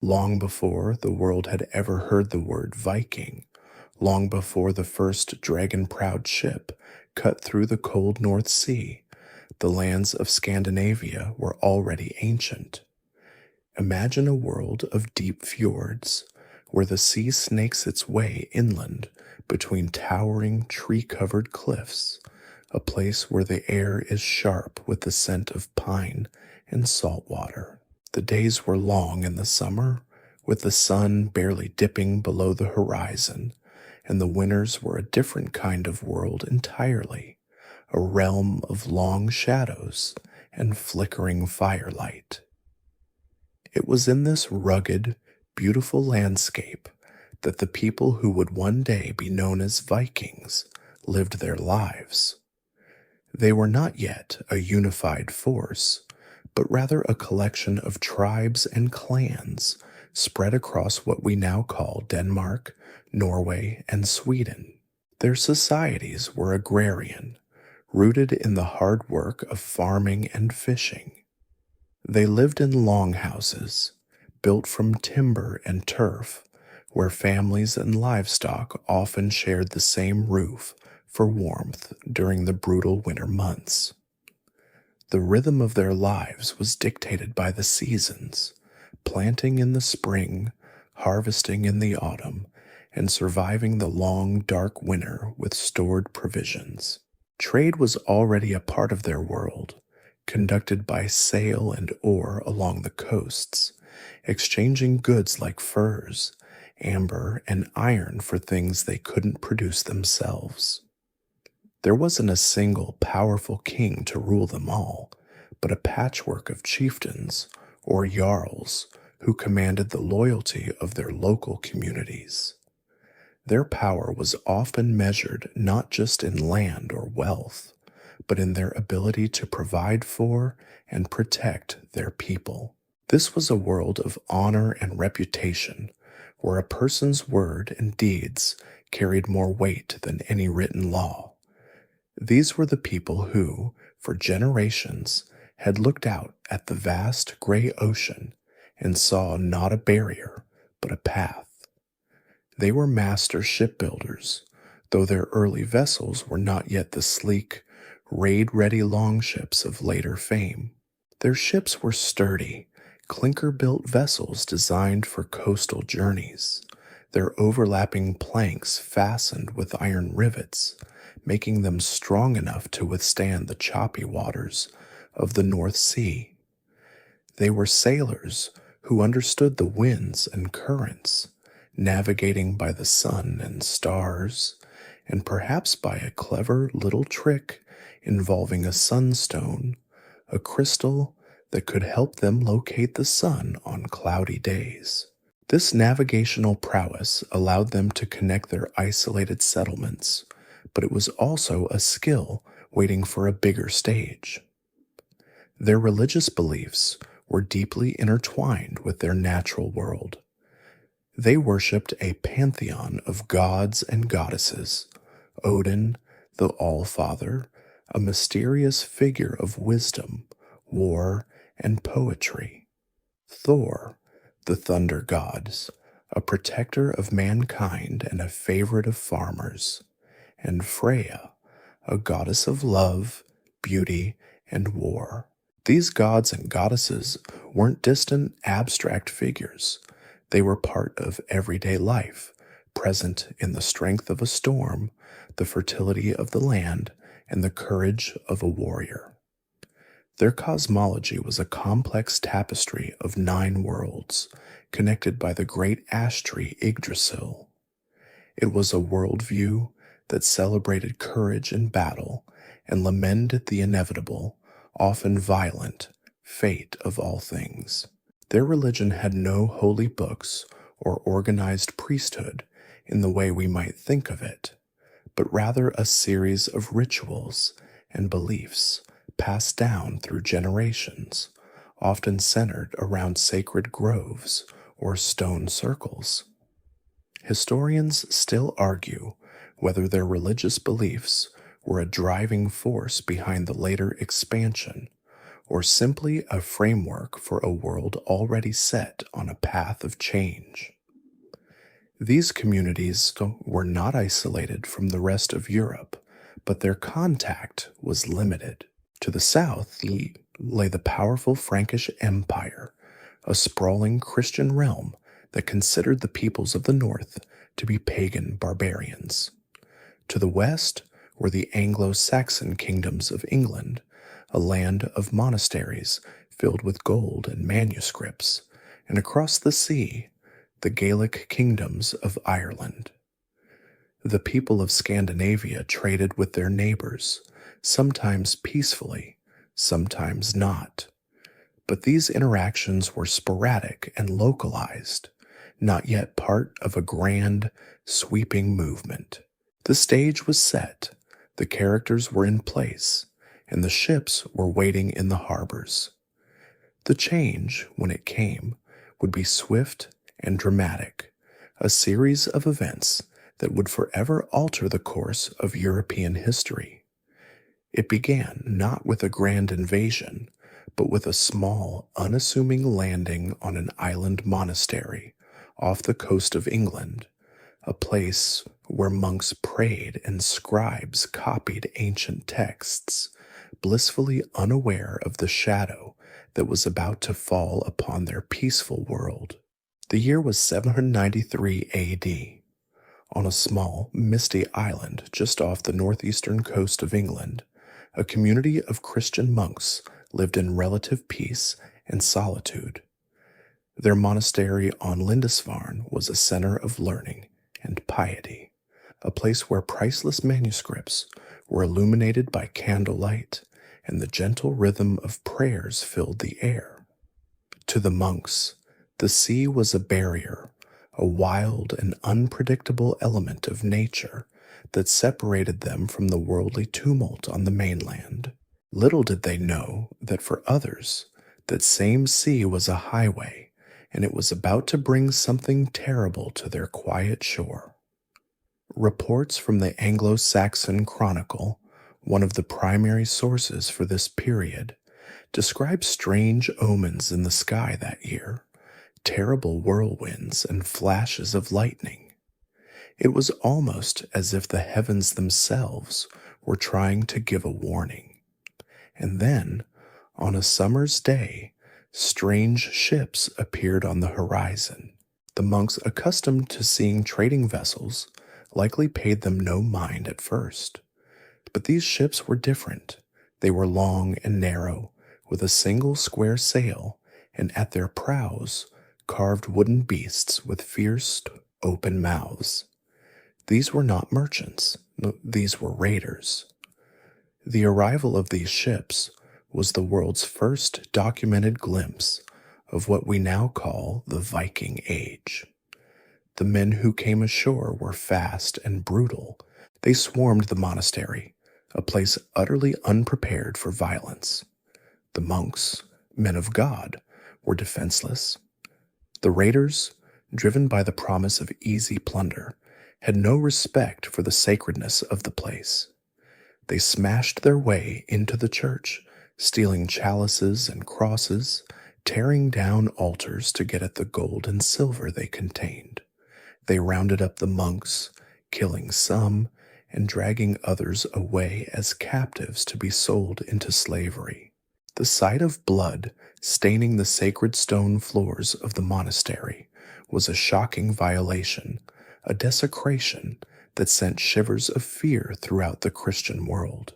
long before the world had ever heard the word Viking, long before the first dragon-proud ship cut through the cold North Sea. The lands of Scandinavia were already ancient. Imagine a world of deep fjords, where the sea snakes its way inland between towering tree-covered cliffs, a place where the air is sharp with the scent of pine and salt water. The days were long in the summer, with the sun barely dipping below the horizon, and the winters were a different kind of world entirely, a realm of long shadows and flickering firelight. It was in this rugged, beautiful landscape that the people who would one day be known as Vikings lived their lives. They were not yet a unified force, but rather a collection of tribes and clans spread across what we now call Denmark, Norway, and Sweden. Their societies were agrarian, rooted in the hard work of farming and fishing. They lived in longhouses, built from timber and turf, where families and livestock often shared the same roof for warmth during the brutal winter months. The rhythm of their lives was dictated by the seasons, planting in the spring, harvesting in the autumn, and surviving the long, dark winter with stored provisions. Trade was already a part of their world, conducted by sail and oar along the coasts, exchanging goods like furs, amber, and iron for things they couldn't produce themselves. There wasn't a single powerful king to rule them all, but a patchwork of chieftains, or jarls, who commanded the loyalty of their local communities. Their power was often measured not just in land or wealth, but in their ability to provide for and protect their people. This was a world of honor and reputation, where a person's word and deeds carried more weight than any written law. These were the people who, for generations, had looked out at the vast gray ocean and saw not a barrier, but a path. They were master shipbuilders, though their early vessels were not yet the sleek, raid-ready longships of later fame. Their ships were sturdy, clinker-built vessels designed for coastal journeys, their overlapping planks fastened with iron rivets, making them strong enough to withstand the choppy waters of the North Sea. They were sailors who understood the winds and currents, navigating by the sun and stars, and perhaps by a clever little trick involving a sunstone, a crystal that could help them locate the sun on cloudy days. This navigational prowess allowed them to connect their isolated settlements, but it was also a skill waiting for a bigger stage. Their religious beliefs were deeply intertwined with their natural world. They worshipped a pantheon of gods and goddesses: Odin, the All-Father, a mysterious figure of wisdom, war, and poetry; Thor, the thunder gods, a protector of mankind and a favorite of farmers; and Freya, a goddess of love, beauty, and war. These gods and goddesses weren't distant, abstract figures. They were part of everyday life, present in the strength of a storm, the fertility of the land, and the courage of a warrior. Their cosmology was a complex tapestry of 9 worlds, connected by the great ash tree Yggdrasil. It was a worldview that celebrated courage in battle and lamented the inevitable, often violent, fate of all things. Their religion had no holy books or organized priesthood in the way we might think of it, but rather a series of rituals and beliefs passed down through generations, often centered around sacred groves or stone circles. Historians still argue whether their religious beliefs were a driving force behind the later expansion, or simply a framework for a world already set on a path of change. These communities were not isolated from the rest of Europe, but their contact was limited. To the south lay the powerful Frankish Empire, a sprawling Christian realm that considered the peoples of the north to be pagan barbarians. To the west were the Anglo-Saxon kingdoms of England, a land of monasteries filled with gold and manuscripts, and across the sea, the Gaelic kingdoms of Ireland. The people of Scandinavia traded with their neighbors, sometimes peacefully, sometimes not. But these interactions were sporadic and localized, not yet part of a grand, sweeping movement. The stage was set, the characters were in place, and the ships were waiting in the harbors. The change, when it came, would be swift and dramatic, a series of events that would forever alter the course of European history. It began not with a grand invasion, but with a small, unassuming landing on an island monastery off the coast of England, a place where monks prayed and scribes copied ancient texts, blissfully unaware of the shadow that was about to fall upon their peaceful world. The year was 793 AD. On a small, misty island just off the northeastern coast of England, a community of Christian monks lived in relative peace and solitude. Their monastery on Lindisfarne was a center of learning and piety, a place where priceless manuscripts were illuminated by candlelight and the gentle rhythm of prayers filled the air. To the monks, the sea was a barrier, a wild and unpredictable element of nature that separated them from the worldly tumult on the mainland. Little did they know that for others, that same sea was a highway, and it was about to bring something terrible to their quiet shore. Reports from the Anglo-Saxon Chronicle, one of the primary sources for this period, describe strange omens in the sky that year, terrible whirlwinds and flashes of lightning. It was almost as if the heavens themselves were trying to give a warning. And then, on a summer's day, strange ships appeared on the horizon. The monks, accustomed to seeing trading vessels, likely paid them no mind at first. But these ships were different. They were long and narrow, with a single square sail, and at their prows, carved wooden beasts with fierce, open mouths. These were not merchants. No, these were raiders. The arrival of these ships was the world's first documented glimpse of what we now call the Viking Age. The men who came ashore were fast and brutal. They swarmed the monastery, a place utterly unprepared for violence. The monks, men of God, were defenseless. The raiders, driven by the promise of easy plunder, had no respect for the sacredness of the place. They smashed their way into the church, stealing chalices and crosses, tearing down altars to get at the gold and silver they contained. They rounded up the monks, killing some and dragging others away as captives to be sold into slavery. The sight of blood staining the sacred stone floors of the monastery was a shocking violation, a desecration that sent shivers of fear throughout the Christian world.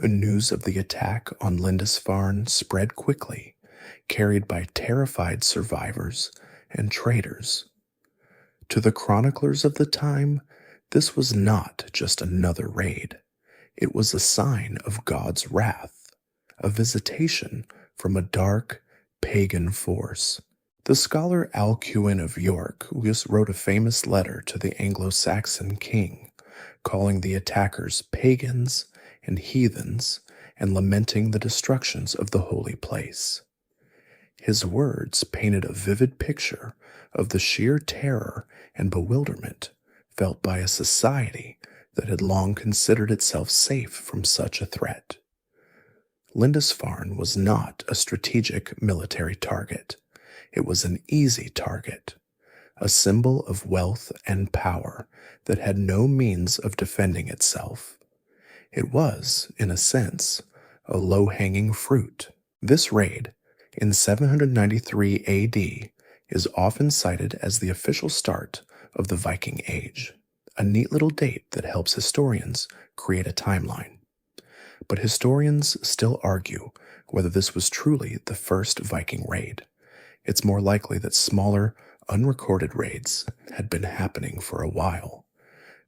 News of the attack on Lindisfarne spread quickly, carried by terrified survivors and traders. To the chroniclers of the time, this was not just another raid. It was a sign of God's wrath, a visitation from a dark, pagan force. The scholar Alcuin of York wrote a famous letter to the Anglo-Saxon king, calling the attackers pagans and heathens and lamenting the destructions of the holy place. His words painted a vivid picture of the sheer terror and bewilderment felt by a society that had long considered itself safe from such a threat. Lindisfarne was not a strategic military target. It was an easy target, a symbol of wealth and power that had no means of defending itself. It was, in a sense, a low-hanging fruit. This raid, in 793 AD, is often cited as the official start of the Viking Age, a neat little date that helps historians create a timeline. But historians still argue whether this was truly the first Viking raid. It's more likely that smaller, unrecorded raids had been happening for a while.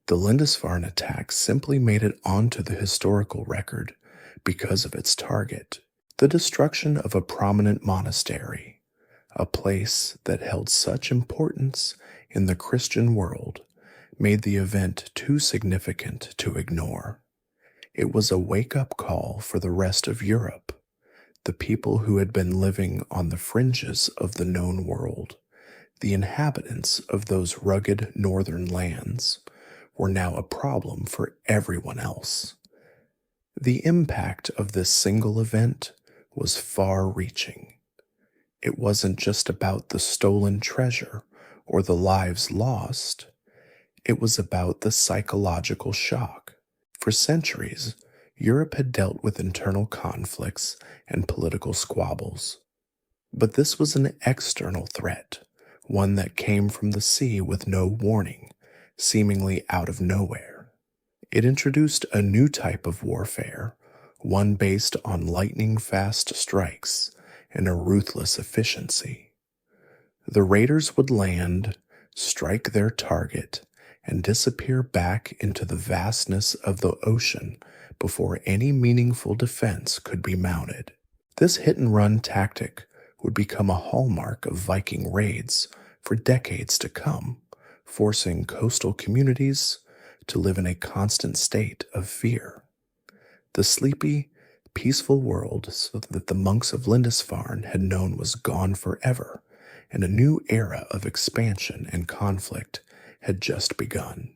The Lindisfarne attack simply made it onto the historical record because of its target, the destruction of a prominent monastery, a place that held such importance in the Christian world, made the event too significant to ignore. It was a wake-up call for the rest of Europe, the people who had been living on the fringes of the known world. The inhabitants of those rugged northern lands were now a problem for everyone else. The impact of this single event was far-reaching. It wasn't just about the stolen treasure or the lives lost. It was about the psychological shock. For centuries, Europe had dealt with internal conflicts and political squabbles. But this was an external threat, one that came from the sea with no warning, seemingly out of nowhere. It introduced a new type of warfare, one based on lightning-fast strikes and a ruthless efficiency. The raiders would land, strike their target, and disappear back into the vastness of the ocean before any meaningful defense could be mounted. This hit-and-run tactic would become a hallmark of Viking raids for decades to come, forcing coastal communities to live in a constant state of fear. The sleepy, peaceful world that the monks of Lindisfarne had known was gone forever, and a new era of expansion and conflict had just begun.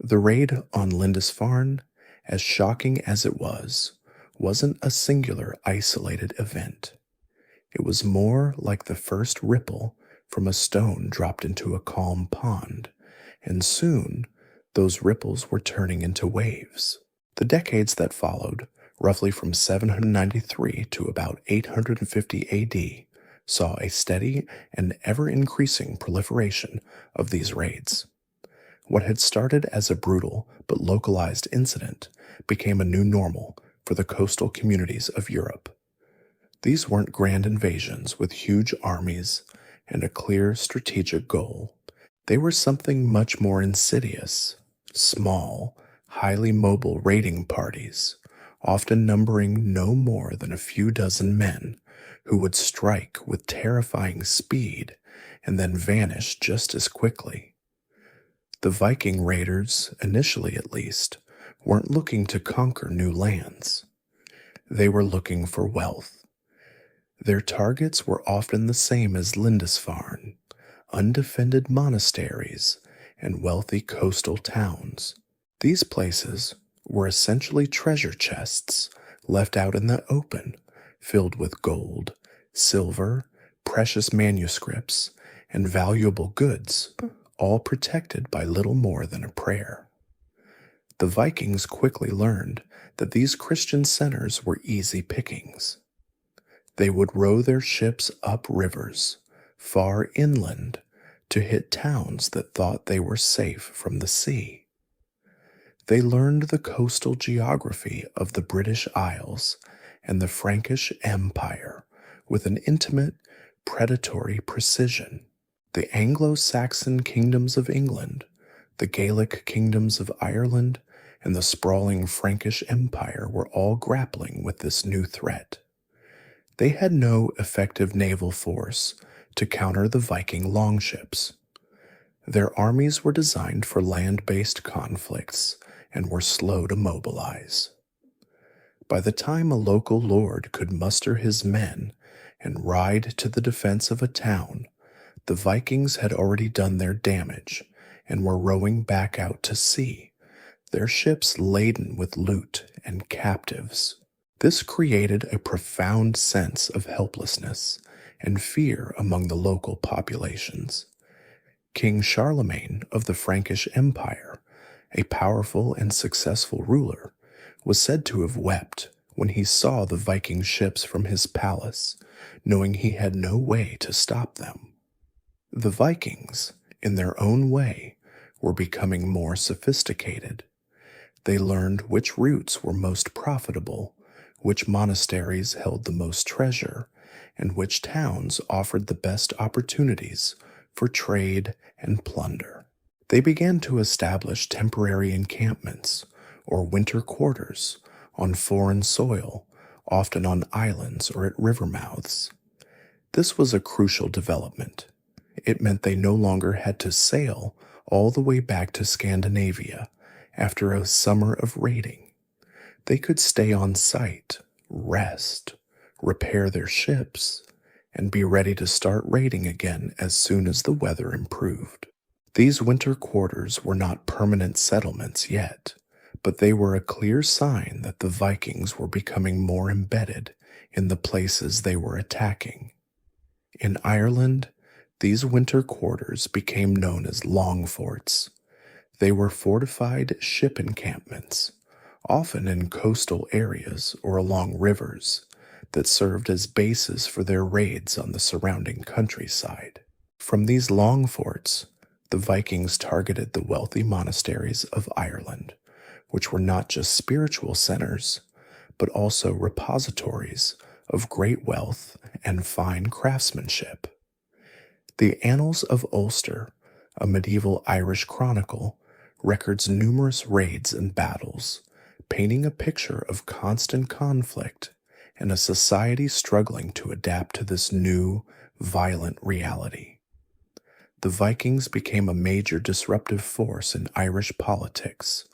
The raid on Lindisfarne, as shocking as it was, wasn't a singular, isolated event. It was more like the first ripple from a stone dropped into a calm pond, and soon those ripples were turning into waves. The decades that followed, roughly from 793 to about 850 AD, saw a steady and ever-increasing proliferation of these raids. What had started as a brutal but localized incident became a new normal for the coastal communities of Europe. These weren't grand invasions with huge armies and a clear strategic goal. They were something much more insidious, small, highly mobile raiding parties, often numbering no more than a few dozen men, who would strike with terrifying speed and then vanish just as quickly. The Viking raiders, initially at least, weren't looking to conquer new lands. They were looking for wealth. Their targets were often the same as Lindisfarne, undefended monasteries and wealthy coastal towns. These places were essentially treasure chests left out in the open, filled with gold, silver, precious manuscripts, and valuable goods, all protected by little more than a prayer. The Vikings quickly learned that these Christian centers were easy pickings. They would row their ships up rivers, far inland, to hit towns that thought they were safe from the sea. They learned the coastal geography of the British Isles and the Frankish Empire with an intimate, predatory precision. The Anglo-Saxon kingdoms of England, the Gaelic kingdoms of Ireland, and the sprawling Frankish Empire were all grappling with this new threat. They had no effective naval force to counter the Viking longships. Their armies were designed for land-based conflicts and were slow to mobilize. By the time a local lord could muster his men and ride to the defense of a town, the Vikings had already done their damage and were rowing back out to sea, their ships laden with loot and captives. This created a profound sense of helplessness and fear among the local populations. King Charlemagne of the Frankish Empire, a powerful and successful ruler, was said to have wept when he saw the Viking ships from his palace, knowing he had no way to stop them. The Vikings, in their own way, were becoming more sophisticated. They learned which routes were most profitable, which monasteries held the most treasure, and which towns offered the best opportunities for trade and plunder. They began to establish temporary encampments, or winter quarters, on foreign soil, often on islands or at river mouths. This was a crucial development. It meant they no longer had to sail all the way back to Scandinavia after a summer of raiding. They could stay on site, rest, repair their ships, and be ready to start raiding again as soon as the weather improved. These winter quarters were not permanent settlements yet, but they were a clear sign that the Vikings were becoming more embedded in the places they were attacking. In Ireland, these winter quarters became known as Longphorts. They were fortified ship encampments, often in coastal areas or along rivers, that served as bases for their raids on the surrounding countryside. From these Longphorts, the Vikings targeted the wealthy monasteries of Ireland, which were not just spiritual centers, but also repositories of great wealth and fine craftsmanship. The Annals of Ulster, a medieval Irish chronicle, records numerous raids and battles, painting a picture of constant conflict and a society struggling to adapt to this new, violent reality. The Vikings became a major disruptive force in Irish politics,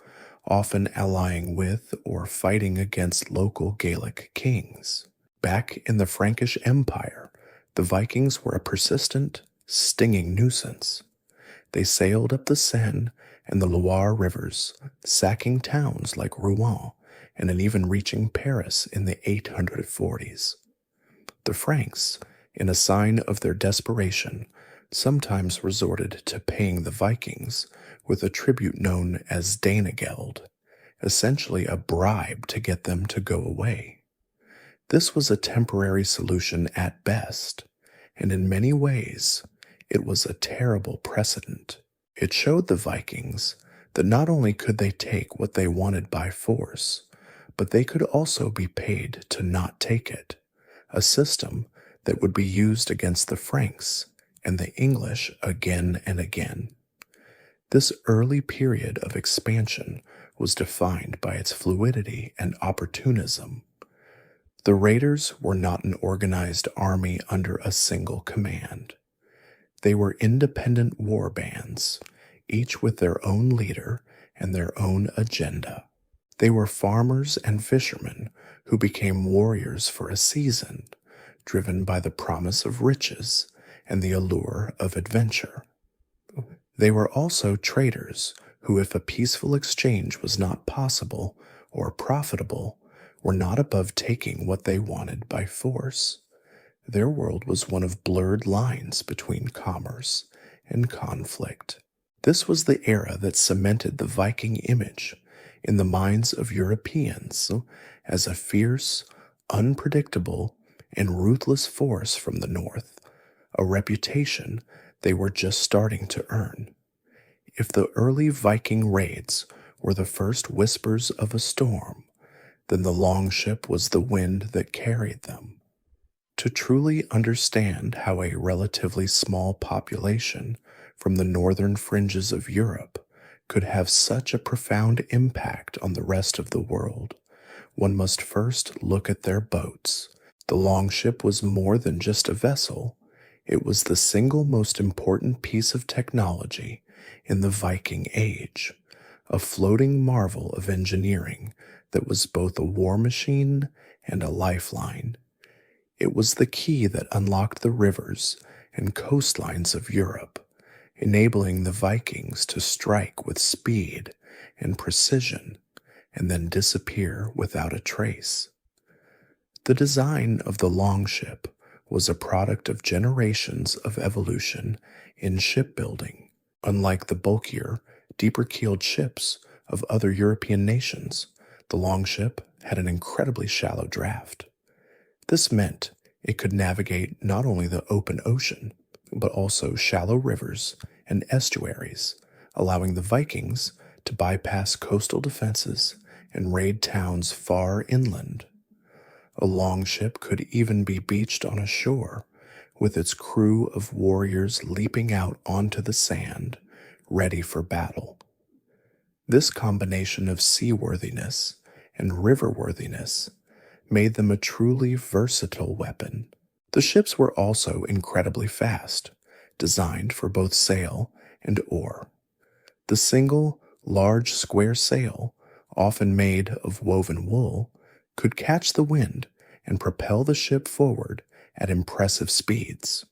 often allying with or fighting against local Gaelic kings. Back in the Frankish Empire, the Vikings were a persistent, stinging nuisance. They sailed up the Seine and the Loire rivers, sacking towns like Rouen and even reaching Paris in the 840s. The Franks, in a sign of their desperation, sometimes resorted to paying the Vikings with a tribute known as Danegeld, essentially a bribe to get them to go away. This was a temporary solution at best, and in many ways, it was a terrible precedent. It showed the Vikings that not only could they take what they wanted by force, but they could also be paid to not take it, a system that would be used against the Franks and the English again and again. This early period of expansion was defined by its fluidity and opportunism. The raiders were not an organized army under a single command. They were independent war bands, each with their own leader and their own agenda. They were farmers and fishermen who became warriors for a season, driven by the promise of riches and the allure of adventure. They were also traders who, if a peaceful exchange was not possible or profitable, were not above taking what they wanted by force. Their world was one of blurred lines between commerce and conflict. This was the era that cemented the Viking image in the minds of Europeans as a fierce, unpredictable, and ruthless force from the north, a reputation they were just starting to earn. If the early Viking raids were the first whispers of a storm, then the longship was the wind that carried them. To truly understand how a relatively small population from the northern fringes of Europe could have such a profound impact on the rest of the world, one must first look at their boats. The longship was more than just a vessel. It was the single most important piece of technology in the Viking Age, a floating marvel of engineering that was both a war machine and a lifeline. It was the key that unlocked the rivers and coastlines of Europe, enabling the Vikings to strike with speed and precision and then disappear without a trace. The design of the longship was a product of generations of evolution in shipbuilding. Unlike the bulkier, deeper-keeled ships of other European nations, the longship had an incredibly shallow draft. This meant it could navigate not only the open ocean, but also shallow rivers and estuaries, allowing the Vikings to bypass coastal defenses and raid towns far inland. A longship could even be beached on a shore, with its crew of warriors leaping out onto the sand, ready for battle. This combination of seaworthiness and riverworthiness made them a truly versatile weapon. The ships were also incredibly fast, designed for both sail and oar. The single, large square sail, often made of woven wool, could catch the wind and propel the ship forward at impressive speeds.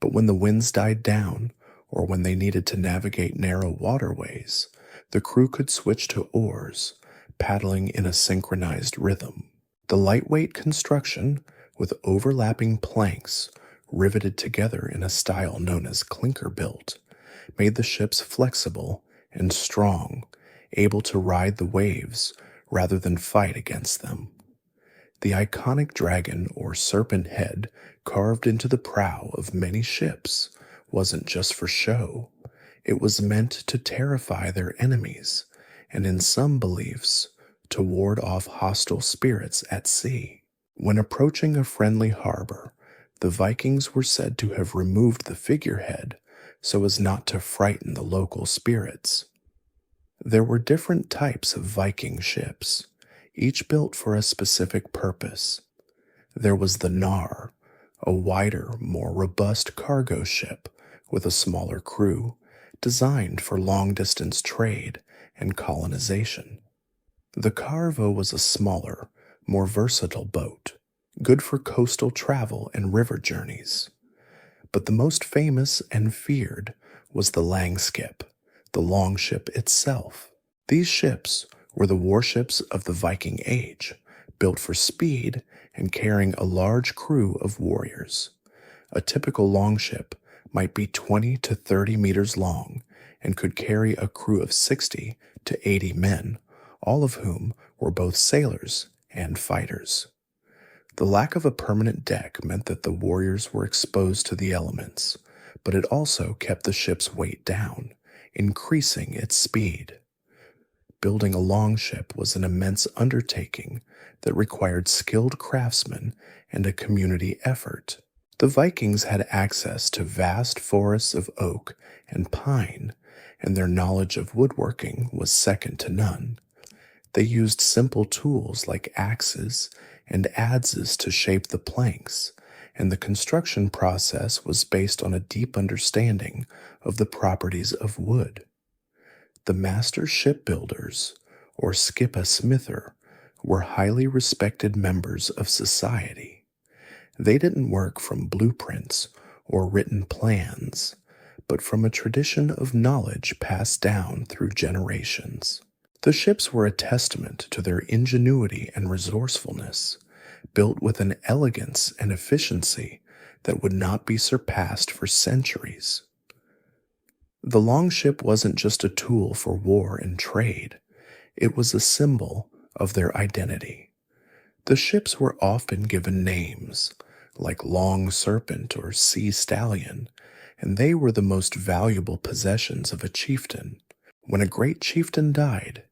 But when the winds died down, or when they needed to navigate narrow waterways, the crew could switch to oars, paddling in a synchronized rhythm. The lightweight construction, with overlapping planks riveted together in a style known as clinker built, made the ships flexible and strong, able to ride the waves rather than fight against them. The iconic dragon or serpent head carved into the prow of many ships wasn't just for show. It was meant to terrify their enemies, and in some beliefs, to ward off hostile spirits at sea. When approaching a friendly harbor, the Vikings were said to have removed the figurehead so as not to frighten the local spirits. There were different types of Viking ships, each built for a specific purpose. There was the Gnar, a wider, more robust cargo ship with a smaller crew, designed for long-distance trade and colonization. The Carvo was a smaller, more versatile boat, good for coastal travel and river journeys. But the most famous and feared was the Longship, the longship itself. These ships were the warships of the Viking Age, built for speed and carrying a large crew of warriors. A typical longship might be 20 to 30 meters long and could carry a crew of 60 to 80 men, all of whom were both sailors and fighters. The lack of a permanent deck meant that the warriors were exposed to the elements, but it also kept the ship's weight down, increasing its speed. Building a longship was an immense undertaking that required skilled craftsmen and a community effort. The Vikings had access to vast forests of oak and pine, and their knowledge of woodworking was second to none. They used simple tools like axes and adzes to shape the planks, and the construction process was based on a deep understanding of the properties of wood. The master shipbuilders, or skipasmither, were highly respected members of society. They didn't work from blueprints or written plans, but from a tradition of knowledge passed down through generations. The ships were a testament to their ingenuity and resourcefulness, built with an elegance and efficiency that would not be surpassed for centuries. The longship wasn't just a tool for war and trade, it was a symbol of their identity. The ships were often given names, like Long Serpent or Sea Stallion, and they were the most valuable possessions of a chieftain. When a great chieftain died,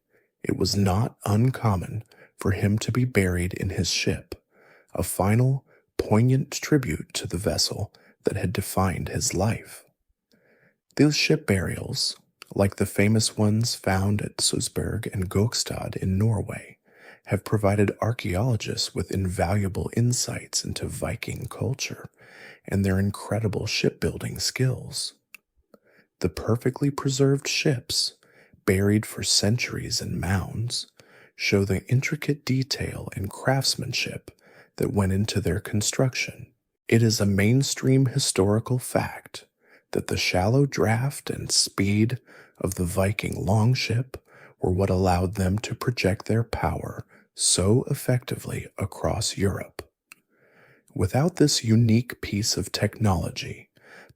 it was not uncommon for him to be buried in his ship, a final, poignant tribute to the vessel that had defined his life. These ship burials, like the famous ones found at Susberg and Gokstad in Norway, have provided archaeologists with invaluable insights into Viking culture and their incredible shipbuilding skills. The perfectly preserved ships, buried for centuries in mounds, show the intricate detail and craftsmanship that went into their construction. It is a mainstream historical fact that the shallow draft and speed of the Viking longship were what allowed them to project their power so effectively across Europe. Without this unique piece of technology,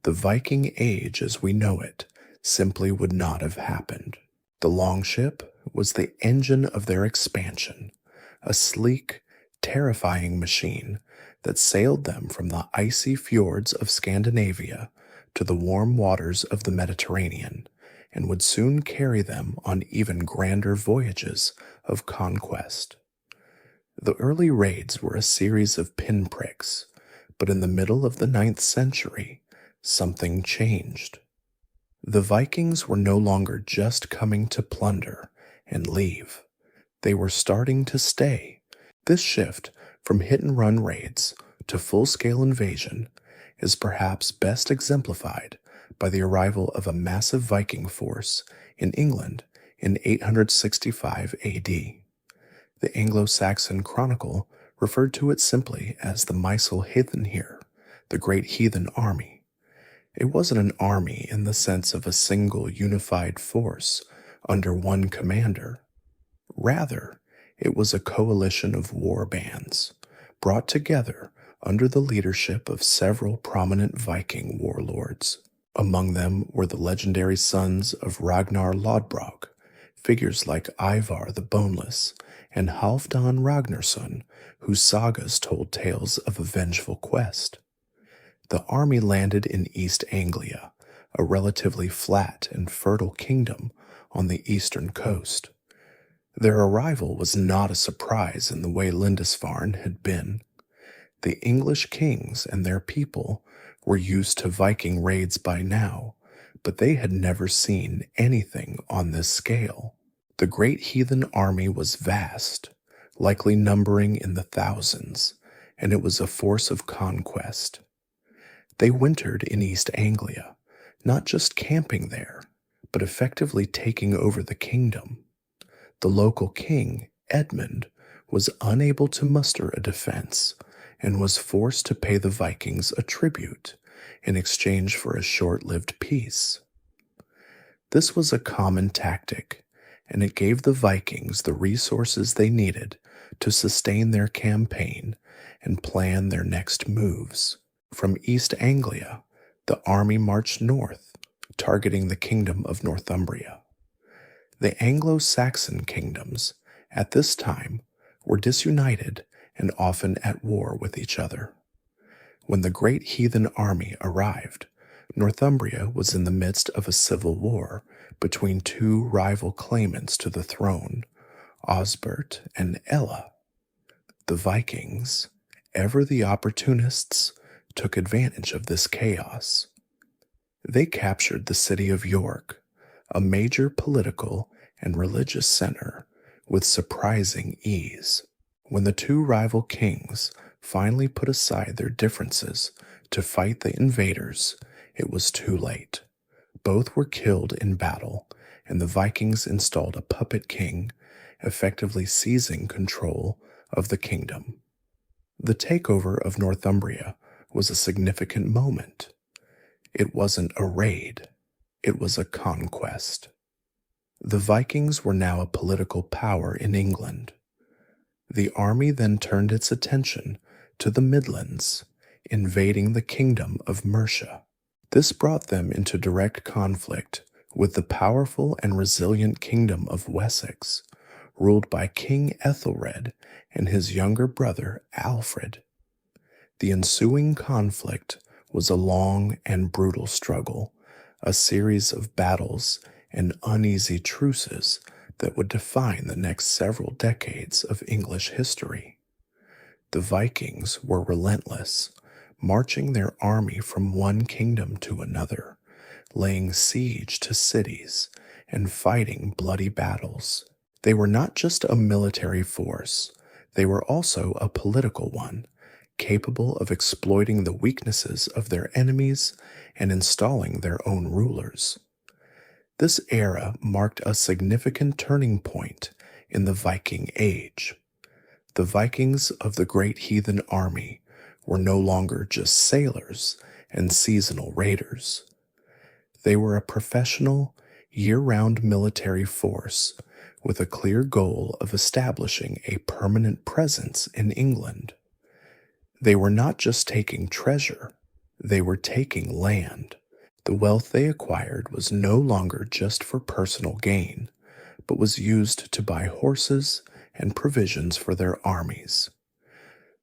the Viking Age as we know it simply would not have happened. The longship was the engine of their expansion, a sleek, terrifying machine that sailed them from the icy fjords of Scandinavia to the warm waters of the Mediterranean, and would soon carry them on even grander voyages of conquest. The early raids were a series of pinpricks, but in the middle of the 9th century, something changed. The Vikings were no longer just coming to plunder and leave. They were starting to stay. This shift from hit-and-run raids to full-scale invasion is perhaps best exemplified by the arrival of a massive Viking force in England in 865 AD. The Anglo-Saxon Chronicle referred to it simply as the Heathen here, the Great Heathen Army. It wasn't an army in the sense of a single unified force under one commander. Rather, it was a coalition of war bands brought together under the leadership of several prominent Viking warlords. Among them were the legendary sons of Ragnar Lodbrok, figures like Ivar the Boneless and Halfdan Ragnarsson, whose sagas told tales of a vengeful quest. The army landed in East Anglia, a relatively flat and fertile kingdom on the eastern coast. Their arrival was not a surprise in the way Lindisfarne had been. The English kings and their people were used to Viking raids by now, but they had never seen anything on this scale. The Great Heathen Army was vast, likely numbering in the thousands, and it was a force of conquest. They wintered in East Anglia, not just camping there, but effectively taking over the kingdom. The local king, Edmund, was unable to muster a defense and was forced to pay the Vikings a tribute in exchange for a short-lived peace. This was a common tactic, and it gave the Vikings the resources they needed to sustain their campaign and plan their next moves. From East Anglia, the army marched north, targeting the kingdom of Northumbria. The Anglo-Saxon kingdoms, at this time, were disunited and often at war with each other. When the Great Heathen Army arrived, Northumbria was in the midst of a civil war between two rival claimants to the throne, Osbert and Ella. The Vikings, ever the opportunists, took advantage of this chaos. They captured the city of York, a major political and religious center, with surprising ease. When the two rival kings finally put aside their differences to fight the invaders, it was too late. Both were killed in battle, and the Vikings installed a puppet king, effectively seizing control of the kingdom. The takeover of Northumbria was a significant moment. It wasn't a raid, it was a conquest. The Vikings were now a political power in England. The army then turned its attention to the Midlands, invading the kingdom of Mercia. This brought them into direct conflict with the powerful and resilient kingdom of Wessex, ruled by King Ethelred and his younger brother Alfred. The ensuing conflict was a long and brutal struggle, a series of battles and uneasy truces that would define the next several decades of English history. The Vikings were relentless, marching their army from one kingdom to another, laying siege to cities and fighting bloody battles. They were not just a military force, they were also a political one, capable of exploiting the weaknesses of their enemies and installing their own rulers. This era marked a significant turning point in the Viking Age. The Vikings of the Great Heathen Army were no longer just sailors and seasonal raiders. They were a professional, year-round military force with a clear goal of establishing a permanent presence in England. They were not just taking treasure, they were taking land. The wealth they acquired was no longer just for personal gain, but was used to buy horses and provisions for their armies.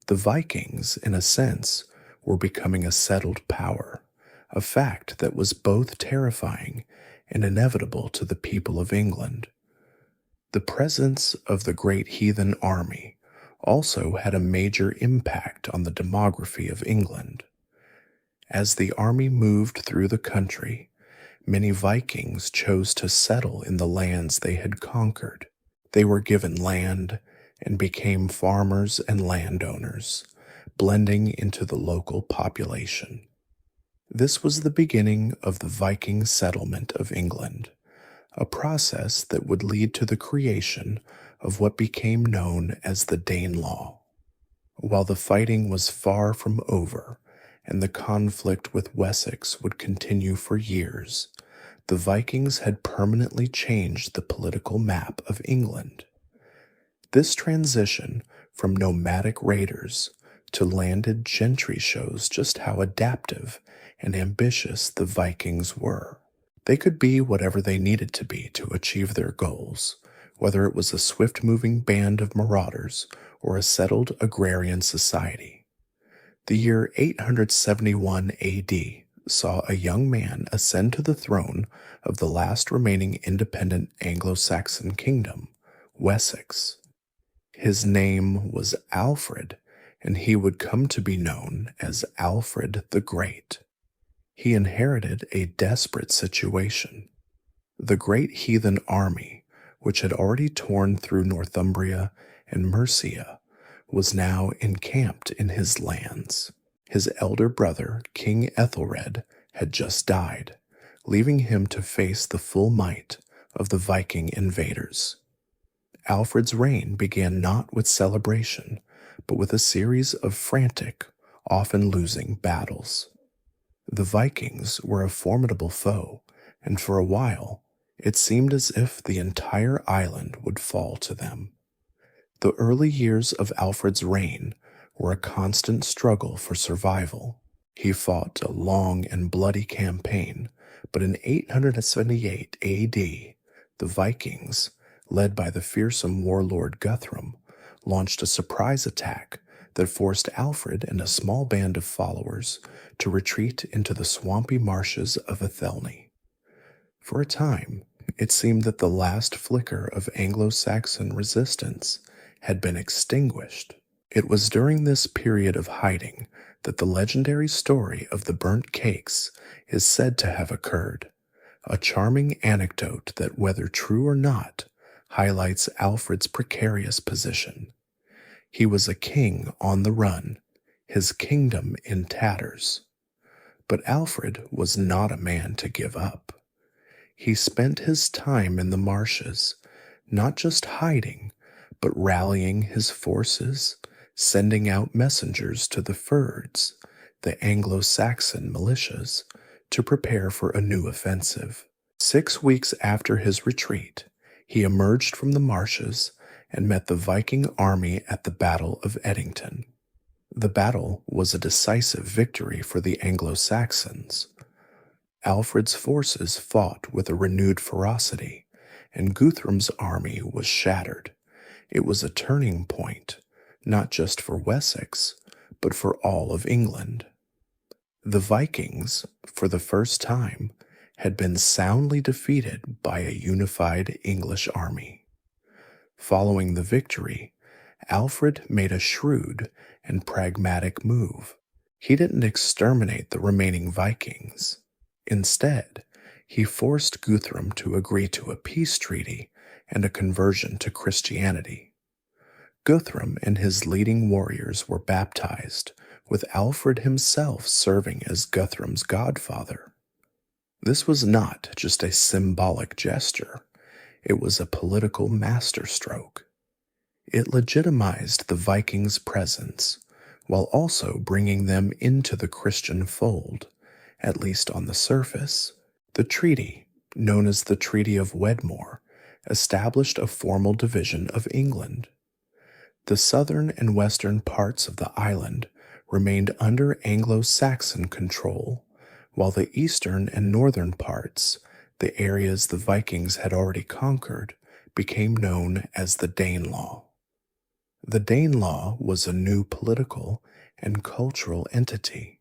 The Vikings, in a sense, were becoming a settled power, a fact that was both terrifying and inevitable to the people of England. The presence of the great heathen army also had a major impact on the demography of England. As the army moved through the country, many Vikings chose to settle in the lands they had conquered. They were given land and became farmers and landowners, blending into the local population. This was the beginning of the Viking settlement of England, a process that would lead to the creation of what became known as the Danelaw. While the fighting was far from over, and the conflict with Wessex would continue for years, the Vikings had permanently changed the political map of England. This transition from nomadic raiders to landed gentry shows just how adaptive and ambitious the Vikings were. They could be whatever they needed to be to achieve their goals, whether it was a swift-moving band of marauders or a settled agrarian society. The year 871 AD saw a young man ascend to the throne of the last remaining independent Anglo-Saxon kingdom, Wessex. His name was Alfred, and he would come to be known as Alfred the Great. He inherited a desperate situation. The great heathen army, which had already torn through Northumbria and Mercia, was now encamped in his lands. His elder brother, King Ethelred, had just died, leaving him to face the full might of the Viking invaders. Alfred's reign began not with celebration, but with a series of frantic, often losing battles. The Vikings were a formidable foe, and for a while, it seemed as if the entire island would fall to them. The early years of Alfred's reign were a constant struggle for survival. He fought a long and bloody campaign, but in 878 AD, the Vikings, led by the fearsome warlord Guthrum, launched a surprise attack that forced Alfred and a small band of followers to retreat into the swampy marshes of Athelney. For a time, it seemed that the last flicker of Anglo-Saxon resistance had been extinguished. It was during this period of hiding that the legendary story of the burnt cakes is said to have occurred, a charming anecdote that, whether true or not, highlights Alfred's precarious position. He was a king on the run, his kingdom in tatters. But Alfred was not a man to give up. He spent his time in the marshes, not just hiding, but rallying his forces, sending out messengers to the fjords, the Anglo-Saxon militias, to prepare for a new offensive. 6 weeks after his retreat, he emerged from the marshes and met the Viking army at the Battle of Edington. The battle was a decisive victory for the Anglo-Saxons. Alfred's forces fought with a renewed ferocity, and Guthrum's army was shattered. It was a turning point, not just for Wessex, but for all of England. The Vikings, for the first time, had been soundly defeated by a unified English army. Following the victory, Alfred made a shrewd and pragmatic move. He didn't exterminate the remaining Vikings. Instead, he forced Guthrum to agree to a peace treaty and a conversion to Christianity. Guthrum and his leading warriors were baptized, with Alfred himself serving as Guthrum's godfather. This was not just a symbolic gesture, it was a political masterstroke. It legitimized the Vikings' presence, while also bringing them into the Christian fold, at least on the surface. The treaty, known as the Treaty of Wedmore, established a formal division of England. The southern and western parts of the island remained under Anglo-Saxon control, while the eastern and northern parts, the areas the Vikings had already conquered, became known as the Danelaw. The Danelaw was a new political and cultural entity.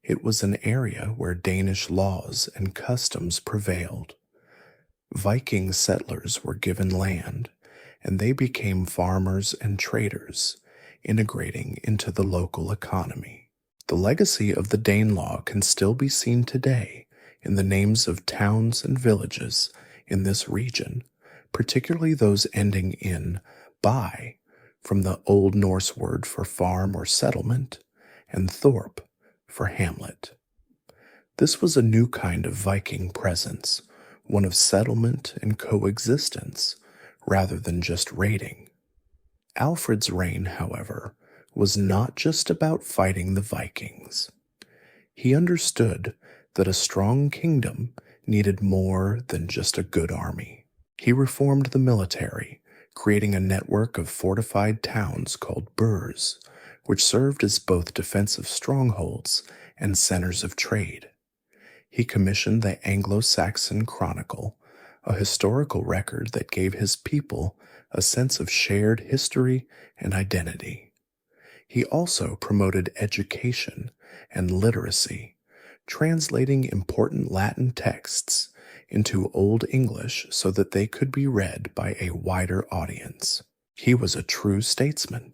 It was an area where Danish laws and customs prevailed. Viking settlers were given land, and they became farmers and traders, integrating into the local economy. The legacy of the Danelaw can still be seen today in the names of towns and villages in this region, particularly those ending in by, from the Old Norse word for farm or settlement, and thorp for hamlet. This was a new kind of Viking presence, one of settlement and coexistence, rather than just raiding. Alfred's reign, however, was not just about fighting the Vikings. He understood that a strong kingdom needed more than just a good army. He reformed the military, creating a network of fortified towns called burhs, which served as both defensive strongholds and centers of trade. He commissioned the Anglo-Saxon Chronicle, a historical record that gave his people a sense of shared history and identity. He also promoted education and literacy, translating important Latin texts into Old English so that they could be read by a wider audience. He was a true statesman,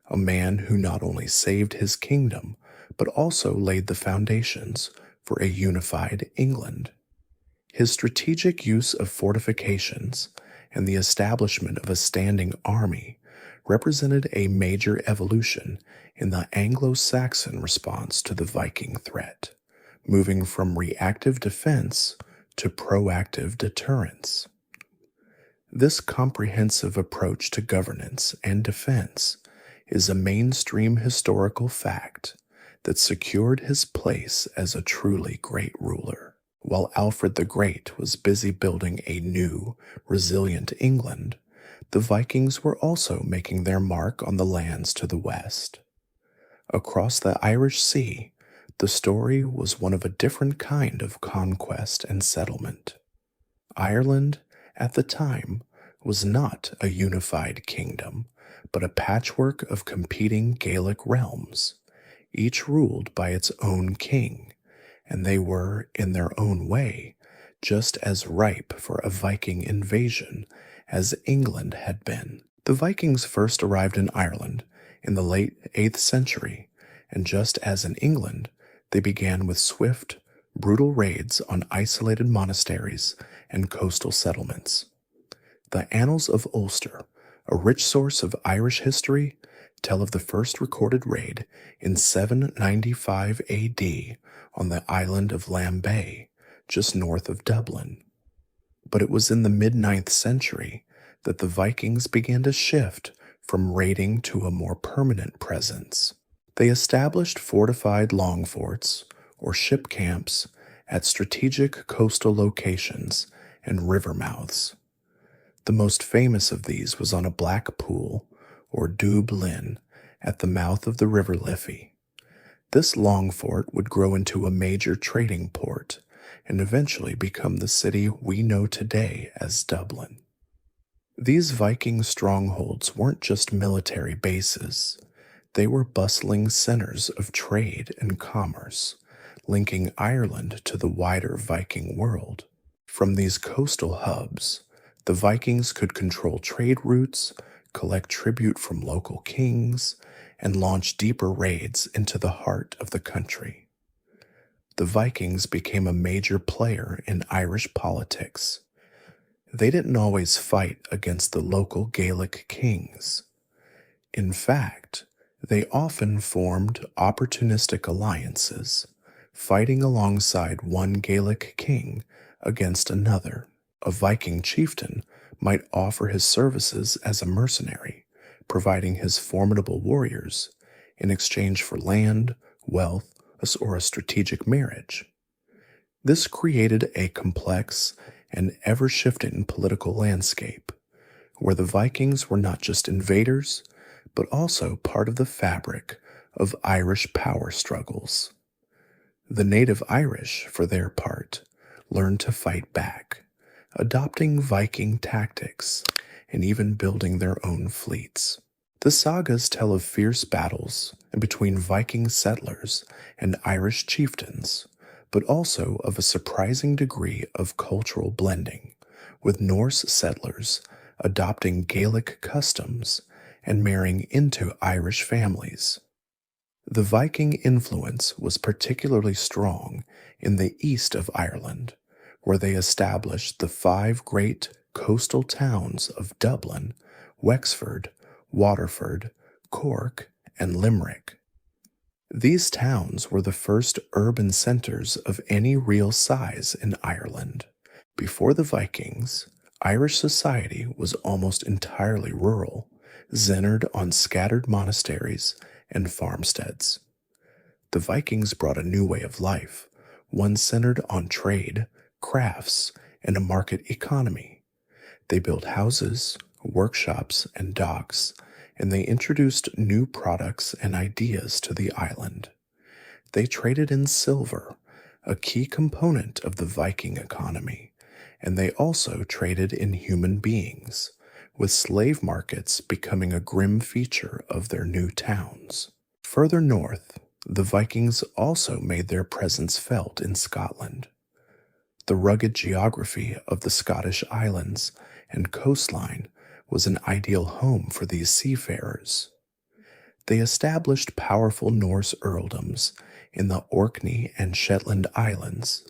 a man who not only saved his kingdom, but also laid the foundations for a unified England. His strategic use of fortifications and the establishment of a standing army represented a major evolution in the Anglo-Saxon response to the Viking threat, moving from reactive defense to proactive deterrence. This comprehensive approach to governance and defense is a mainstream historical fact that secured his place as a truly great ruler. While Alfred the Great was busy building a new, resilient England, the Vikings were also making their mark on the lands to the west. Across the Irish Sea, the story was one of a different kind of conquest and settlement. Ireland, at the time, was not a unified kingdom, but a patchwork of competing Gaelic realms, each ruled by its own king, and they were, in their own way, just as ripe for a Viking invasion as England had been. The Vikings first arrived in Ireland in the late 8th century, and just as in England, they began with swift, brutal raids on isolated monasteries and coastal settlements. The Annals of Ulster, a rich source of Irish history, tell of the first recorded raid in 795 AD on the island of Lambay, just north of Dublin. But it was in the mid-9th century that the Vikings began to shift from raiding to a more permanent presence. They established fortified Longphorts, or ship camps, at strategic coastal locations and river mouths. The most famous of these was on a black pool, or Dublin, at the mouth of the river Liffey. This Longfort would grow into a major trading port and eventually become the city we know today as Dublin. These Viking strongholds weren't just military bases. They were bustling centers of trade and commerce, linking Ireland to the wider Viking world. From these coastal hubs, the Vikings could control trade routes, collect tribute from local kings, and launch deeper raids into the heart of the country. The Vikings became a major player in Irish politics. They didn't always fight against the local Gaelic kings. In fact, they often formed opportunistic alliances, fighting alongside one Gaelic king against another. A Viking chieftain might offer his services as a mercenary, providing his formidable warriors in exchange for land, wealth, or a strategic marriage. This created a complex and ever-shifting political landscape, where the Vikings were not just invaders, but also part of the fabric of Irish power struggles. The native Irish, for their part, learned to fight back, adopting Viking tactics and even building their own fleets. The sagas tell of fierce battles between Viking settlers and Irish chieftains, but also of a surprising degree of cultural blending, with Norse settlers adopting Gaelic customs and marrying into Irish families. The Viking influence was particularly strong in the east of Ireland, where they established the 5 great coastal towns of Dublin, Wexford, Waterford, Cork, and Limerick. These towns were the first urban centers of any real size in Ireland. Before the Vikings, Irish society was almost entirely rural, centered on scattered monasteries and farmsteads. The Vikings brought a new way of life, one centered on trade, crafts, and a market economy. They built houses, workshops, and docks, and they introduced new products and ideas to the island. They traded in silver, a key component of the Viking economy, and they also traded in human beings, with slave markets becoming a grim feature of their new towns. Further north, the Vikings also made their presence felt in Scotland. The rugged geography of the Scottish islands and coastline was an ideal home for these seafarers. They established powerful Norse earldoms in the Orkney and Shetland Islands,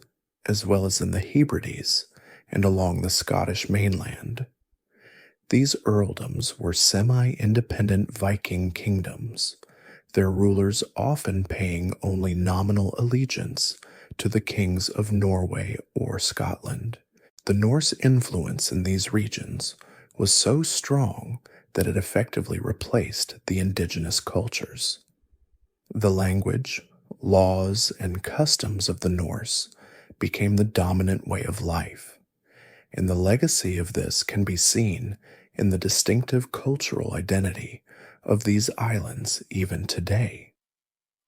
as well as in the Hebrides and along the Scottish mainland. These earldoms were semi-independent Viking kingdoms, their rulers often paying only nominal allegiance to the kings of Norway or Scotland. The Norse influence in these regions was so strong that it effectively replaced the indigenous cultures. The language, laws, and customs of the Norse became the dominant way of life, and the legacy of this can be seen in the distinctive cultural identity of these islands even today.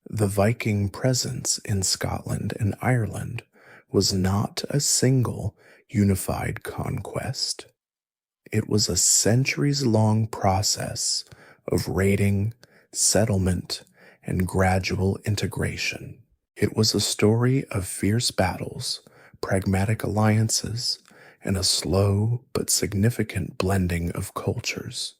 The Viking presence in Scotland and Ireland was not a single unified conquest. It was a centuries-long process of raiding, settlement, and gradual integration. It was a story of fierce battles, pragmatic alliances, and a slow but significant blending of cultures.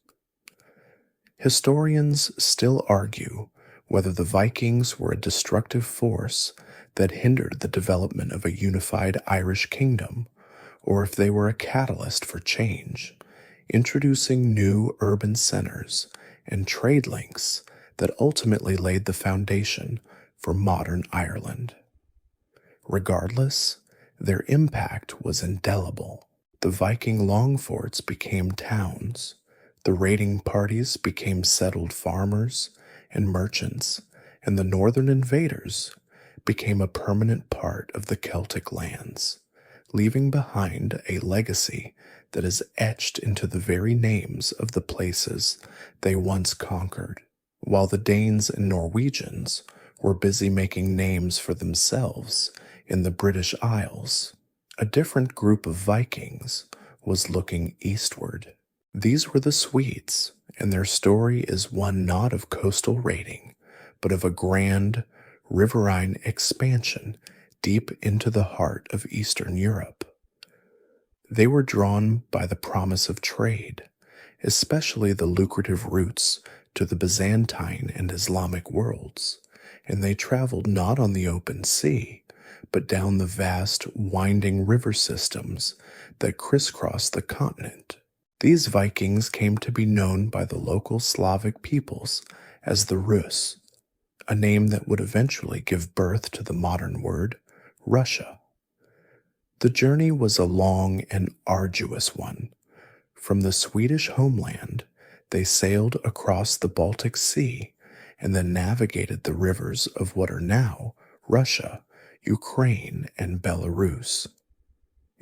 Historians still argue whether the Vikings were a destructive force that hindered the development of a unified Irish kingdom, or if they were a catalyst for change, introducing new urban centers and trade links that ultimately laid the foundation for modern Ireland. Regardless, their impact was indelible. The Viking Longphorts became towns, the raiding parties became settled farmers and merchants, and the northern invaders became a permanent part of the Celtic lands, leaving behind a legacy that is etched into the very names of the places they once conquered. While the Danes and Norwegians were busy making names for themselves in the British Isles, a different group of Vikings was looking eastward. These were the Swedes, and their story is one not of coastal raiding, but of a grand, riverine expansion deep into the heart of Eastern Europe. They were drawn by the promise of trade, especially the lucrative routes to the Byzantine and Islamic worlds, and they traveled not on the open sea, but down the vast, winding river systems that crisscross the continent. These Vikings came to be known by the local Slavic peoples as the Rus, a name that would eventually give birth to the modern word Russia. The journey was a long and arduous one. From the Swedish homeland, they sailed across the Baltic Sea and then navigated the rivers of what are now Russia, Ukraine, and Belarus.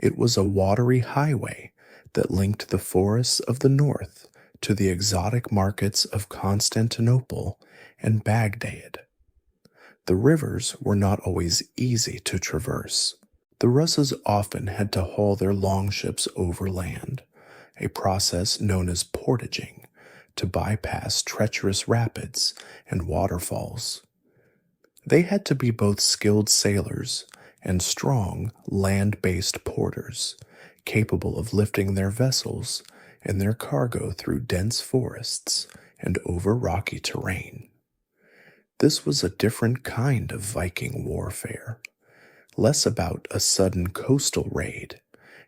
It was a watery highway that linked the forests of the north to the exotic markets of Constantinople and Baghdad. The rivers were not always easy to traverse. The Russes often had to haul their longships overland, a process known as portaging, to bypass treacherous rapids and waterfalls. They had to be both skilled sailors and strong land-based porters, capable of lifting their vessels and their cargo through dense forests and over rocky terrain. This was a different kind of Viking warfare, less about a sudden coastal raid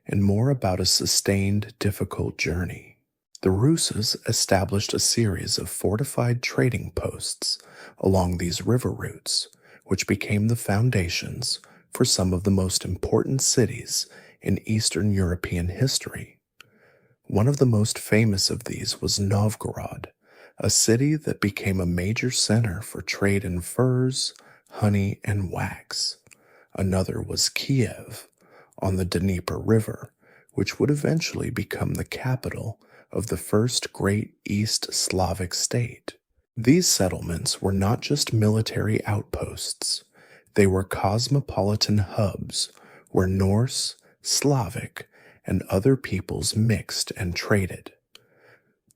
and more about a sustained, difficult journey. The Russes established a series of fortified trading posts along these river routes, which became the foundations for some of the most important cities in Eastern European history. One of the most famous of these was Novgorod, a city that became a major center for trade in furs, honey, and wax. Another was Kiev, on the Dnieper River, which would eventually become the capital of the first great East Slavic state. These settlements were not just military outposts. They were cosmopolitan hubs where Norse, Slavic, and other peoples mixed and traded.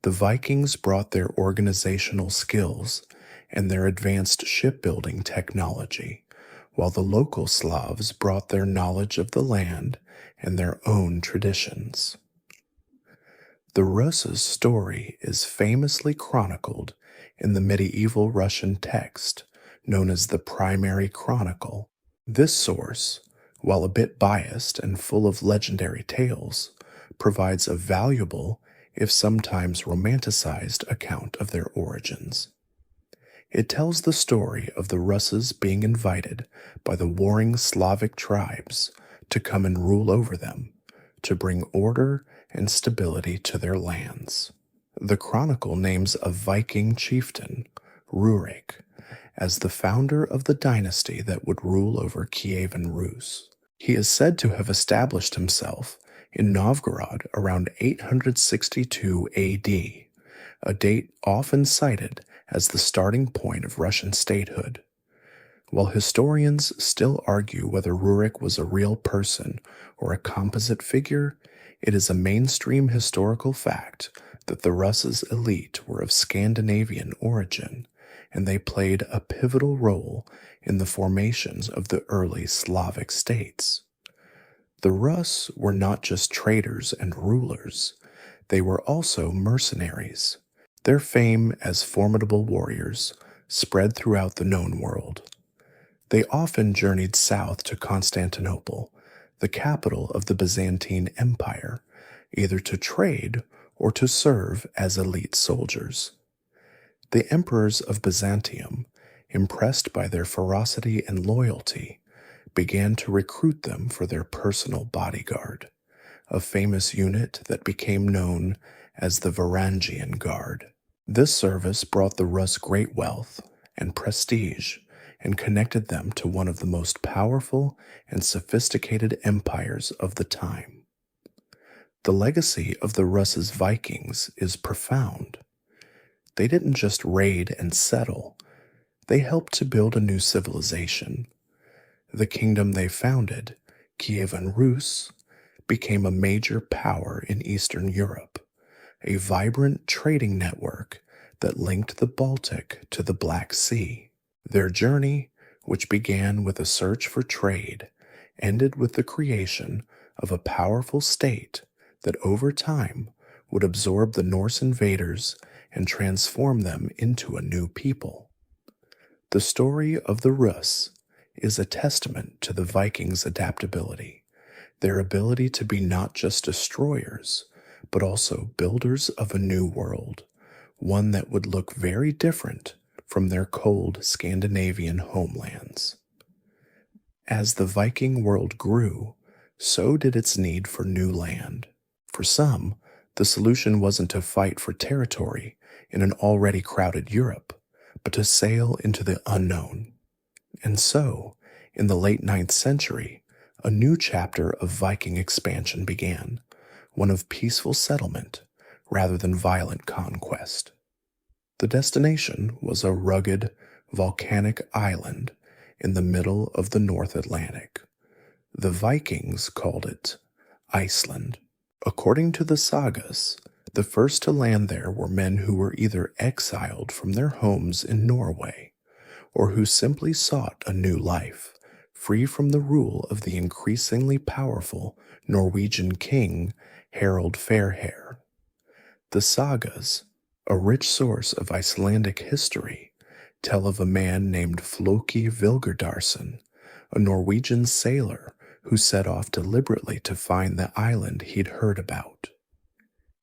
The Vikings brought their organizational skills and their advanced shipbuilding technology, while the local Slavs brought their knowledge of the land and their own traditions. The Rus's story is famously chronicled in the medieval Russian text known as the Primary Chronicle. This source, while a bit biased and full of legendary tales, provides a valuable, if sometimes romanticized, account of their origins. It tells the story of the Russes being invited by the warring Slavic tribes to come and rule over them, to bring order and stability to their lands. The chronicle names a Viking chieftain, Rurik, as the founder of the dynasty that would rule over Kievan Rus. He is said to have established himself in Novgorod around 862 AD, a date often cited as the starting point of Russian statehood. While historians still argue whether Rurik was a real person or a composite figure, it is a mainstream historical fact that the Russes' elite were of Scandinavian origin, and they played a pivotal role in the formations of the early Slavic states. The Rus were not just traders and rulers, they were also mercenaries. Their fame as formidable warriors spread throughout the known world. They often journeyed south to Constantinople, the capital of the Byzantine Empire, either to trade or to serve as elite soldiers. The emperors of Byzantium, impressed by their ferocity and loyalty, began to recruit them for their personal bodyguard, a famous unit that became known as the Varangian Guard. This service brought the Rus great wealth and prestige and connected them to one of the most powerful and sophisticated empires of the time. The legacy of the Rus's Vikings is profound. They didn't just raid and settle, they helped to build a new civilization. The kingdom they founded, Kievan Rus, became a major power in Eastern Europe, a vibrant trading network that linked the Baltic to the Black Sea. Their journey, which began with a search for trade, ended with the creation of a powerful state that over time would absorb the Norse invaders and transform them into a new people. The story of the Rus is a testament to the Vikings' adaptability, their ability to be not just destroyers, but also builders of a new world, one that would look very different from their cold Scandinavian homelands. As the Viking world grew, so did its need for new land. For some, the solution wasn't to fight for territory in an already crowded Europe, but to sail into the unknown. And so, in the late 9th century, a new chapter of Viking expansion began, one of peaceful settlement rather than violent conquest. The destination was a rugged, volcanic island in the middle of the North Atlantic. The Vikings called it Iceland. According to the sagas, the first to land there were men who were either exiled from their homes in Norway or who simply sought a new life, free from the rule of the increasingly powerful Norwegian king Harald Fairhair. The sagas, a rich source of Icelandic history, tell of a man named Floki Vilgerdarson, a Norwegian sailor who set off deliberately to find the island he'd heard about.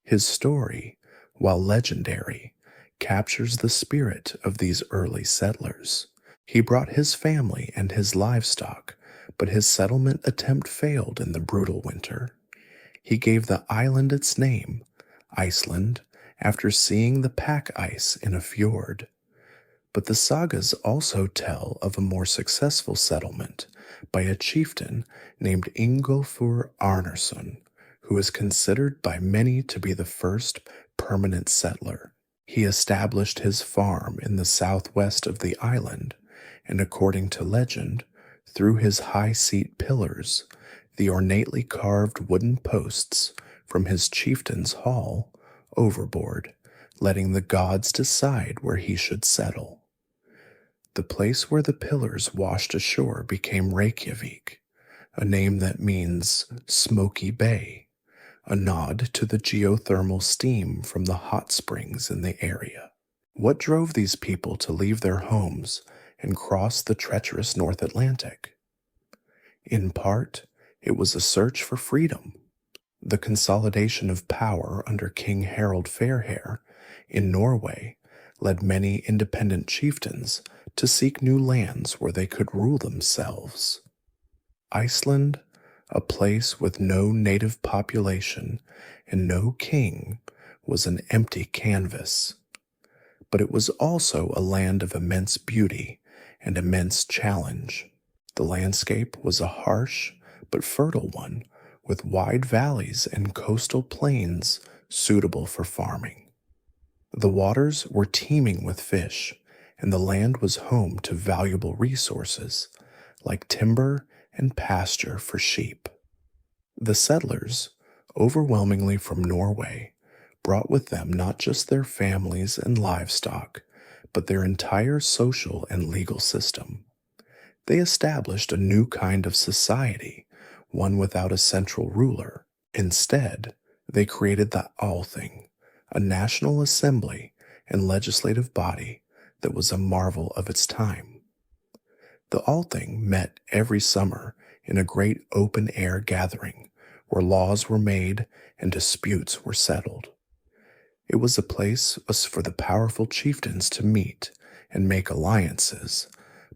His story, while legendary, captures the spirit of these early settlers. He brought his family and his livestock, but his settlement attempt failed in the brutal winter. He gave the island its name, Iceland, after seeing the pack ice in a fjord. But the sagas also tell of a more successful settlement by a chieftain named Ingolfur Arnarsson, who is considered by many to be the first permanent settler. He established his farm in the southwest of the island, and according to legend, through his high seat pillars, the ornately carved wooden posts from his chieftain's hall, overboard, letting the gods decide where he should settle. The place where the pillars washed ashore became Reykjavik, a name that means smoky bay, a nod to the geothermal steam from the hot springs in the area. What drove these people to leave their homes and cross the treacherous North Atlantic? In part, it was a search for freedom. The consolidation of power under King Harald Fairhair in Norway led many independent chieftains to seek new lands where they could rule themselves. Iceland, a place with no native population and no king, was an empty canvas. But it was also a land of immense beauty and immense challenge. The landscape was a harsh but fertile one, with wide valleys and coastal plains suitable for farming. The waters were teeming with fish, and the land was home to valuable resources like timber and pasture for sheep. The settlers, overwhelmingly from Norway, brought with them not just their families and livestock, but their entire social and legal system. They established a new kind of society, one without a central ruler. Instead, they created the Althing, a national assembly and legislative body that was a marvel of its time. The Althing met every summer in a great open-air gathering where laws were made and disputes were settled. It was a place for the powerful chieftains to meet and make alliances,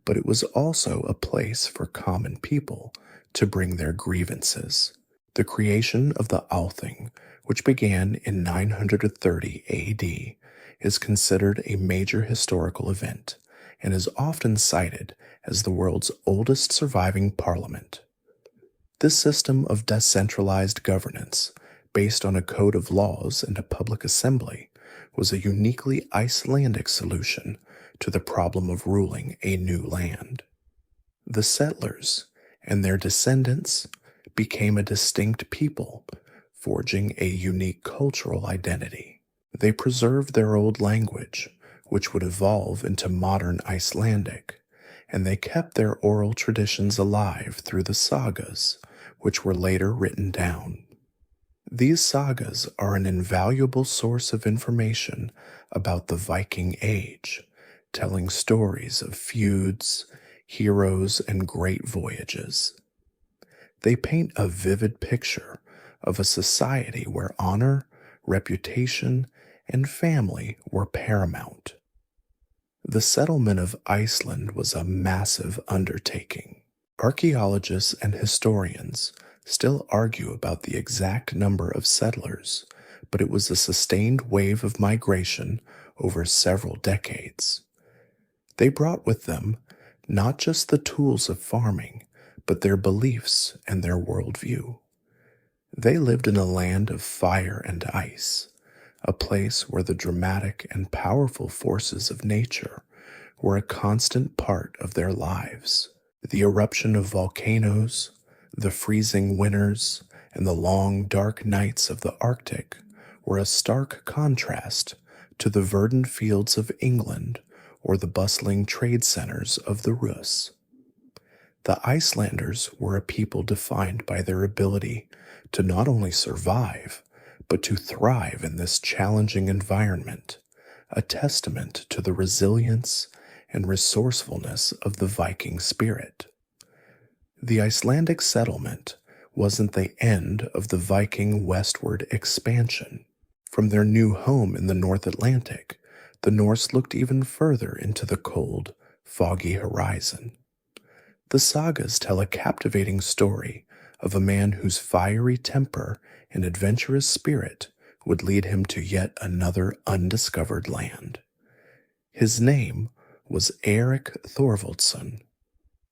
but it was also a place for common people to bring their grievances. The creation of the Althing, which began in 930 AD, is considered a major historical event and is often cited as the world's oldest surviving parliament. This system of decentralized governance, based on a code of laws and a public assembly, was a uniquely Icelandic solution to the problem of ruling a new land. The settlers and their descendants became a distinct people, forging a unique cultural identity. They preserved their old language, which would evolve into modern Icelandic, and they kept their oral traditions alive through the sagas, which were later written down. These sagas are an invaluable source of information about the Viking Age, telling stories of feuds, heroes, and great voyages. They paint a vivid picture of a society where honor, reputation, and family were paramount. The settlement of Iceland was a massive undertaking. Archaeologists and historians still argue about the exact number of settlers, but it was a sustained wave of migration over several decades. They brought with them not just the tools of farming, but their beliefs and their worldview. They lived in a land of fire and ice, a place where the dramatic and powerful forces of nature were a constant part of their lives. The eruption of volcanoes, the freezing winters, and the long, dark nights of the Arctic were a stark contrast to the verdant fields of England or the bustling trade centers of the Rus. The Icelanders were a people defined by their ability to not only survive, but to thrive in this challenging environment, a testament to the resilience and resourcefulness of the Viking spirit. The Icelandic settlement wasn't the end of the Viking westward expansion. From their new home in the North Atlantic, the Norse looked even further into the cold, foggy horizon. The sagas tell a captivating story of a man whose fiery temper and adventurous spirit would lead him to yet another undiscovered land. His name was Erik Thorvaldsson,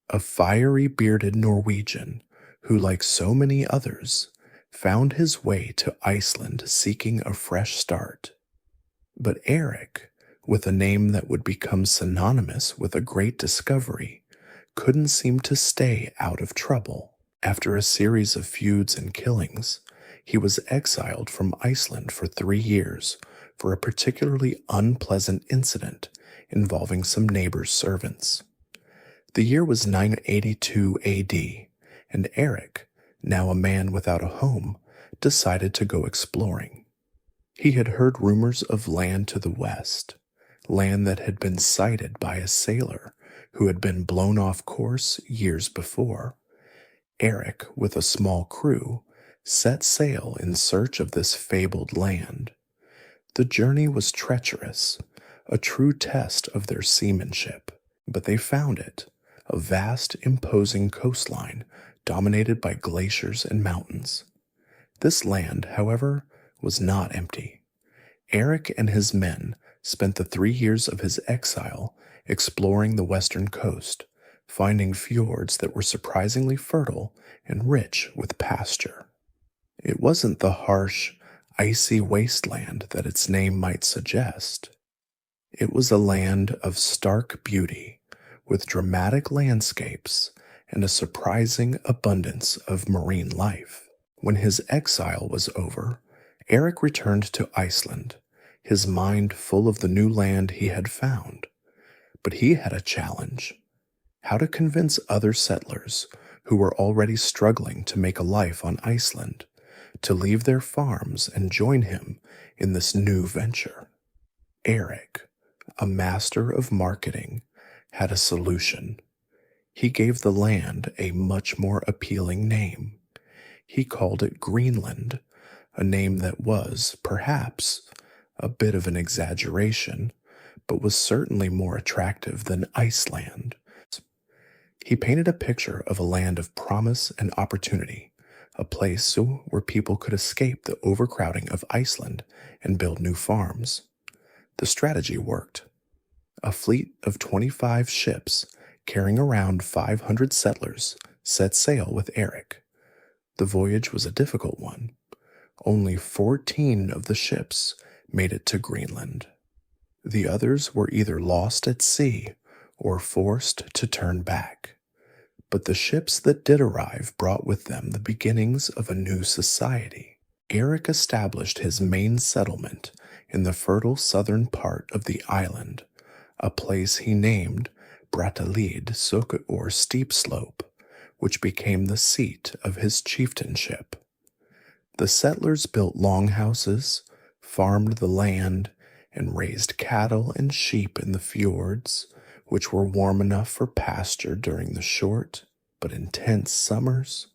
a fiery bearded Norwegian who, like so many others, found his way to Iceland seeking a fresh start. But Erik, with a name that would become synonymous with a great discovery, couldn't seem to stay out of trouble. After a series of feuds and killings, he was exiled from Iceland for 3 years for a particularly unpleasant incident involving some neighbors' servants. The year was 982 AD, and Erik, now a man without a home, decided to go exploring. He had heard rumors of land to the west, land that had been sighted by a sailor who had been blown off course years before. Erik, with a small crew, set sail in search of this fabled land. The journey was treacherous, a true test of their seamanship, but they found it, a vast, imposing coastline dominated by glaciers and mountains. This land, however, was not empty. Erik and his men spent the 3 years of his exile exploring the western coast, finding fjords that were surprisingly fertile and rich with pasture. It wasn't the harsh, icy wasteland that its name might suggest. It was a land of stark beauty, with dramatic landscapes and a surprising abundance of marine life. When his exile was over, Erik returned to Iceland, his mind full of the new land he had found. But he had a challenge: how to convince other settlers who were already struggling to make a life on Iceland to leave their farms and join him in this new venture. Erik, a master of marketing, had a solution. He gave the land a much more appealing name. He called it Greenland, a name that was, perhaps, a bit of an exaggeration, but was certainly more attractive than Iceland. He painted a picture of a land of promise and opportunity, a place where people could escape the overcrowding of Iceland and build new farms. The strategy worked. A fleet of 25 ships carrying around 500 settlers set sail with Erik. The voyage was a difficult one. Only 14 of the ships made it to Greenland. The others were either lost at sea or forced to turn back. But the ships that did arrive brought with them the beginnings of a new society. Erik established his main settlement in the fertile southern part of the island, a place he named Brattahlid Suk or Steep Slope, which became the seat of his chieftainship. The settlers built longhouses, farmed the land, and raised cattle and sheep in the fjords, which were warm enough for pasture during the short but intense summers.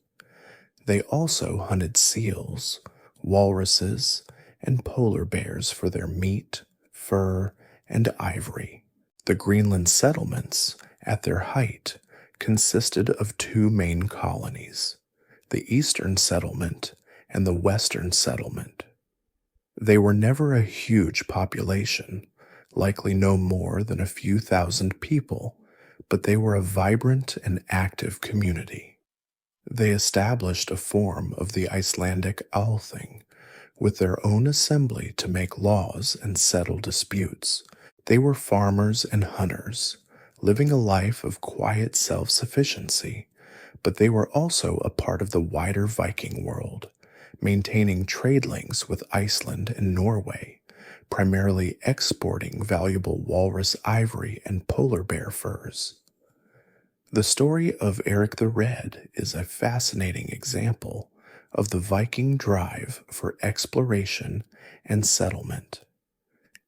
They also hunted seals, walruses, and polar bears for their meat, fur, and ivory. The Greenland settlements, at their height, consisted of 2 main colonies, the Eastern Settlement and the Western Settlement. They were never a huge population, likely no more than a few thousand people, but they were a vibrant and active community. They established a form of the Icelandic Althing, with their own assembly to make laws and settle disputes. They were farmers and hunters, living a life of quiet self-sufficiency, but they were also a part of the wider Viking world, maintaining trade links with Iceland and Norway, primarily exporting valuable walrus ivory and polar bear furs. The story of Eric the Red is a fascinating example of the Viking drive for exploration and settlement.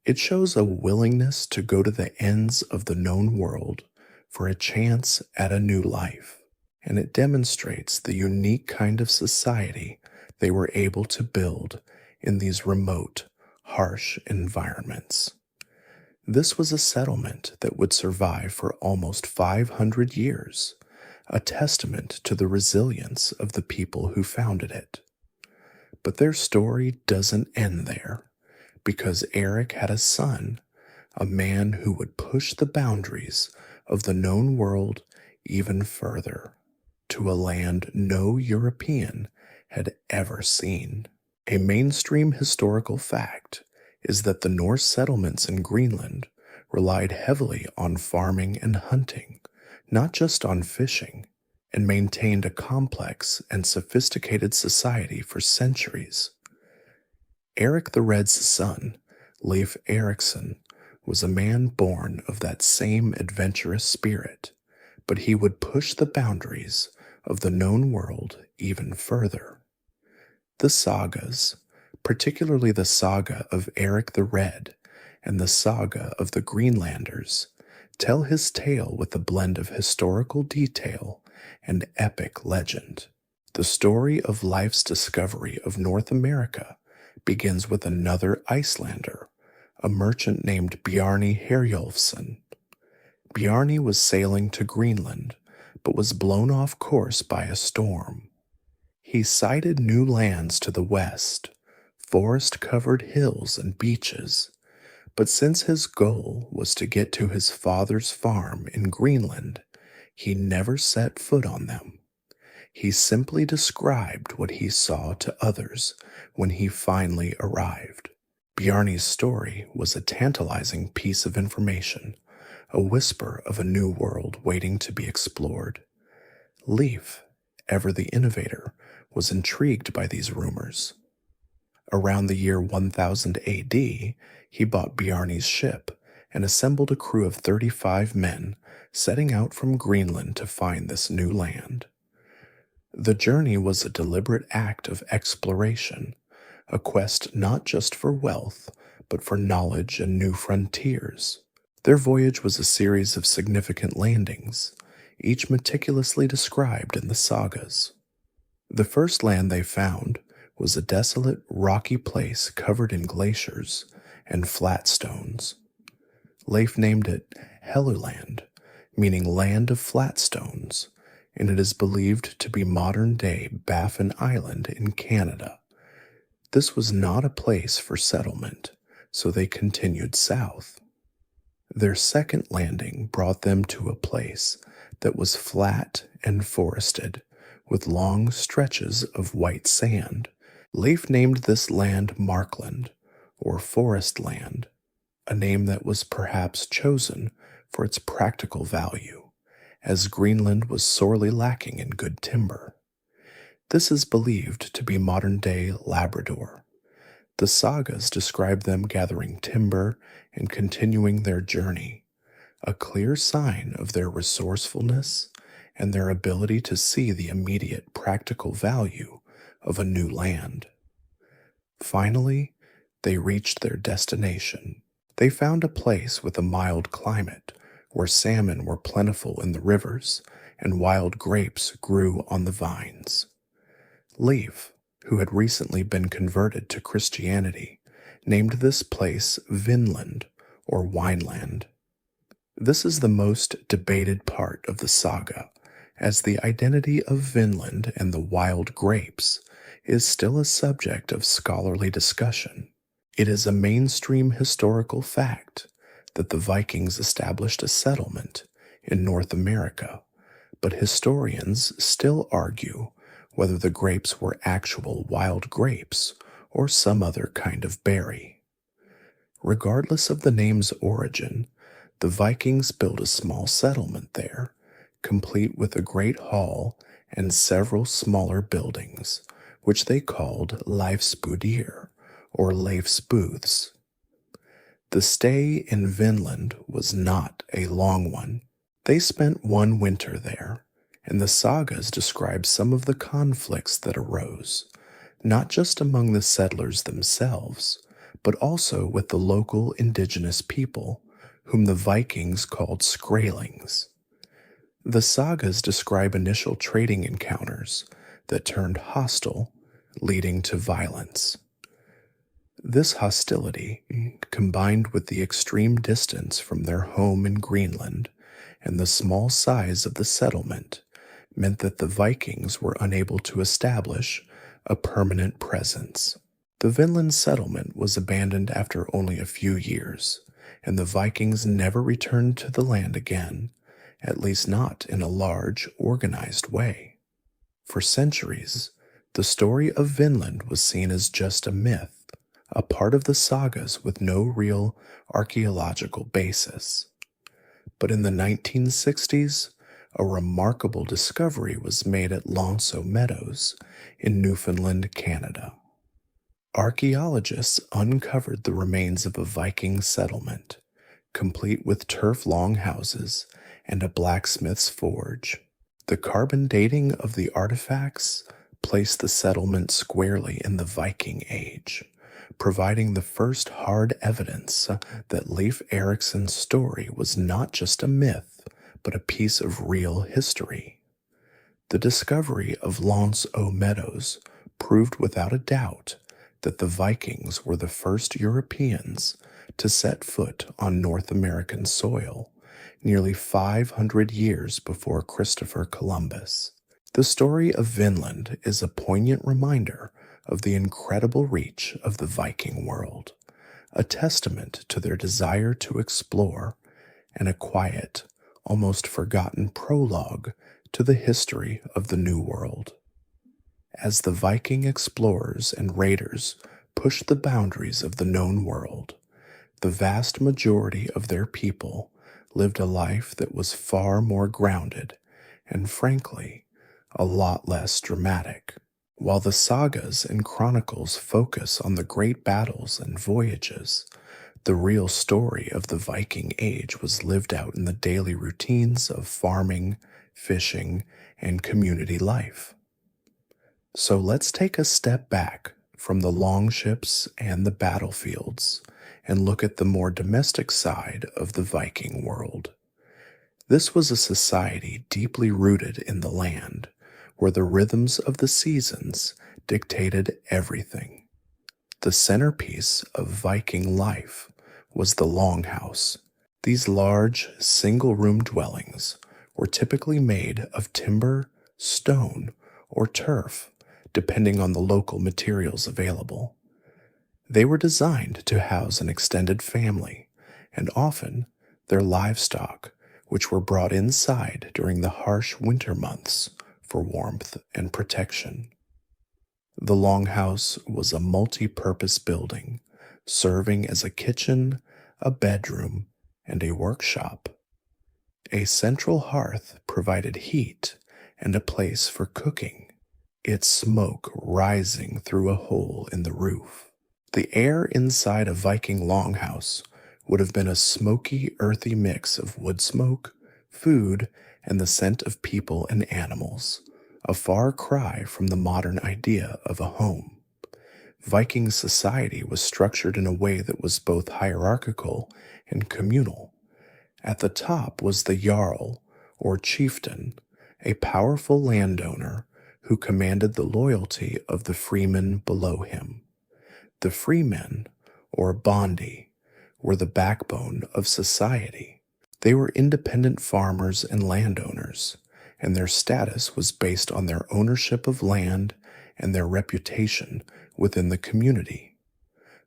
It shows a willingness to go to the ends of the known world for a chance at a new life, and it demonstrates the unique kind of society they were able to build in these remote, harsh environments. This was a settlement that would survive for almost 500 years, a testament to the resilience of the people who founded it. But their story doesn't end there, because Eric had a son, a man who would push the boundaries of the known world even further, to a land no European had ever seen. A mainstream historical fact is that the Norse settlements in Greenland relied heavily on farming and hunting, not just on fishing, and maintained a complex and sophisticated society for centuries. Eric the Red's son, Leif Erikson, was a man born of that same adventurous spirit, but he would push the boundaries of the known world even further. The sagas, particularly the saga of Eric the Red and the saga of the Greenlanders, tell his tale with a blend of historical detail and epic legend. The story of Leif's discovery of North America begins with another Icelander, a merchant named Bjarni Herjolfsson. Bjarni was sailing to Greenland, but was blown off course by a storm. He sighted new lands to the west, forest-covered hills and beaches, but since his goal was to get to his father's farm in Greenland, he never set foot on them. He simply described what he saw to others when he finally arrived. Bjarni's story was a tantalizing piece of information, a whisper of a new world waiting to be explored. Leif, ever the innovator, was intrigued by these rumors. Around the year 1000 AD, he bought Bjarni's ship and assembled a crew of 35 men, setting out from Greenland to find this new land. The journey was a deliberate act of exploration, a quest not just for wealth, but for knowledge and new frontiers. Their voyage was a series of significant landings, each meticulously described in the sagas. The first land they found was a desolate, rocky place covered in glaciers and flat stones. Leif named it Helluland, meaning land of flat stones, and it is believed to be modern-day Baffin Island in Canada. This was not a place for settlement, so they continued south. Their second landing brought them to a place that was flat and forested, with long stretches of white sand. Leif named this land Markland, or Forest Land, a name that was perhaps chosen for its practical value, as Greenland was sorely lacking in good timber. This is believed to be modern-day Labrador. The sagas describe them gathering timber and continuing their journey, a clear sign of their resourcefulness and their ability to see the immediate practical value of a new land. Finally, they reached their destination. They found a place with a mild climate, where salmon were plentiful in the rivers and wild grapes grew on the vines. Leif, who had recently been converted to Christianity, named this place Vinland, or Wineland. This is the most debated part of the saga, as the identity of Vinland and the wild grapes is still a subject of scholarly discussion. It is a mainstream historical fact that the Vikings established a settlement in North America, but historians still argue whether the grapes were actual wild grapes or some other kind of berry. Regardless of the name's origin, the Vikings built a small settlement there, complete with a great hall and several smaller buildings, which they called Leif's or Leif's booths. The stay in Vinland was not a long one. They spent one winter there, and the sagas describe some of the conflicts that arose, not just among the settlers themselves, but also with the local indigenous people, whom the Vikings called Skrælings. The sagas describe initial trading encounters that turned hostile, leading to violence. This hostility, combined with the extreme distance from their home in Greenland and the small size of the settlement, meant that the Vikings were unable to establish a permanent presence. The Vinland settlement was abandoned after only a few years, and the Vikings never returned to the land again, at least not in a large, organized way. For centuries, the story of Vinland was seen as just a myth, a part of the sagas with no real archaeological basis. But in the 1960s, a remarkable discovery was made at Longship Meadows in Newfoundland, Canada. Archaeologists uncovered the remains of a Viking settlement, complete with turf longhouses and a blacksmith's forge. The carbon dating of the artifacts placed the settlement squarely in the Viking Age, providing the first hard evidence that Leif Erikson's story was not just a myth, but a piece of real history. The discovery of Longship Meadows proved without a doubt that the Vikings were the first Europeans to set foot on North American soil, nearly 500 years before Christopher Columbus. The story of Vinland is a poignant reminder of the incredible reach of the Viking world, a testament to their desire to explore, and a quiet, almost forgotten prologue to the history of the New World. As the Viking explorers and raiders pushed the boundaries of the known world, the vast majority of their people lived a life that was far more grounded and, frankly, a lot less dramatic. While the sagas and chronicles focus on the great battles and voyages, the real story of the Viking Age was lived out in the daily routines of farming, fishing, and community life. So let's take a step back from the longships and the battlefields and look at the more domestic side of the Viking world. This was a society deeply rooted in the land, where the rhythms of the seasons dictated everything. The centerpiece of Viking life was the longhouse. These large, single-room dwellings were typically made of timber, stone, or turf, depending on the local materials available. They were designed to house an extended family, and often their livestock, which were brought inside during the harsh winter months for warmth and protection. The longhouse was a multi-purpose building, serving as a kitchen, a bedroom, and a workshop. A central hearth provided heat and a place for cooking, its smoke rising through a hole in the roof. The air inside a Viking longhouse would have been a smoky, earthy mix of wood smoke, food, and the scent of people and animals, a far cry from the modern idea of a home. Viking society was structured in a way that was both hierarchical and communal. At the top was the jarl, or chieftain, a powerful landowner who commanded the loyalty of the freemen below him. The freemen, or bondi, were the backbone of society. They were independent farmers and landowners, and their status was based on their ownership of land and their reputation within the community.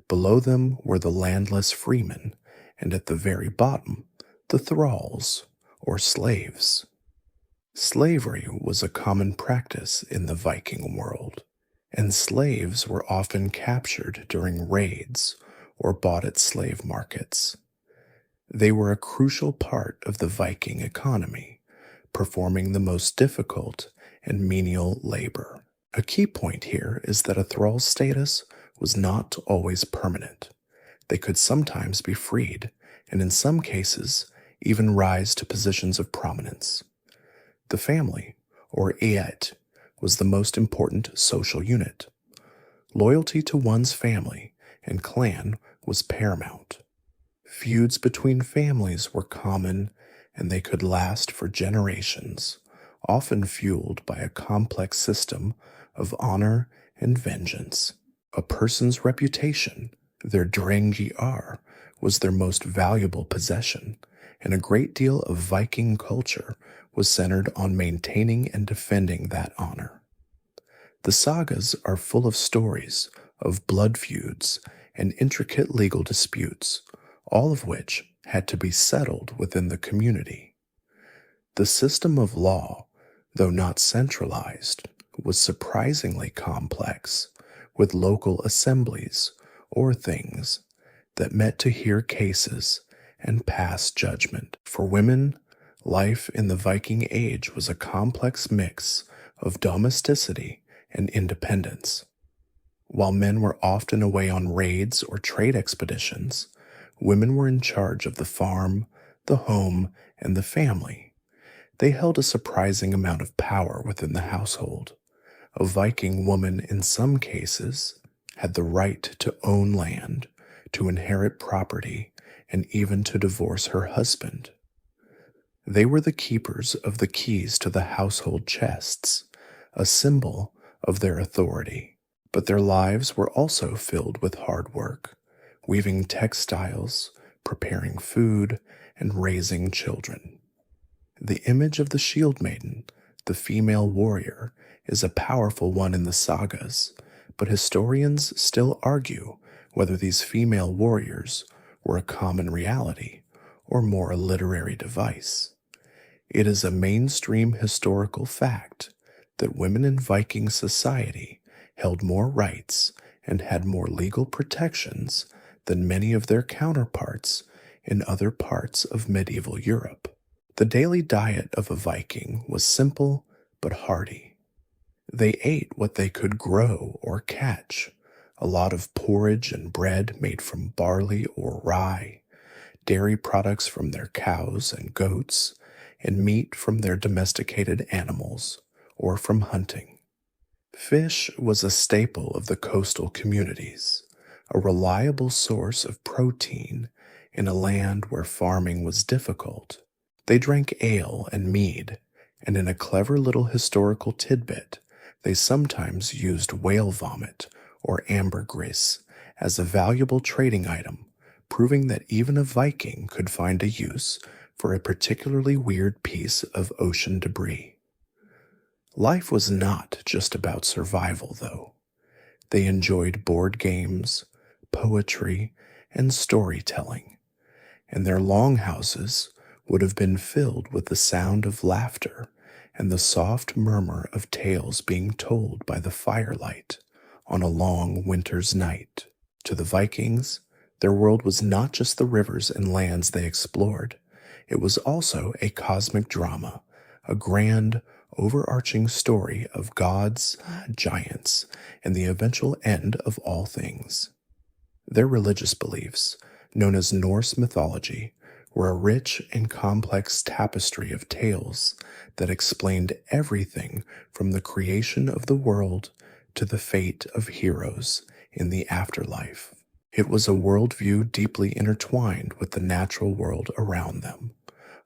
Below them were the landless freemen, and at the very bottom, the thralls, or slaves. Slavery was a common practice in the Viking world, and slaves were often captured during raids or bought at slave markets. They were a crucial part of the Viking economy, performing the most difficult and menial labor. A key point here is that a thrall's status was not always permanent. They could sometimes be freed, and in some cases, even rise to positions of prominence. The family, or Eet, was the most important social unit. Loyalty to one's family and clan was paramount. Feuds between families were common, and they could last for generations, often fueled by a complex system of honor and vengeance. A person's reputation, their drengiar, was their most valuable possession, and a great deal of Viking culture was centered on maintaining and defending that honor. The sagas are full of stories of blood feuds and intricate legal disputes, all of which had to be settled within the community. The system of law, though not centralized, was surprisingly complex, with local assemblies, or things, that met to hear cases and pass judgment. For women, life in the Viking Age was a complex mix of domesticity and independence. While men were often away on raids or trade expeditions, women were in charge of the farm, the home, and the family. They held a surprising amount of power within the household. A Viking woman, in some cases, had the right to own land, to inherit property, and even to divorce her husband. They were the keepers of the keys to the household chests, a symbol of their authority. But their lives were also filled with hard work, weaving textiles, preparing food, and raising children. The image of the shield maiden, the female warrior, is a powerful one in the sagas, but historians still argue whether these female warriors were a common reality or more a literary device. It is a mainstream historical fact that women in Viking society held more rights and had more legal protections than many of their counterparts in other parts of medieval Europe. The daily diet of a Viking was simple but hearty. They ate what they could grow or catch, a lot of porridge and bread made from barley or rye, dairy products from their cows and goats, and meat from their domesticated animals or from hunting. Fish was a staple of the coastal communities, a reliable source of protein in a land where farming was difficult. They drank ale and mead, and in a clever little historical tidbit, they sometimes used whale vomit or ambergris as a valuable trading item, proving that even a Viking could find a use for a particularly weird piece of ocean debris. Life was not just about survival, though. They enjoyed board games, poetry, and storytelling, and their longhouses would have been filled with the sound of laughter and the soft murmur of tales being told by the firelight on a long winter's night. To the Vikings, their world was not just the rivers and lands they explored. It was also a cosmic drama, a grand, overarching story of gods, giants, and the eventual end of all things. Their religious beliefs, known as Norse mythology, were a rich and complex tapestry of tales that explained everything from the creation of the world to the fate of heroes in the afterlife. It was a worldview deeply intertwined with the natural world around them,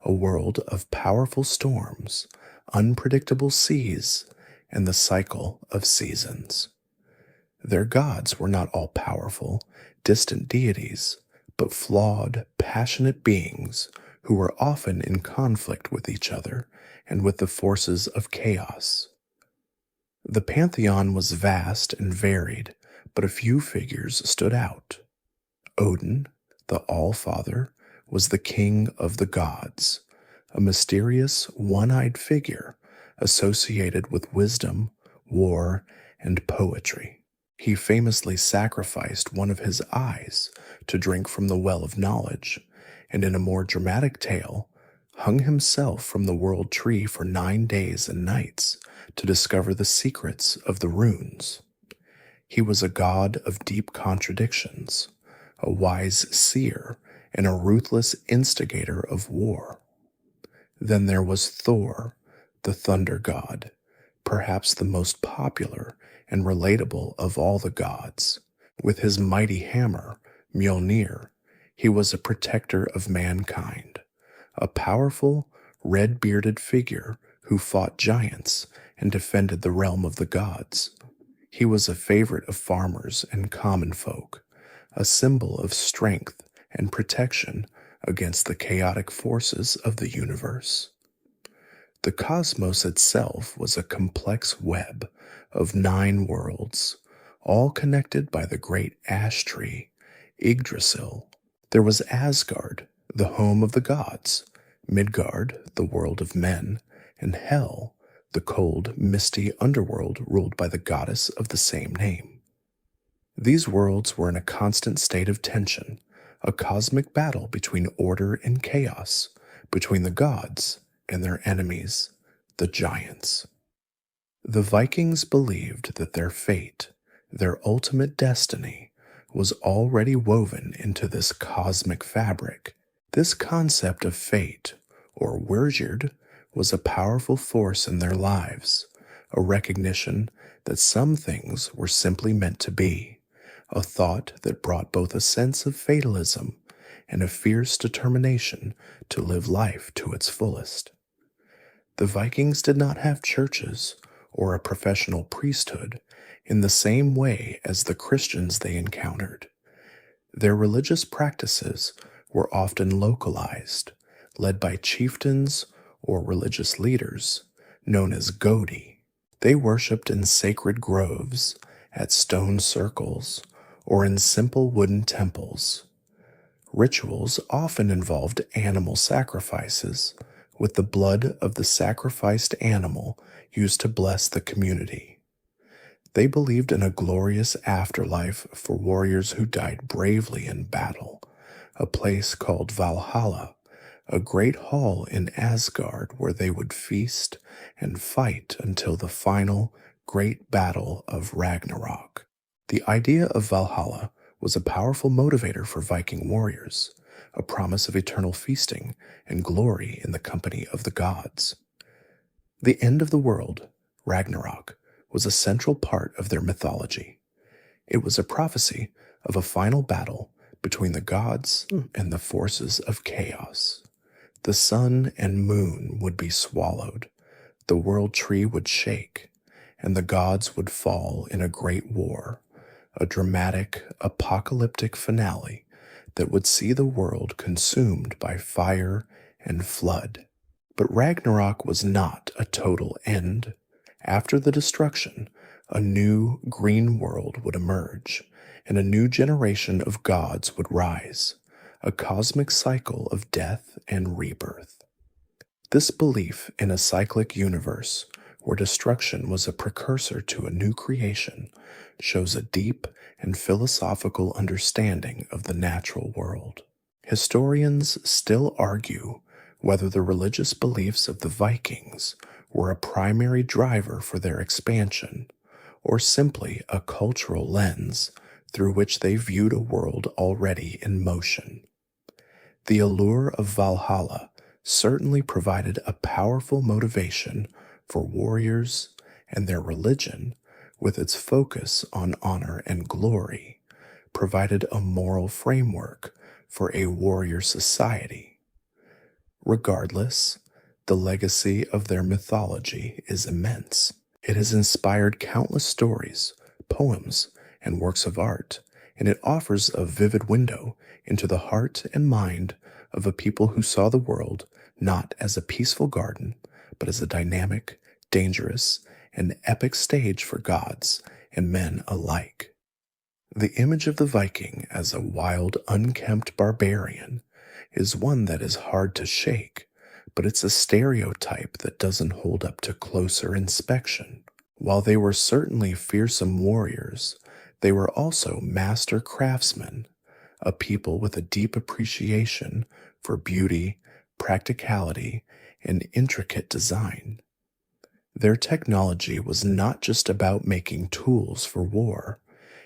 a world of powerful storms, unpredictable seas, and the cycle of seasons. Their gods were not all powerful, distant deities, but flawed, passionate beings who were often in conflict with each other and with the forces of chaos. The pantheon was vast and varied, but a few figures stood out. Odin, the All-Father, was the king of the gods, a mysterious, one-eyed figure associated with wisdom, war, and poetry. He famously sacrificed one of his eyes to drink from the well of knowledge, and in a more dramatic tale, hung himself from the world tree for 9 days and nights to discover the secrets of the runes. He was a god of deep contradictions, a wise seer, and a ruthless instigator of war. Then there was Thor, the thunder god, perhaps the most popular and relatable of all the gods. With his mighty hammer, Mjolnir, he was a protector of mankind, a powerful, red-bearded figure who fought giants and defended the realm of the gods. He was a favorite of farmers and common folk, a symbol of strength and protection against the chaotic forces of the universe. The cosmos itself was a complex web of 9 worlds, all connected by the great ash tree, Yggdrasil. There was Asgard, the home of the gods, Midgard, the world of men, and Hel, the cold, misty underworld ruled by the goddess of the same name. These worlds were in a constant state of tension, a cosmic battle between order and chaos, between the gods and their enemies, the giants. The Vikings believed that their fate, their ultimate destiny, was already woven into this cosmic fabric. This concept of fate, or Wyrgyrd, was a powerful force in their lives, a recognition that some things were simply meant to be, a thought that brought both a sense of fatalism and a fierce determination to live life to its fullest. The Vikings did not have churches or a professional priesthood in the same way as the Christians they encountered. Their religious practices were often localized, led by chieftains or religious leaders known as Godi. They worshipped in sacred groves, at stone circles, or in simple wooden temples. Rituals often involved animal sacrifices, with the blood of the sacrificed animal used to bless the community. They believed in a glorious afterlife for warriors who died bravely in battle, a place called Valhalla, a great hall in Asgard where they would feast and fight until the final great battle of Ragnarok. The idea of Valhalla was a powerful motivator for Viking warriors, a promise of eternal feasting and glory in the company of the gods. The end of the world, Ragnarok, was a central part of their mythology. It was a prophecy of a final battle between the gods and the forces of chaos. The sun and moon would be swallowed, the world tree would shake, and the gods would fall in a great war, a dramatic, apocalyptic finale that would see the world consumed by fire and flood. But Ragnarok was not a total end. After the destruction, a new green world would emerge, and a new generation of gods would rise, a cosmic cycle of death and rebirth. This belief in a cyclic universe, where destruction was a precursor to a new creation, shows a deep and philosophical understanding of the natural world. Historians still argue whether the religious beliefs of the Vikings were a primary driver for their expansion, or simply a cultural lens through which they viewed a world already in motion. The allure of Valhalla certainly provided a powerful motivation for warriors, and their religion, with its focus on honor and glory, provided a moral framework for a warrior society. Regardless, the legacy of their mythology is immense. It has inspired countless stories, poems, and works of art, and it offers a vivid window into the heart and mind of a people who saw the world not as a peaceful garden, but as a dynamic, dangerous, and epic stage for gods and men alike. The image of the Viking as a wild, unkempt barbarian is one that is hard to shake, but it's a stereotype that doesn't hold up to closer inspection. While they were certainly fearsome warriors, they were also master craftsmen, a people with a deep appreciation for beauty, practicality, and intricate design. Their technology was not just about making tools for war,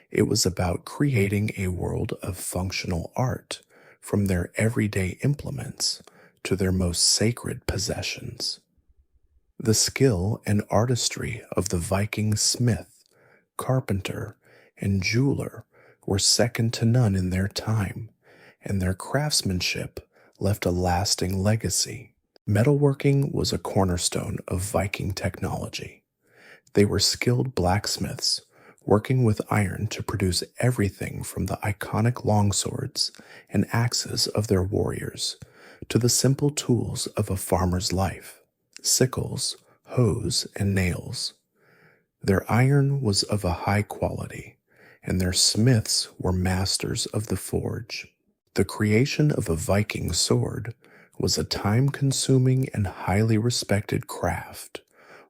it was about creating a world of functional art, from their everyday implements to their most sacred possessions. The skill and artistry of the Viking smith, carpenter, and jeweler were second to none in their time, and their craftsmanship left a lasting legacy. Metalworking was a cornerstone of Viking technology. They were skilled blacksmiths, working with iron to produce everything from the iconic longswords and axes of their warriors to the simple tools of a farmer's life: sickles, hoes, and nails. Their iron was of a high quality, and their smiths were masters of the forge. The creation of a Viking sword was a time-consuming and highly respected craft,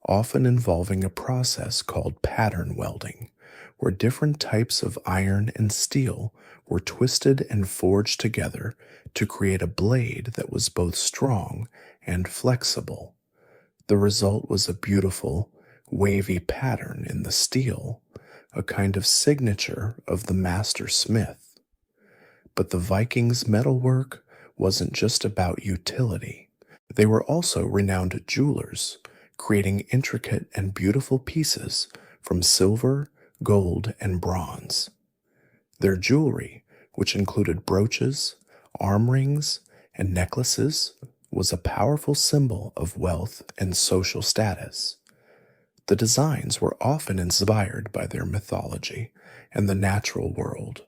often involving a process called pattern welding, where different types of iron and steel were twisted and forged together to create a blade that was both strong and flexible. The result was a beautiful, wavy pattern in the steel, a kind of signature of the master smith. But the Vikings' metalwork wasn't just about utility. They were also renowned jewelers, creating intricate and beautiful pieces from silver, gold, and bronze. Their jewelry, which included brooches, arm rings, and necklaces, was a powerful symbol of wealth and social status. The designs were often inspired by their mythology and the natural world,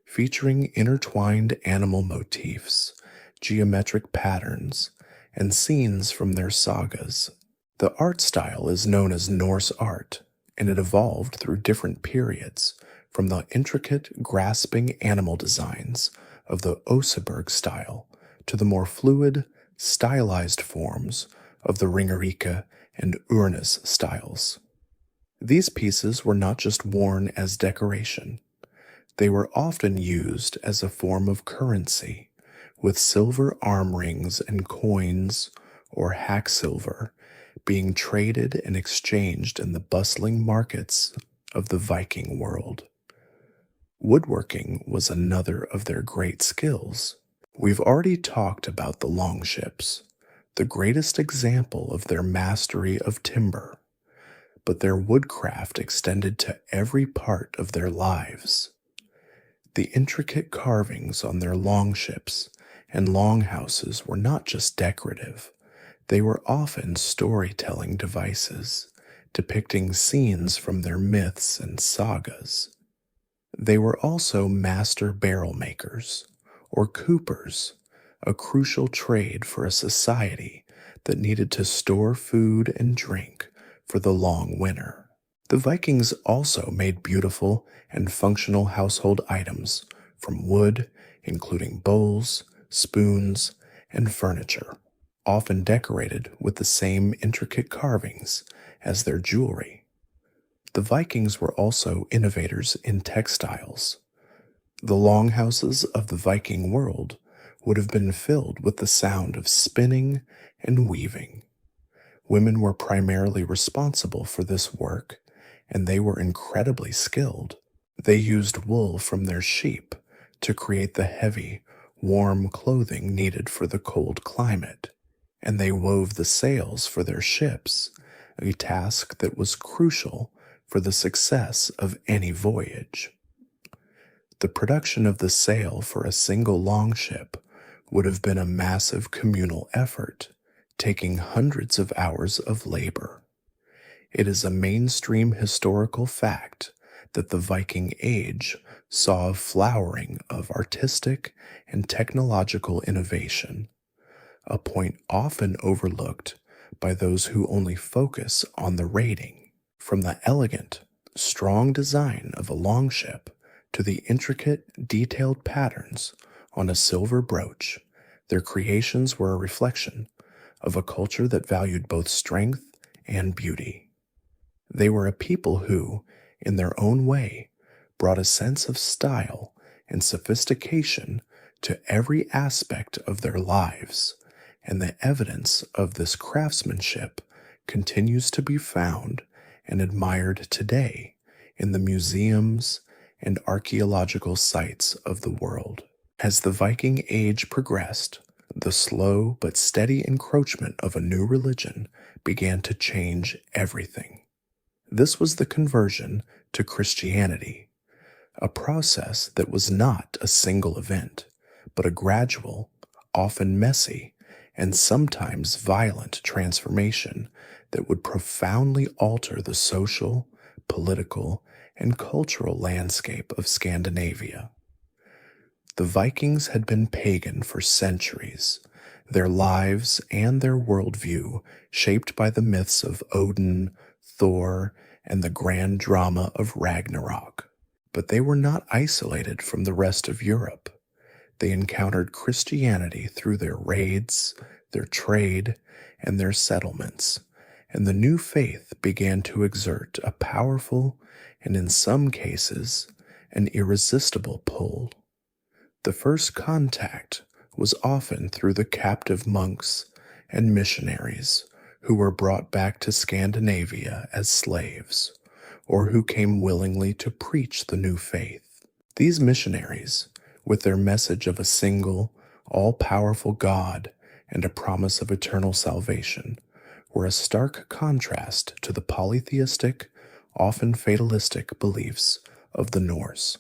featuring intertwined animal motifs, geometric patterns, and scenes from their sagas. The art style is known as Norse art, and it evolved through different periods, from the intricate, grasping animal designs of the Oseberg style to the more fluid, stylized forms of the Ringerike and Urnes styles. These pieces were not just worn as decoration. They were often used as a form of currency, with silver arm rings and coins, or hack silver, being traded and exchanged in the bustling markets of the Viking world. Woodworking was another of their great skills. We've already talked about the Longships, the greatest example of their mastery of timber, but their woodcraft extended to every part of their lives. The intricate carvings on their longships and longhouses were not just decorative, they were often storytelling devices, depicting scenes from their myths and sagas. They were also master barrel makers, or coopers, a crucial trade for a society that needed to store food and drink for the long winter. The Vikings also made beautiful and functional household items from wood, including bowls, spoons, and furniture, often decorated with the same intricate carvings as their jewelry. The Vikings were also innovators in textiles. The longhouses of the Viking world would have been filled with the sound of spinning and weaving. Women were primarily responsible for this work, and they were incredibly skilled. They used wool from their sheep to create the heavy, warm clothing needed for the cold climate, and they wove the sails for their ships, a task that was crucial for the success of any voyage. The production of the sail for a single longship would have been a massive communal effort, taking hundreds of hours of labor. It is a mainstream historical fact that the Viking Age saw a flowering of artistic and technological innovation, a point often overlooked by those who only focus on the rating. From the elegant, strong design of a longship to the intricate, detailed patterns on a silver brooch, their creations were a reflection of a culture that valued both strength and beauty. They were a people who, in their own way, brought a sense of style and sophistication to every aspect of their lives, and the evidence of this craftsmanship continues to be found and admired today in the museums and archaeological sites of the world. As the Viking Age progressed, the slow but steady encroachment of a new religion began to change everything. This was the conversion to Christianity, a process that was not a single event, but a gradual, often messy, and sometimes violent transformation that would profoundly alter the social, political, and cultural landscape of Scandinavia. The Vikings had been pagan for centuries, their lives and their worldview shaped by the myths of Odin, Thor, and the grand drama of Ragnarok. But they were not isolated from the rest of Europe. They encountered Christianity through their raids, their trade, and their settlements, and the new faith began to exert a powerful and, in some cases, an irresistible pull. The first contact was often through the captive monks and missionaries who were brought back to Scandinavia as slaves, or who came willingly to preach the new faith. These missionaries, with their message of a single, all-powerful God and a promise of eternal salvation, were a stark contrast to the polytheistic, often fatalistic beliefs of the Norse.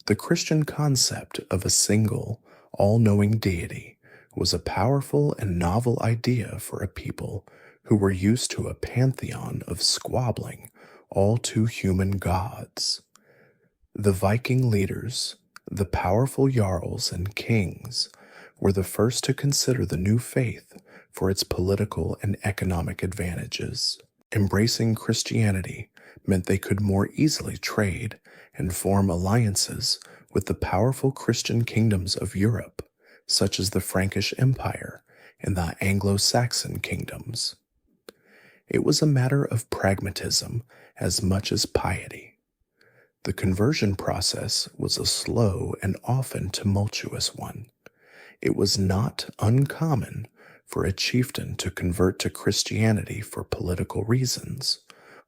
The Christian concept of a single, all-knowing deity was a powerful and novel idea for a people who were used to a pantheon of squabbling, all-too-human gods. The Viking leaders, the powerful jarls and kings, were the first to consider the new faith for its political and economic advantages. Embracing Christianity meant they could more easily trade and form alliances with the powerful Christian kingdoms of Europe, such as the Frankish Empire and the Anglo-Saxon kingdoms. It was a matter of pragmatism as much as piety. The conversion process was a slow and often tumultuous one. It was not uncommon for a chieftain to convert to Christianity for political reasons,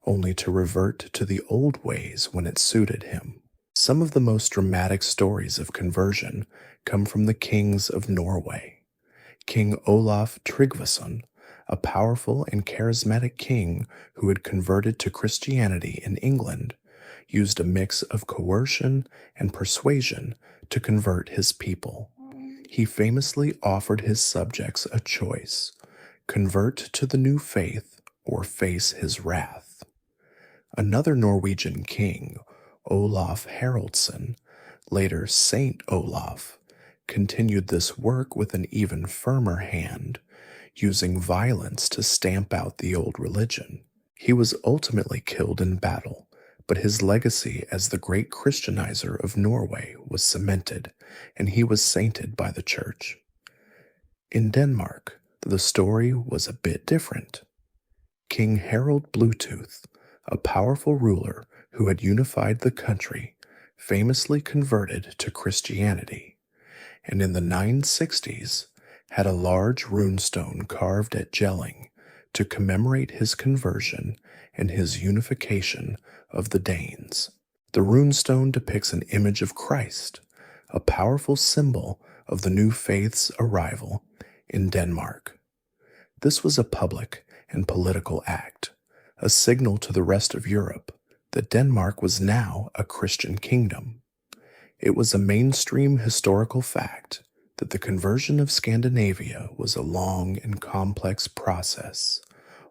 only to revert to the old ways when it suited him. Some of the most dramatic stories of conversion come from the kings of Norway. King Olaf Tryggvason, a powerful and charismatic king who had converted to Christianity in England, used a mix of coercion and persuasion to convert his people. He famously offered his subjects a choice: convert to the new faith or face his wrath. Another Norwegian king, Olaf Haraldsson, later Saint Olaf, continued this work with an even firmer hand, using violence to stamp out the old religion. He was ultimately killed in battle, but his legacy as the great Christianizer of Norway was cemented, and he was sainted by the church. In Denmark, the story was a bit different. King Harald Bluetooth, a powerful ruler who had unified the country, famously converted to Christianity, and in the 960s had a large runestone carved at Jelling to commemorate his conversion and his unification of the Danes. The runestone depicts an image of Christ, a powerful symbol of the new faith's arrival in Denmark. This was a public and political act, a signal to the rest of Europe that Denmark was now a Christian kingdom. It was a mainstream historical fact that the conversion of Scandinavia was a long and complex process,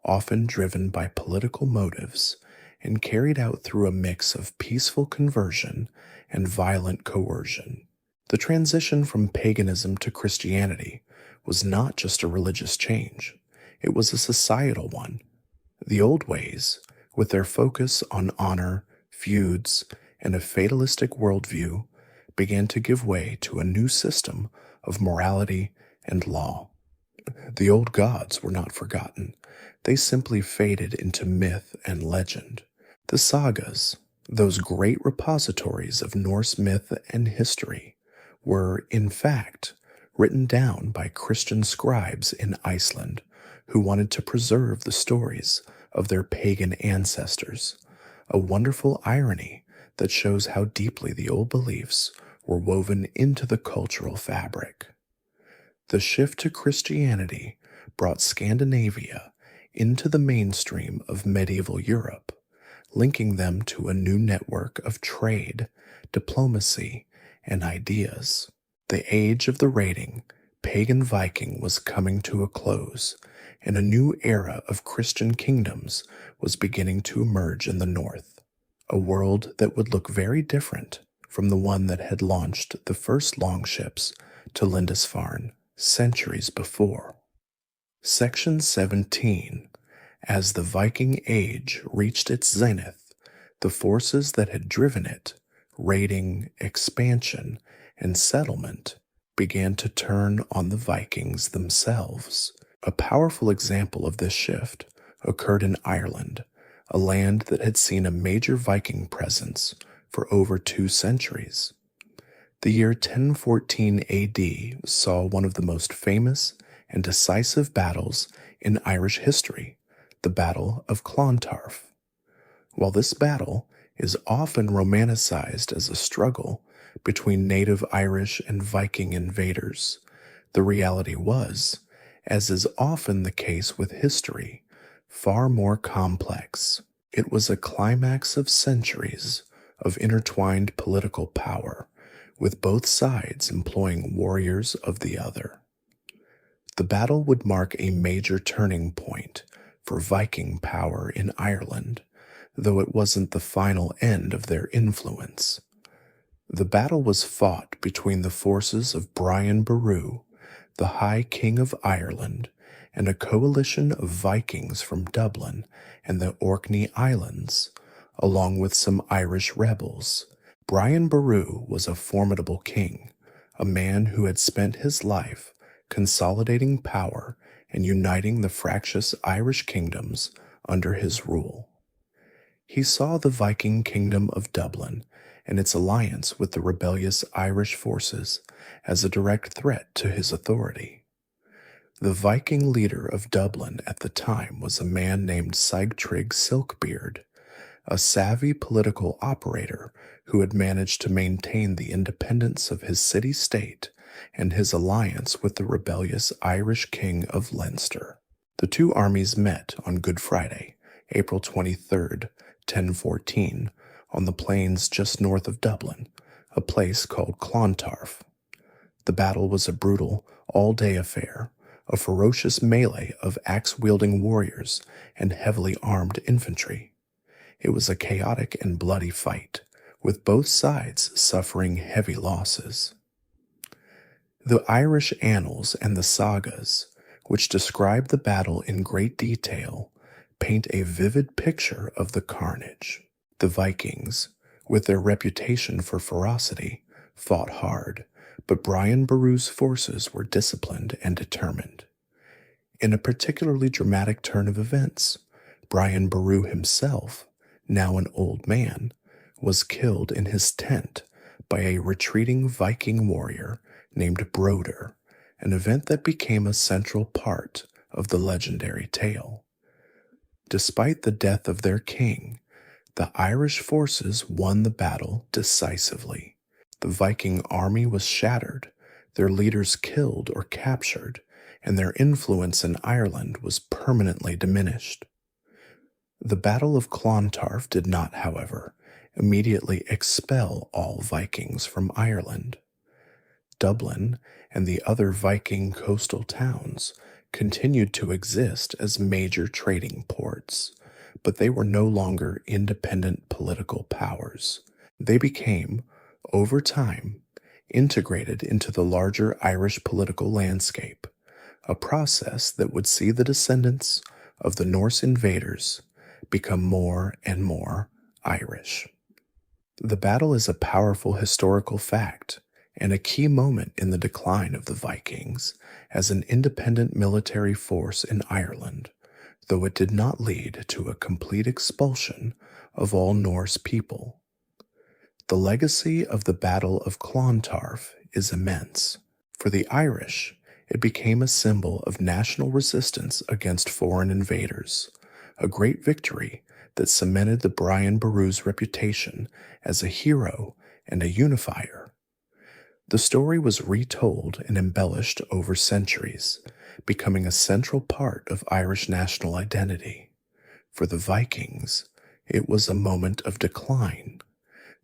often driven by political motives and carried out through a mix of peaceful conversion and violent coercion. The transition from paganism to Christianity was not just a religious change, it was a societal one. The old ways, with their focus on honor, feuds, and a fatalistic worldview, began to give way to a new system of morality and law. the old gods were not forgotten. They simply faded into myth and legend. The sagas, those great repositories of Norse myth and history, were, in fact, written down by Christian scribes in Iceland who wanted to preserve the stories of their pagan ancestors, a wonderful irony that shows how deeply the old beliefs were woven into the cultural fabric. The shift to Christianity brought Scandinavia into the mainstream of medieval Europe, linking them to a new network of trade, diplomacy, and ideas. The age of the raiding, pagan Viking was coming to a close, and a new era of Christian kingdoms was beginning to emerge in the north, a world that would look very different from the one that had launched the first longships to Lindisfarne centuries before. Section 17. As the Viking Age reached its zenith, the forces that had driven it, raiding, expansion, and settlement, began to turn on the Vikings themselves. A powerful example of this shift occurred in Ireland, a land that had seen a major Viking presence for over 2 centuries. The year 1014 AD saw one of the most famous and decisive battles in Irish history, the Battle of Clontarf. While this battle is often romanticized as a struggle between native Irish and Viking invaders, the reality was, as is often the case with history, far more complex. It was a climax of centuries of intertwined political power, with both sides employing warriors of the other. The battle would mark a major turning point for Viking power in Ireland, though it wasn't the final end of their influence. The battle was fought between the forces of Brian Boru, the High King of Ireland, and a coalition of Vikings from Dublin and the Orkney Islands, along with some Irish rebels. Brian Boru was a formidable king, a man who had spent his life consolidating power and uniting the fractious Irish kingdoms under his rule. He saw the Viking kingdom of Dublin and its alliance with the rebellious Irish forces as a direct threat to his authority. The Viking leader of Dublin at the time was a man named Sigtryg Silkbeard, a savvy political operator who had managed to maintain the independence of his city-state and his alliance with the rebellious Irish king of Leinster. The two armies met on Good Friday, April 23rd, 1014, on the plains just north of Dublin, a place called Clontarf. The battle was a brutal, all-day affair, a ferocious melee of axe-wielding warriors and heavily armed infantry. It was a chaotic and bloody fight, with both sides suffering heavy losses. The Irish annals and the sagas, which describe the battle in great detail, paint a vivid picture of the carnage. The Vikings, with their reputation for ferocity, fought hard, but Brian Boru's forces were disciplined and determined. In a particularly dramatic turn of events, Brian Boru himself, now an old man, was killed in his tent by a retreating Viking warrior named Broder, an event that became a central part of the legendary tale. Despite the death of their king, the Irish forces won the battle decisively. The Viking army was shattered, their leaders killed or captured, and their influence in Ireland was permanently diminished. The Battle of Clontarf did not, however, immediately expel all Vikings from Ireland. Dublin and the other Viking coastal towns continued to exist as major trading ports, but they were no longer independent political powers. They became, over time, integrated into the larger Irish political landscape, a process that would see the descendants of the Norse invaders become more and more Irish. The battle is a powerful historical fact, and a key moment in the decline of the Vikings as an independent military force in Ireland, though it did not lead to a complete expulsion of all Norse people. The legacy of the Battle of Clontarf is immense. For the Irish, it became a symbol of national resistance against foreign invaders, a great victory that cemented the Brian Boru's reputation as a hero and a unifier. The story was retold and embellished over centuries, becoming a central part of Irish national identity. For the Vikings, it was a moment of decline.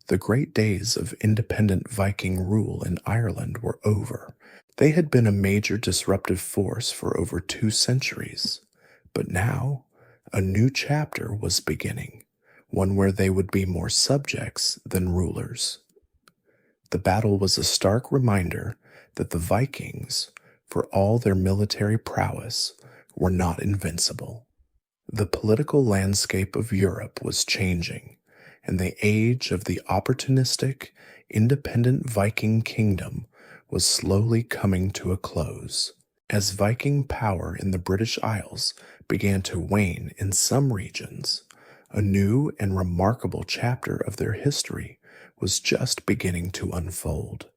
The great days of independent Viking rule in Ireland were over. They had been a major disruptive force for over 2 centuries, but now a new chapter was beginning, one where they would be more subjects than rulers. The battle was a stark reminder that the Vikings, for all their military prowess, were not invincible. The political landscape of Europe was changing, and the age of the opportunistic, independent Viking kingdom was slowly coming to a close. As Viking power in the British Isles began to wane in some regions, a new and remarkable chapter of their history was just beginning to unfold.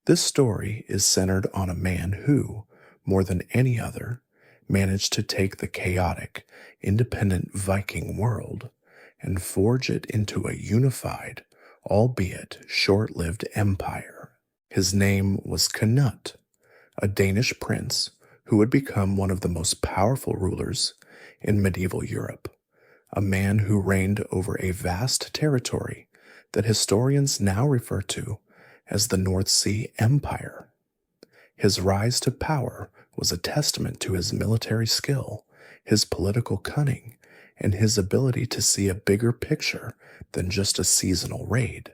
This story is centered on a man who, more than any other, managed to take the chaotic, independent Viking world and forge it into a unified, albeit short-lived empire. His name was Canute, a Danish prince who would become one of the most powerful rulers in medieval Europe, a man who reigned over a vast territory that historians now refer to as the North Sea Empire. His rise to power was a testament to his military skill, his political cunning, and his ability to see a bigger picture than just a seasonal raid.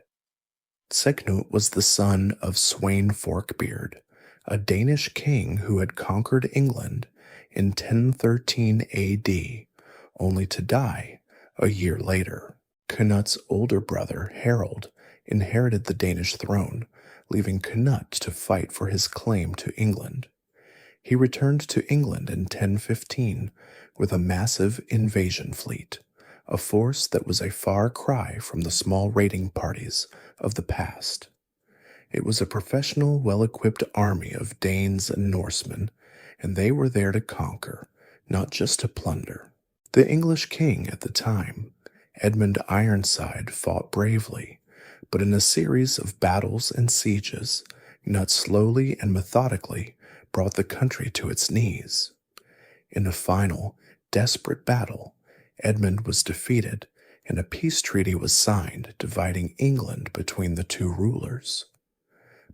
Canute was the son of Sweyn Forkbeard, a Danish king who had conquered England in 1013 AD, only to die a year later. Canute's older brother, Harold, inherited the Danish throne, leaving Canute to fight for his claim to England. He returned to England in 1015 with a massive invasion fleet, a force that was a far cry from the small raiding parties of the past. It was a professional, well-equipped army of Danes and Norsemen, and they were there to conquer, not just to plunder. The English king at the time, Edmund Ironside, fought bravely, but in a series of battles and sieges, Canute slowly and methodically brought the country to its knees. In a final, desperate battle, Edmund was defeated, and a peace treaty was signed dividing England between the two rulers.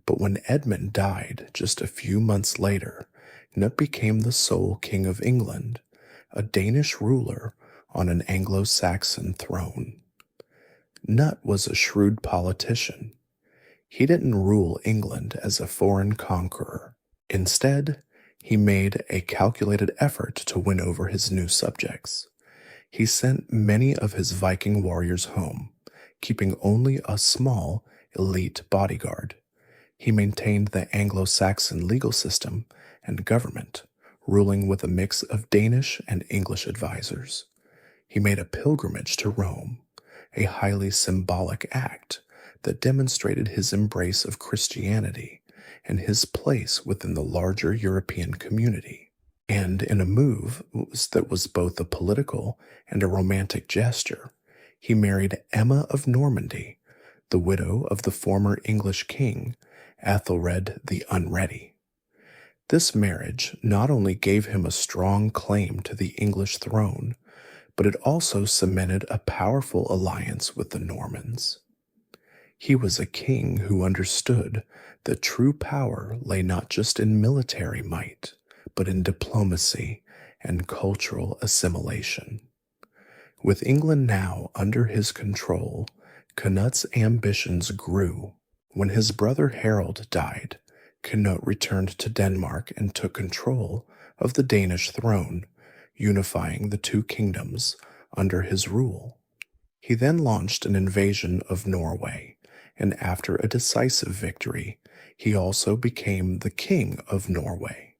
But when Edmund died just a few months later, Canute became the sole king of England, a Danish ruler on an Anglo-Saxon throne. Canute was a shrewd politician. He didn't rule England as a foreign conqueror. Instead, he made a calculated effort to win over his new subjects. He sent many of his Viking warriors home, keeping only a small, elite bodyguard. He maintained the Anglo-Saxon legal system and government, ruling with a mix of Danish and English advisors. He made a pilgrimage to Rome, a highly symbolic act that demonstrated his embrace of Christianity and his place within the larger European community. And in a move that was both a political and a romantic gesture, he married Emma of Normandy, the widow of the former English king, Ethelred the Unready. This marriage not only gave him a strong claim to the English throne, but it also cemented a powerful alliance with the Normans. He was a king who understood that true power lay not just in military might, but in diplomacy and cultural assimilation. With England now under his control, Canute's ambitions grew. When his brother Harold died, Canute returned to Denmark and took control of the Danish throne, unifying the two kingdoms under his rule. He then launched an invasion of Norway and after a decisive victory, he also became the king of Norway.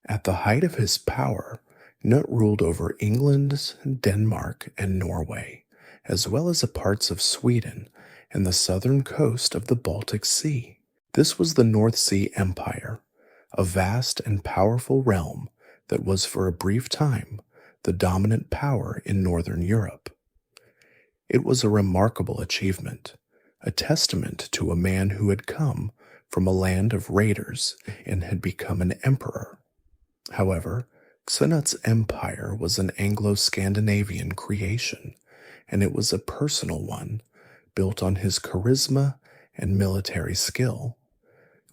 At the height of his power, Knut ruled over England, Denmark, and Norway, as well as parts of Sweden and the southern coast of the Baltic Sea. This was the North Sea Empire, a vast and powerful realm that was for a brief time the dominant power in Northern Europe. It was a remarkable achievement, a testament to a man who had come from a land of raiders and had become an emperor. However, Knut's empire was an Anglo-Scandinavian creation, and it was a personal one, built on his charisma and military skill.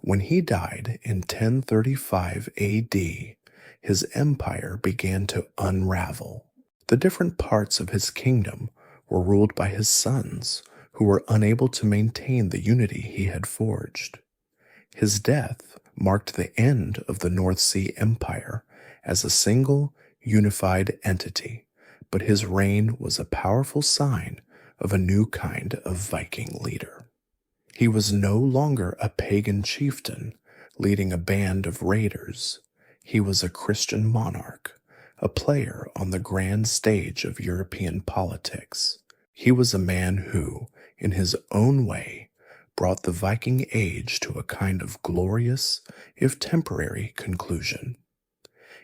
When he died in 1035 AD, his empire began to unravel. The different parts of his kingdom were ruled by his sons, who were unable to maintain the unity he had forged. His death marked the end of the North Sea Empire as a single, unified entity, but his reign was a powerful sign of a new kind of Viking leader. He was no longer a pagan chieftain leading a band of raiders. He was a Christian monarch, a player on the grand stage of European politics. He was a man who, in his own way, brought the Viking Age to a kind of glorious, if temporary, conclusion.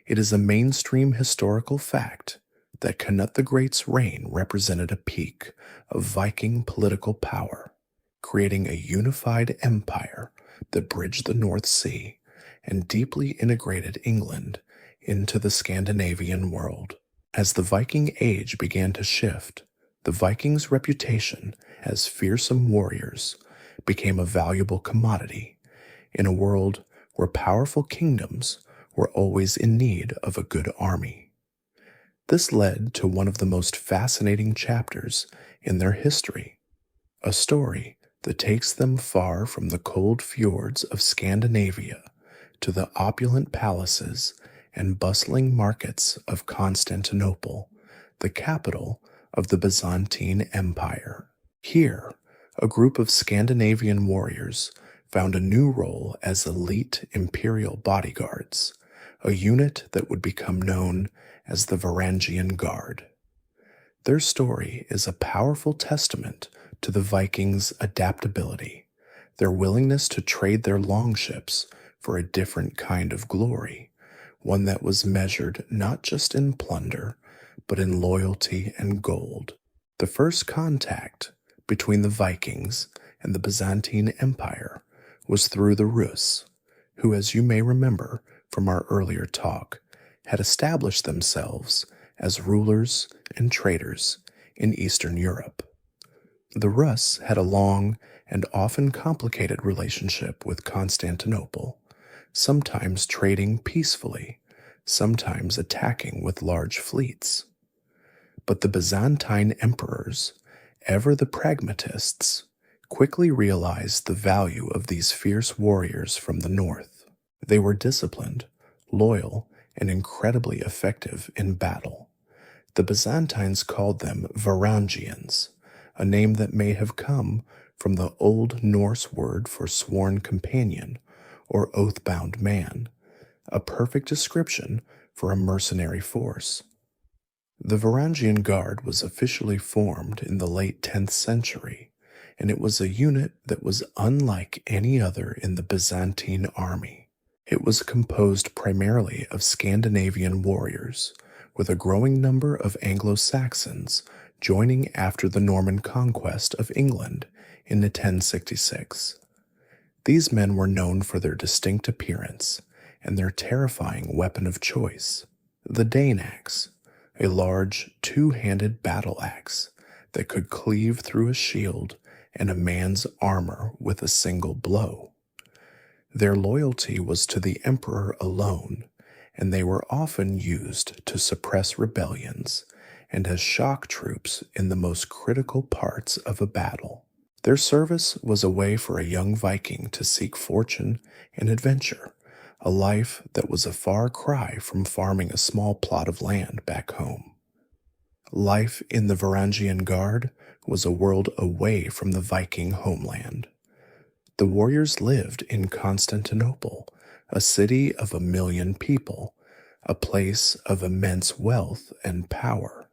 It is a mainstream historical fact that Knut the Great's reign represented a peak of Viking political power, creating a unified empire that bridged the North Sea and deeply integrated England into the Scandinavian world. As the Viking Age began to shift, the Vikings' reputation as fearsome warriors became a valuable commodity in a world where powerful kingdoms were always in need of a good army. This led to one of the most fascinating chapters in their history, a story that takes them far from the cold fjords of Scandinavia to the opulent palaces and bustling markets of Constantinople, the capital of the Byzantine Empire. Here, a group of Scandinavian warriors found a new role as elite imperial bodyguards, a unit that would become known as the Varangian Guard. Their story is a powerful testament to the Vikings' adaptability, their willingness to trade their longships for a different kind of glory, one that was measured not just in plunder, but in loyalty and gold. The first contact between the Vikings and the Byzantine Empire was through the Rus, who, as you may remember from our earlier talk, had established themselves as rulers and traders in Eastern Europe. The Rus had a long and often complicated relationship with Constantinople, sometimes trading peacefully, sometimes attacking with large fleets. But the Byzantine emperors, ever the pragmatists, quickly realized the value of these fierce warriors from the north. They were disciplined, loyal, and incredibly effective in battle. The Byzantines called them Varangians, a name that may have come from the Old Norse word for sworn companion or oath-bound man, a perfect description for a mercenary force. The Varangian Guard was officially formed in the late 10th century, and it was a unit that was unlike any other in the Byzantine army. It was composed primarily of Scandinavian warriors, with a growing number of Anglo-Saxons joining after the Norman conquest of England in 1066. These men were known for their distinct appearance and their terrifying weapon of choice, the Dane axe, a large two-handed battle axe that could cleave through a shield and a man's armor with a single blow. Their loyalty was to the emperor alone, and they were often used to suppress rebellions and as shock troops in the most critical parts of a battle. Their service was a way for a young Viking to seek fortune and adventure, a life that was a far cry from farming a small plot of land back home. Life in the Varangian Guard was a world away from the Viking homeland. The warriors lived in Constantinople, a city of 1 million people, a place of immense wealth and power.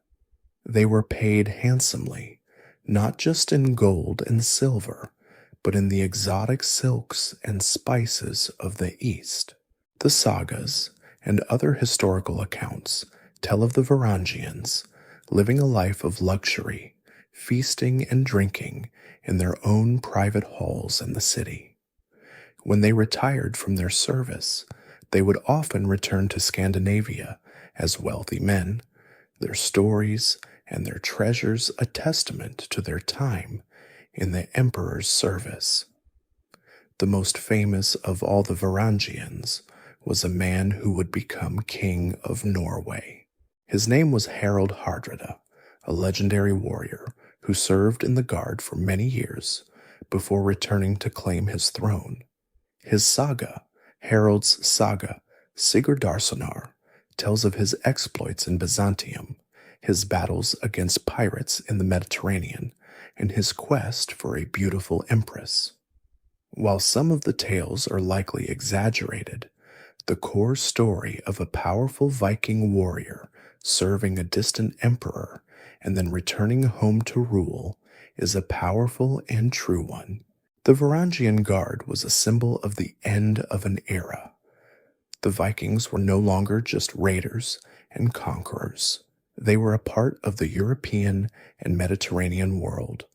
They were paid handsomely, not just in gold and silver, but in the exotic silks and spices of the East. The sagas and other historical accounts tell of the Varangians living a life of luxury, feasting and drinking in their own private halls in the city. When they retired from their service, they would often return to Scandinavia as wealthy men, their stories and their treasures a testament to their time in the emperor's service. The most famous of all the Varangians was a man who would become king of Norway. His name was Harald Hardrada, a legendary warrior who served in the guard for many years before returning to claim his throne. His saga, Harald's saga, Sigurdarsonar, tells of his exploits in Byzantium, his battles against pirates in the Mediterranean, and his quest for a beautiful empress. While some of the tales are likely exaggerated, the core story of a powerful Viking warrior serving a distant emperor and then returning home to rule is a powerful and true one. The Varangian Guard was a symbol of the end of an era. The Vikings were no longer just raiders and conquerors. They were a part of the European and Mediterranean world,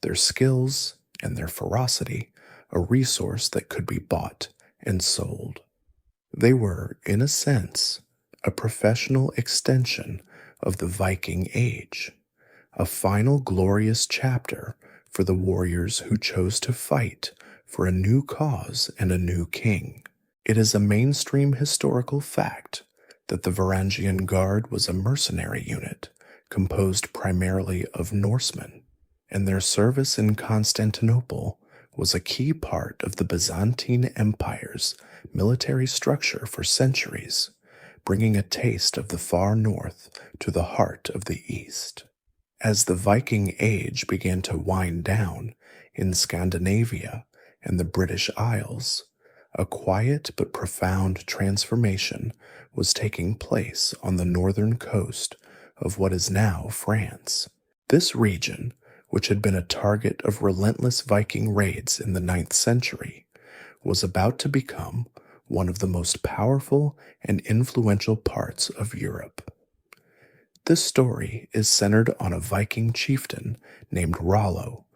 their skills and their ferocity a resource that could be bought and sold. They were, in a sense, a professional extension of the Viking Age, a final glorious chapter for the warriors who chose to fight for a new cause and a new king. It is a mainstream historical fact that the Varangian Guard was a mercenary unit composed primarily of Norsemen, and their service in Constantinople was a key part of the Byzantine Empire's military structure for centuries, bringing a taste of the far north to the heart of the East. As the Viking Age began to wind down in Scandinavia and the British Isles, a quiet but profound transformation was taking place on the northern coast of what is now France. This region, which had been a target of relentless Viking raids in the 9th century, was about to become one of the most powerful and influential parts of Europe. This story is centered on a Viking chieftain named Rollo,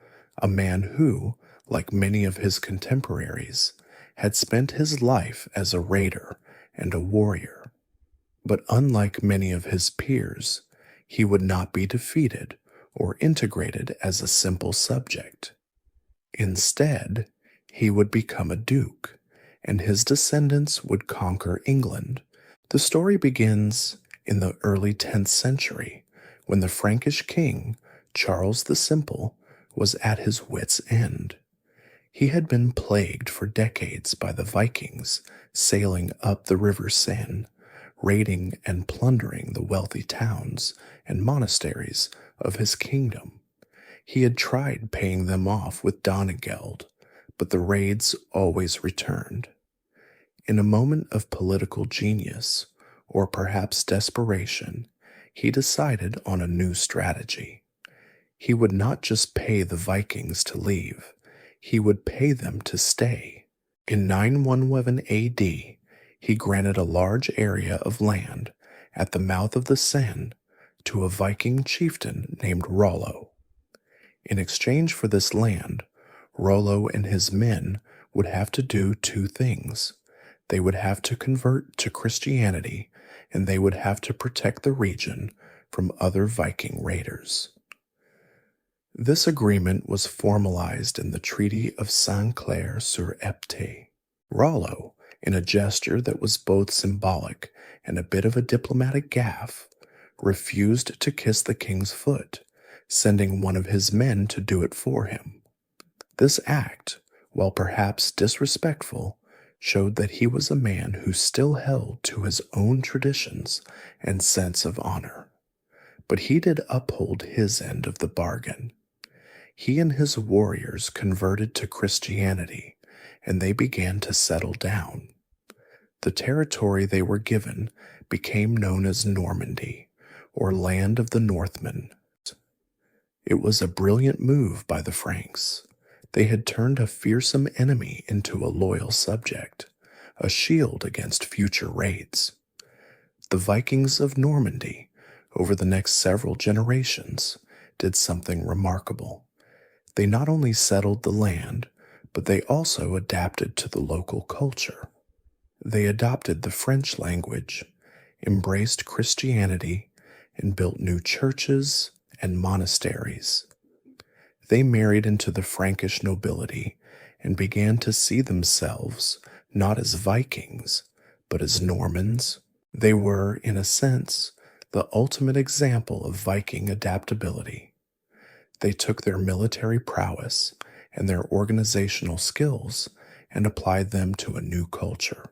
a man who, like many of his contemporaries, had spent his life as a raider and a warrior. But unlike many of his peers, he would not be defeated or integrated as a simple subject. Instead, he would become a duke, and his descendants would conquer England. The story begins in the early 10th century, when the Frankish king, Charles the Simple, was at his wits' end. He had been plagued for decades by the Vikings sailing up the river Seine, raiding and plundering the wealthy towns and monasteries of his kingdom. He had tried paying them off with Danegeld, but the raids always returned. In a moment of political genius, or perhaps desperation, he decided on a new strategy. He would not just pay the Vikings to leave, he would pay them to stay. In 911 AD, he granted a large area of land at the mouth of the Seine to a Viking chieftain named Rollo. In exchange for this land, Rollo and his men would have to do two things. They would have to convert to Christianity, and they would have to protect the region from other Viking raiders. This agreement was formalized in the Treaty of Saint-Clair-sur-Epte. Rollo, in a gesture that was both symbolic and a bit of a diplomatic gaffe, refused to kiss the king's foot, sending one of his men to do it for him. This act, while perhaps disrespectful, showed that he was a man who still held to his own traditions and sense of honor. But he did uphold his end of the bargain. He and his warriors converted to Christianity, and they began to settle down. The territory they were given became known as Normandy, or Land of the Northmen. It was a brilliant move by the Franks. They had turned a fearsome enemy into a loyal subject, a shield against future raids. The Vikings of Normandy, over the next several generations, did something remarkable. They not only settled the land, but they also adapted to the local culture. They adopted the French language, embraced Christianity, and built new churches and monasteries. They married into the Frankish nobility and began to see themselves not as Vikings, but as Normans. They were, in a sense, the ultimate example of Viking adaptability. They took their military prowess and their organizational skills and applied them to a new culture,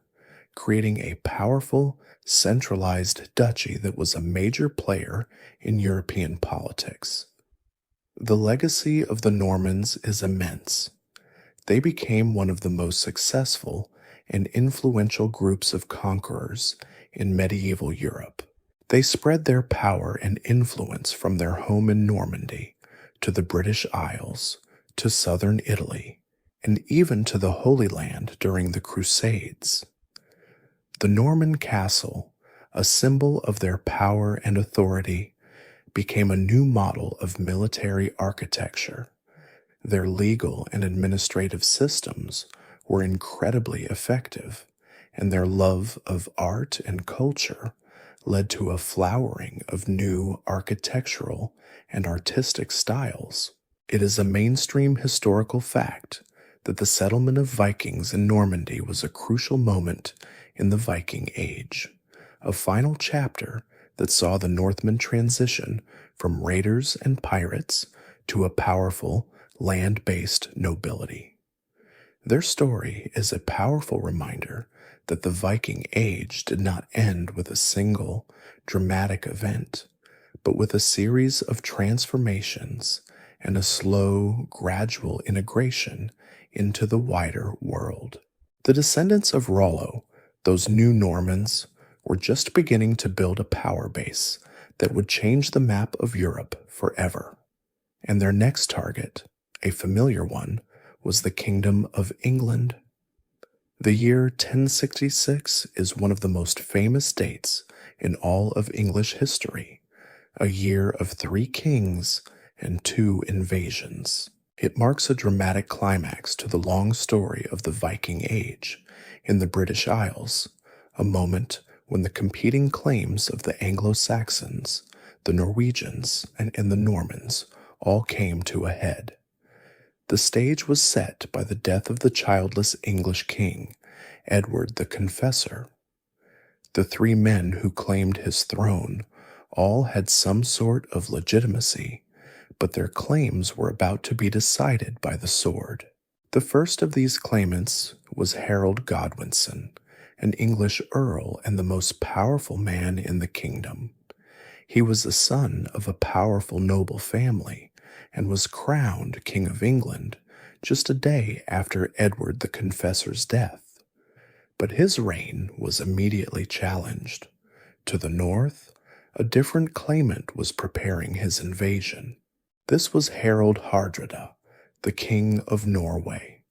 creating a powerful, centralized duchy that was a major player in European politics. The legacy of the Normans is immense. They became one of the most successful and influential groups of conquerors in medieval Europe. They spread their power and influence from their home in Normandy to the British Isles, to southern Italy, and even to the Holy Land during the Crusades. The Norman castle, a symbol of their power and authority, became a new model of military architecture. Their legal and administrative systems were incredibly effective, and their love of art and culture led to a flowering of new architectural and artistic styles. It is a mainstream historical fact that the settlement of Vikings in Normandy was a crucial moment in the Viking Age, a final chapter that saw the Northmen transition from raiders and pirates to a powerful, land-based nobility. Their story is a powerful reminder that the Viking Age did not end with a single, dramatic event, but with a series of transformations and a slow, gradual integration into the wider world. The descendants of Rollo, those new Normans, were just beginning to build a power base that would change the map of Europe forever. And their next target, a familiar one, was the Kingdom of England. The year 1066 is one of the most famous dates in all of English history, a year of 3 kings and 2 invasions. It marks a dramatic climax to the long story of the Viking Age in the British Isles, a moment when the competing claims of the Anglo-Saxons, the Norwegians, and the Normans all came to a head. The stage was set by the death of the childless English king, Edward the Confessor. The 3 men who claimed his throne all had some sort of legitimacy, but their claims were about to be decided by the sword. The first of these claimants was Harold Godwinson, an English earl and the most powerful man in the kingdom. He was the son of a powerful noble family and was crowned King of England just a day after Edward the Confessor's death. But his reign was immediately challenged. To the north, a different claimant was preparing his invasion. This was Harald Hardrada, the King of Norway,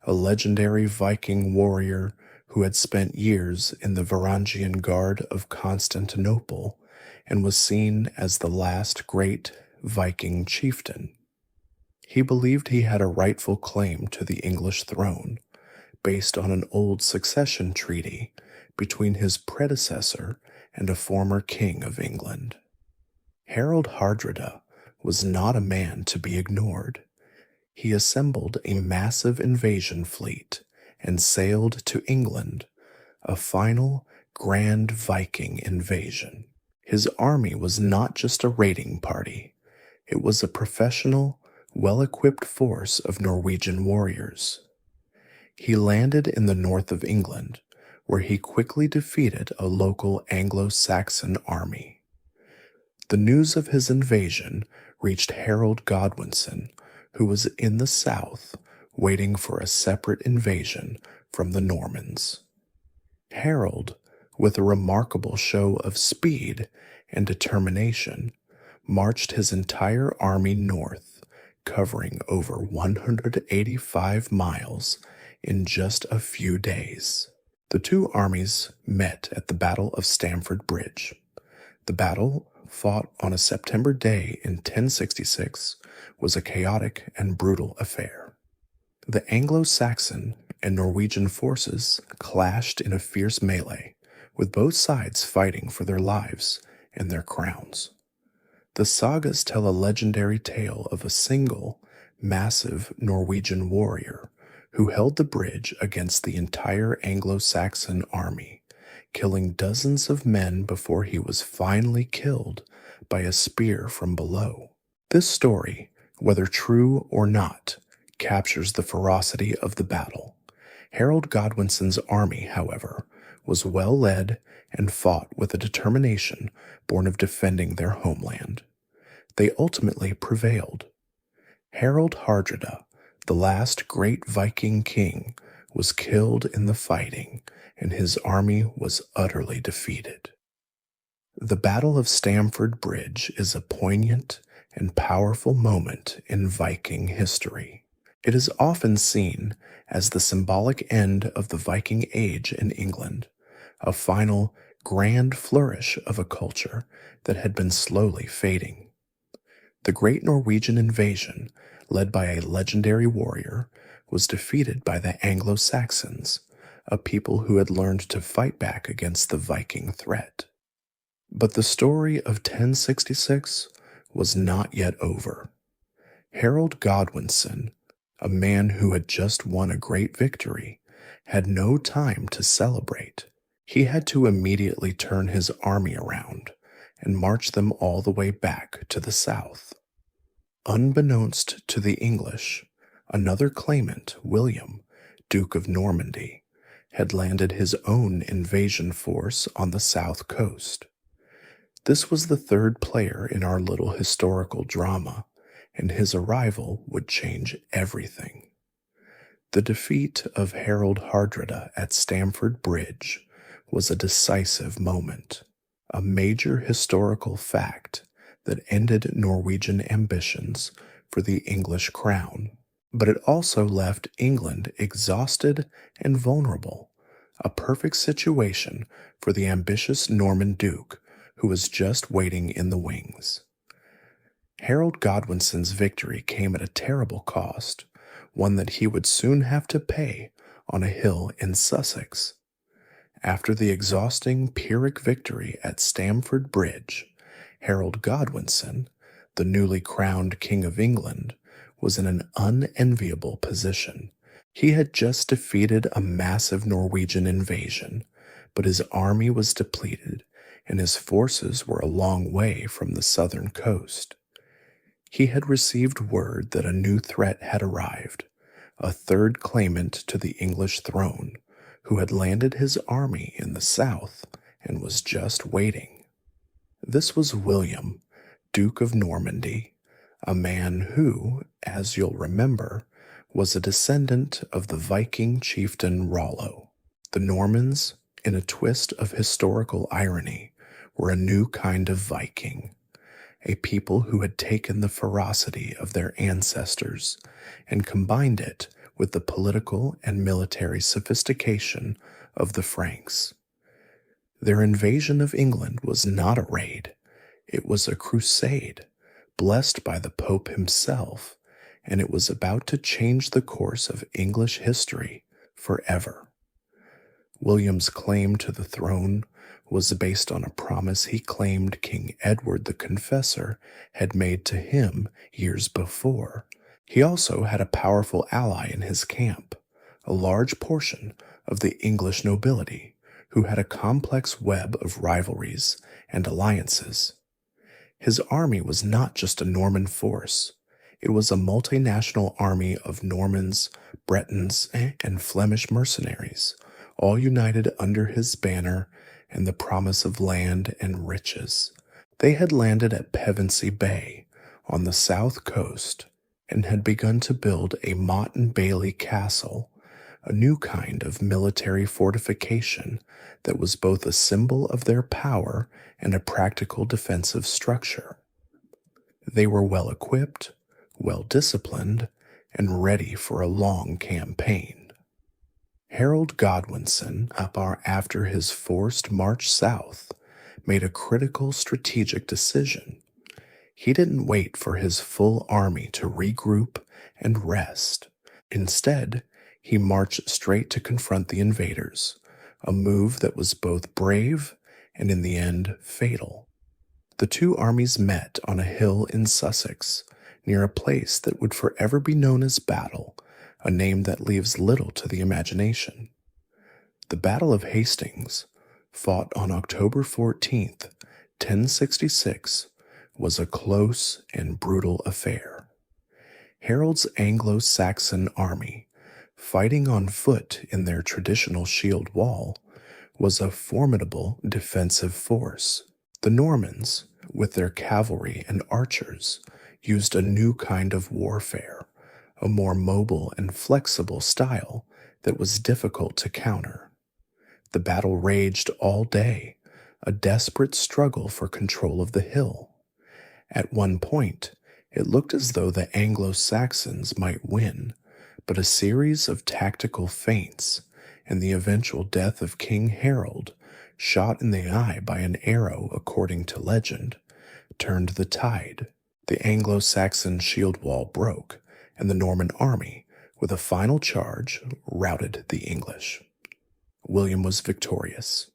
a legendary Viking warrior who had spent years in the Varangian Guard of Constantinople and was seen as the last great Viking chieftain. He believed he had a rightful claim to the English throne, based on an old succession treaty between his predecessor and a former king of England. Harald Hardrada was not a man to be ignored. He assembled a massive invasion fleet and sailed to England, a final grand Viking invasion. His army was not just a raiding party. It was a professional, well-equipped force of Norwegian warriors. He landed in the north of England, where he quickly defeated a local Anglo-Saxon army. The news of his invasion reached Harold Godwinson, who was in the south, waiting for a separate invasion from the Normans. Harold, with a remarkable show of speed and determination, marched his entire army north, covering over 185 miles in just a few days. The two armies met at the Battle of Stamford Bridge. The battle, fought on a September day in 1066, was a chaotic and brutal affair. The Anglo-Saxon and Norwegian forces clashed in a fierce melee, with both sides fighting for their lives and their crowns. The sagas tell a legendary tale of a single, massive Norwegian warrior who held the bridge against the entire Anglo-Saxon army, killing dozens of men before he was finally killed by a spear from below. This story, whether true or not, captures the ferocity of the battle. Harold Godwinson's army, however, was well led and fought with a determination born of defending their homeland. They ultimately prevailed. Harold Hardrada, the last great Viking king, was killed in the fighting, and his army was utterly defeated. The Battle of Stamford Bridge is a poignant and powerful moment in Viking history. It is often seen as the symbolic end of the Viking Age in England, a final, grand flourish of a culture that had been slowly fading. The great Norwegian invasion, led by a legendary warrior, was defeated by the Anglo-Saxons, a people who had learned to fight back against the Viking threat. But the story of 1066 was not yet over. Harold Godwinson, a man who had just won a great victory, had no time to celebrate. He had to immediately turn his army around and march them all the way back to the south. Unbeknownst to the English, another claimant, William, Duke of Normandy, had landed his own invasion force on the south coast. This was the third player in our little historical drama, and his arrival would change everything. The defeat of Harold Hardrada at Stamford Bridge was a decisive moment, a major historical fact that ended Norwegian ambitions for the English crown. But it also left England exhausted and vulnerable, a perfect situation for the ambitious Norman Duke who was just waiting in the wings. Harold Godwinson's victory came at a terrible cost, one that he would soon have to pay on a hill in Sussex. After the exhausting Pyrrhic victory at Stamford Bridge, Harold Godwinson, the newly crowned King of England, was in an unenviable position. He had just defeated a massive Norwegian invasion, but his army was depleted and his forces were a long way from the southern coast. He had received word that a new threat had arrived, a third claimant to the English throne, who had landed his army in the south and was just waiting. This was William, Duke of Normandy, a man who, as you'll remember, was a descendant of the Viking chieftain Rollo. The Normans, in a twist of historical irony, were a new kind of Viking, a people who had taken the ferocity of their ancestors and combined it with the political and military sophistication of the Franks. Their invasion of England was not a raid, it was a crusade, blessed by the Pope himself, and it was about to change the course of English history forever. William's claim to the throne was based on a promise he claimed King Edward the Confessor had made to him years before. He also had a powerful ally in his camp, a large portion of the English nobility, who had a complex web of rivalries and alliances. His army was not just a Norman force, it was a multinational army of Normans, Bretons, and Flemish mercenaries, all united under his banner and the promise of land and riches. They had landed at Pevensey Bay on the south coast, and had begun to build a Motte and Bailey castle, a new kind of military fortification that was both a symbol of their power and a practical defensive structure. They were well equipped, well disciplined, and ready for a long campaign. Harold Godwinson, after his forced march south, made a critical strategic decision. He didn't wait for his full army to regroup and rest. Instead, he marched straight to confront the invaders, a move that was both brave and in the end fatal. The two armies met on a hill in Sussex, near a place that would forever be known as Battle, a name that leaves little to the imagination. The Battle of Hastings, fought on October 14th, 1066, was a close and brutal affair. Harold's Anglo-Saxon army, fighting on foot in their traditional shield wall, was a formidable defensive force. The Normans, with their cavalry and archers, used a new kind of warfare, a more mobile and flexible style that was difficult to counter. The battle raged all day, a desperate struggle for control of the hill. At one point, it looked as though the Anglo-Saxons might win, but a series of tactical feints and the eventual death of King Harold, shot in the eye by an arrow according to legend, turned the tide. The Anglo-Saxon shield wall broke, and the Norman army, with a final charge, routed the English. William was victorious.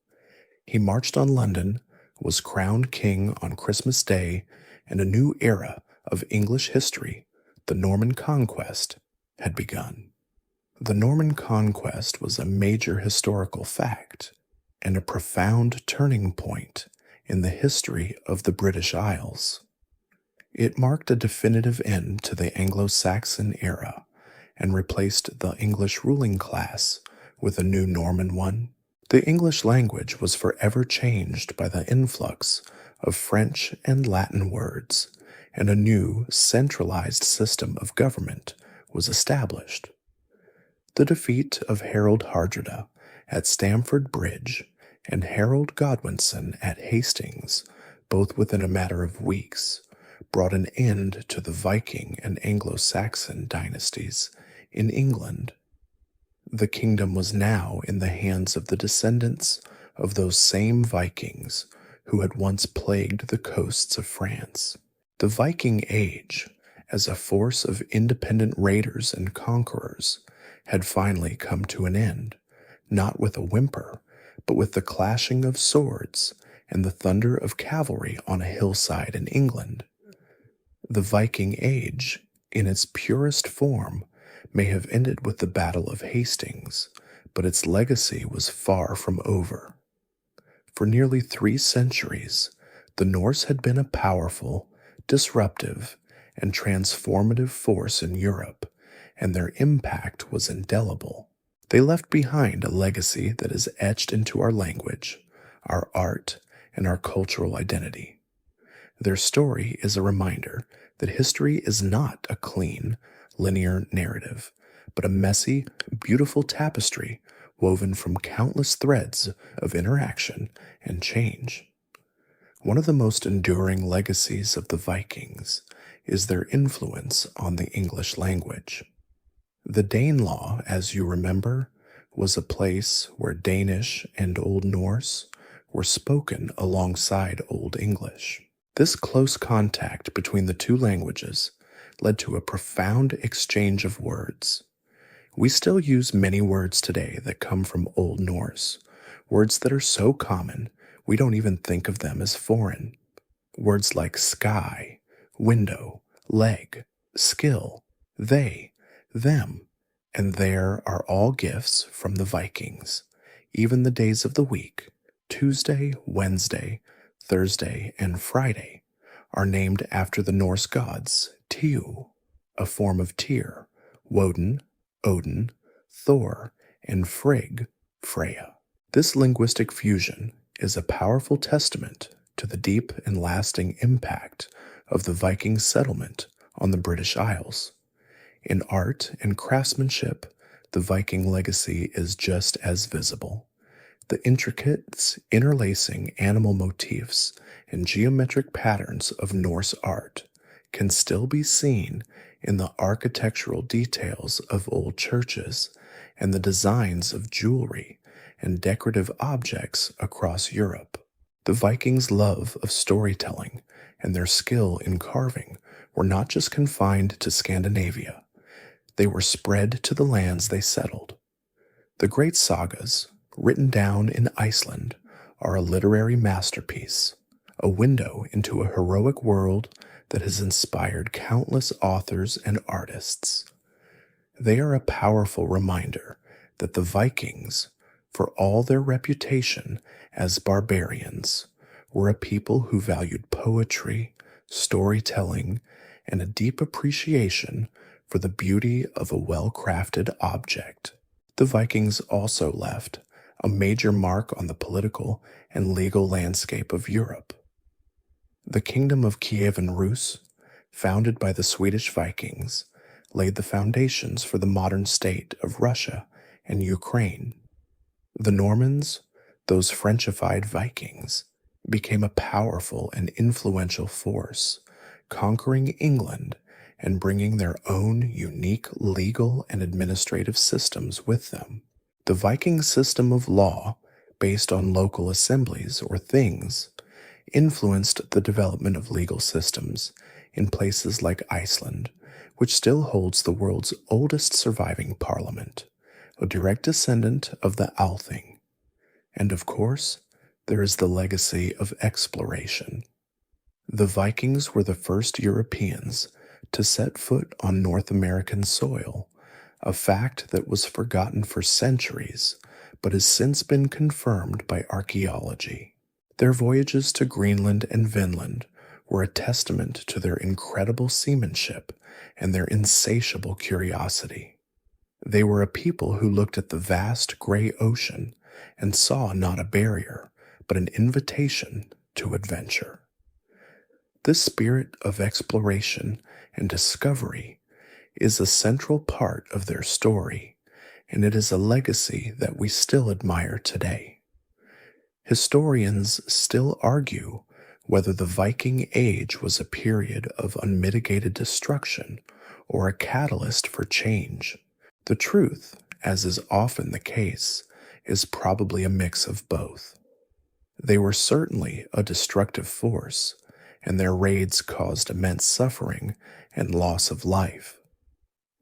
He marched on London, was crowned king on Christmas Day, and a new era of English history, the Norman Conquest, had begun. The Norman Conquest was a major historical fact and a profound turning point in the history of the British Isles. It marked a definitive end to the Anglo-Saxon era and replaced the English ruling class with a new Norman one. The English language was forever changed by the influx of French and Latin words, and a new, centralized system of government was established. The defeat of Harold Hardrada at Stamford Bridge and Harold Godwinson at Hastings, both within a matter of weeks, brought an end to the Viking and Anglo-Saxon dynasties in England. The kingdom was now in the hands of the descendants of those same Vikings who had once plagued the coasts of France. The Viking Age, as a force of independent raiders and conquerors, had finally come to an end, not with a whimper, but with the clashing of swords and the thunder of cavalry on a hillside in England. The Viking Age, in its purest form, may have ended with the Battle of Hastings, but its legacy was far from over. For nearly 3 centuries, the Norse had been a powerful, disruptive, and transformative force in Europe, and their impact was indelible. They left behind a legacy that is etched into our language, our art, and our cultural identity. Their story is a reminder that history is not a clean, linear narrative, but a messy, beautiful tapestry woven from countless threads of interaction and change. One of the most enduring legacies of the Vikings is their influence on the English language. The Danelaw, as you remember, was a place where Danish and Old Norse were spoken alongside Old English. This close contact between the two languages led to a profound exchange of words. We still use many words today that come from Old Norse, words that are so common we don't even think of them as foreign. Words like sky, window, leg, skill, they, them, and there are all gifts from the Vikings. Even the days of the week, Tuesday, Wednesday, Thursday, and Friday, are named after the Norse gods Tiw, a form of Tyr, Woden, Odin, Thor, and Frigg, Freya. This linguistic fusion is a powerful testament to the deep and lasting impact of the Viking settlement on the British Isles. In art and craftsmanship, the Viking legacy is just as visible. The intricate interlacing animal motifs and geometric patterns of Norse art can still be seen in the architectural details of old churches and the designs of jewelry and decorative objects across Europe. The Vikings' love of storytelling and their skill in carving were not just confined to Scandinavia. They were spread to the lands they settled. The great sagas, written down in Iceland, are a literary masterpiece, a window into a heroic world that has inspired countless authors and artists. They are a powerful reminder that the Vikings, for all their reputation as barbarians, were a people who valued poetry, storytelling, and a deep appreciation for the beauty of a well-crafted object. The Vikings also left a major mark on the political and legal landscape of Europe. The kingdom of Kievan Rus, founded by the Swedish Vikings, laid the foundations for the modern state of Russia and Ukraine. The Normans, those Frenchified Vikings, became a powerful and influential force, conquering England and bringing their own unique legal and administrative systems with them. The Viking system of law, based on local assemblies or things, influenced the development of legal systems in places like Iceland, which still holds the world's oldest surviving parliament, a direct descendant of the Althing. And of course, there is the legacy of exploration. The Vikings were the first Europeans to set foot on North American soil, a fact that was forgotten for centuries but has since been confirmed by archaeology. Their voyages to Greenland and Vinland were a testament to their incredible seamanship and their insatiable curiosity. They were a people who looked at the vast gray ocean and saw not a barrier, but an invitation to adventure. This spirit of exploration and discovery is a central part of their story, and it is a legacy that we still admire today. Historians still argue whether the Viking Age was a period of unmitigated destruction or a catalyst for change. The truth, as is often the case, is probably a mix of both. They were certainly a destructive force, and their raids caused immense suffering and loss of life.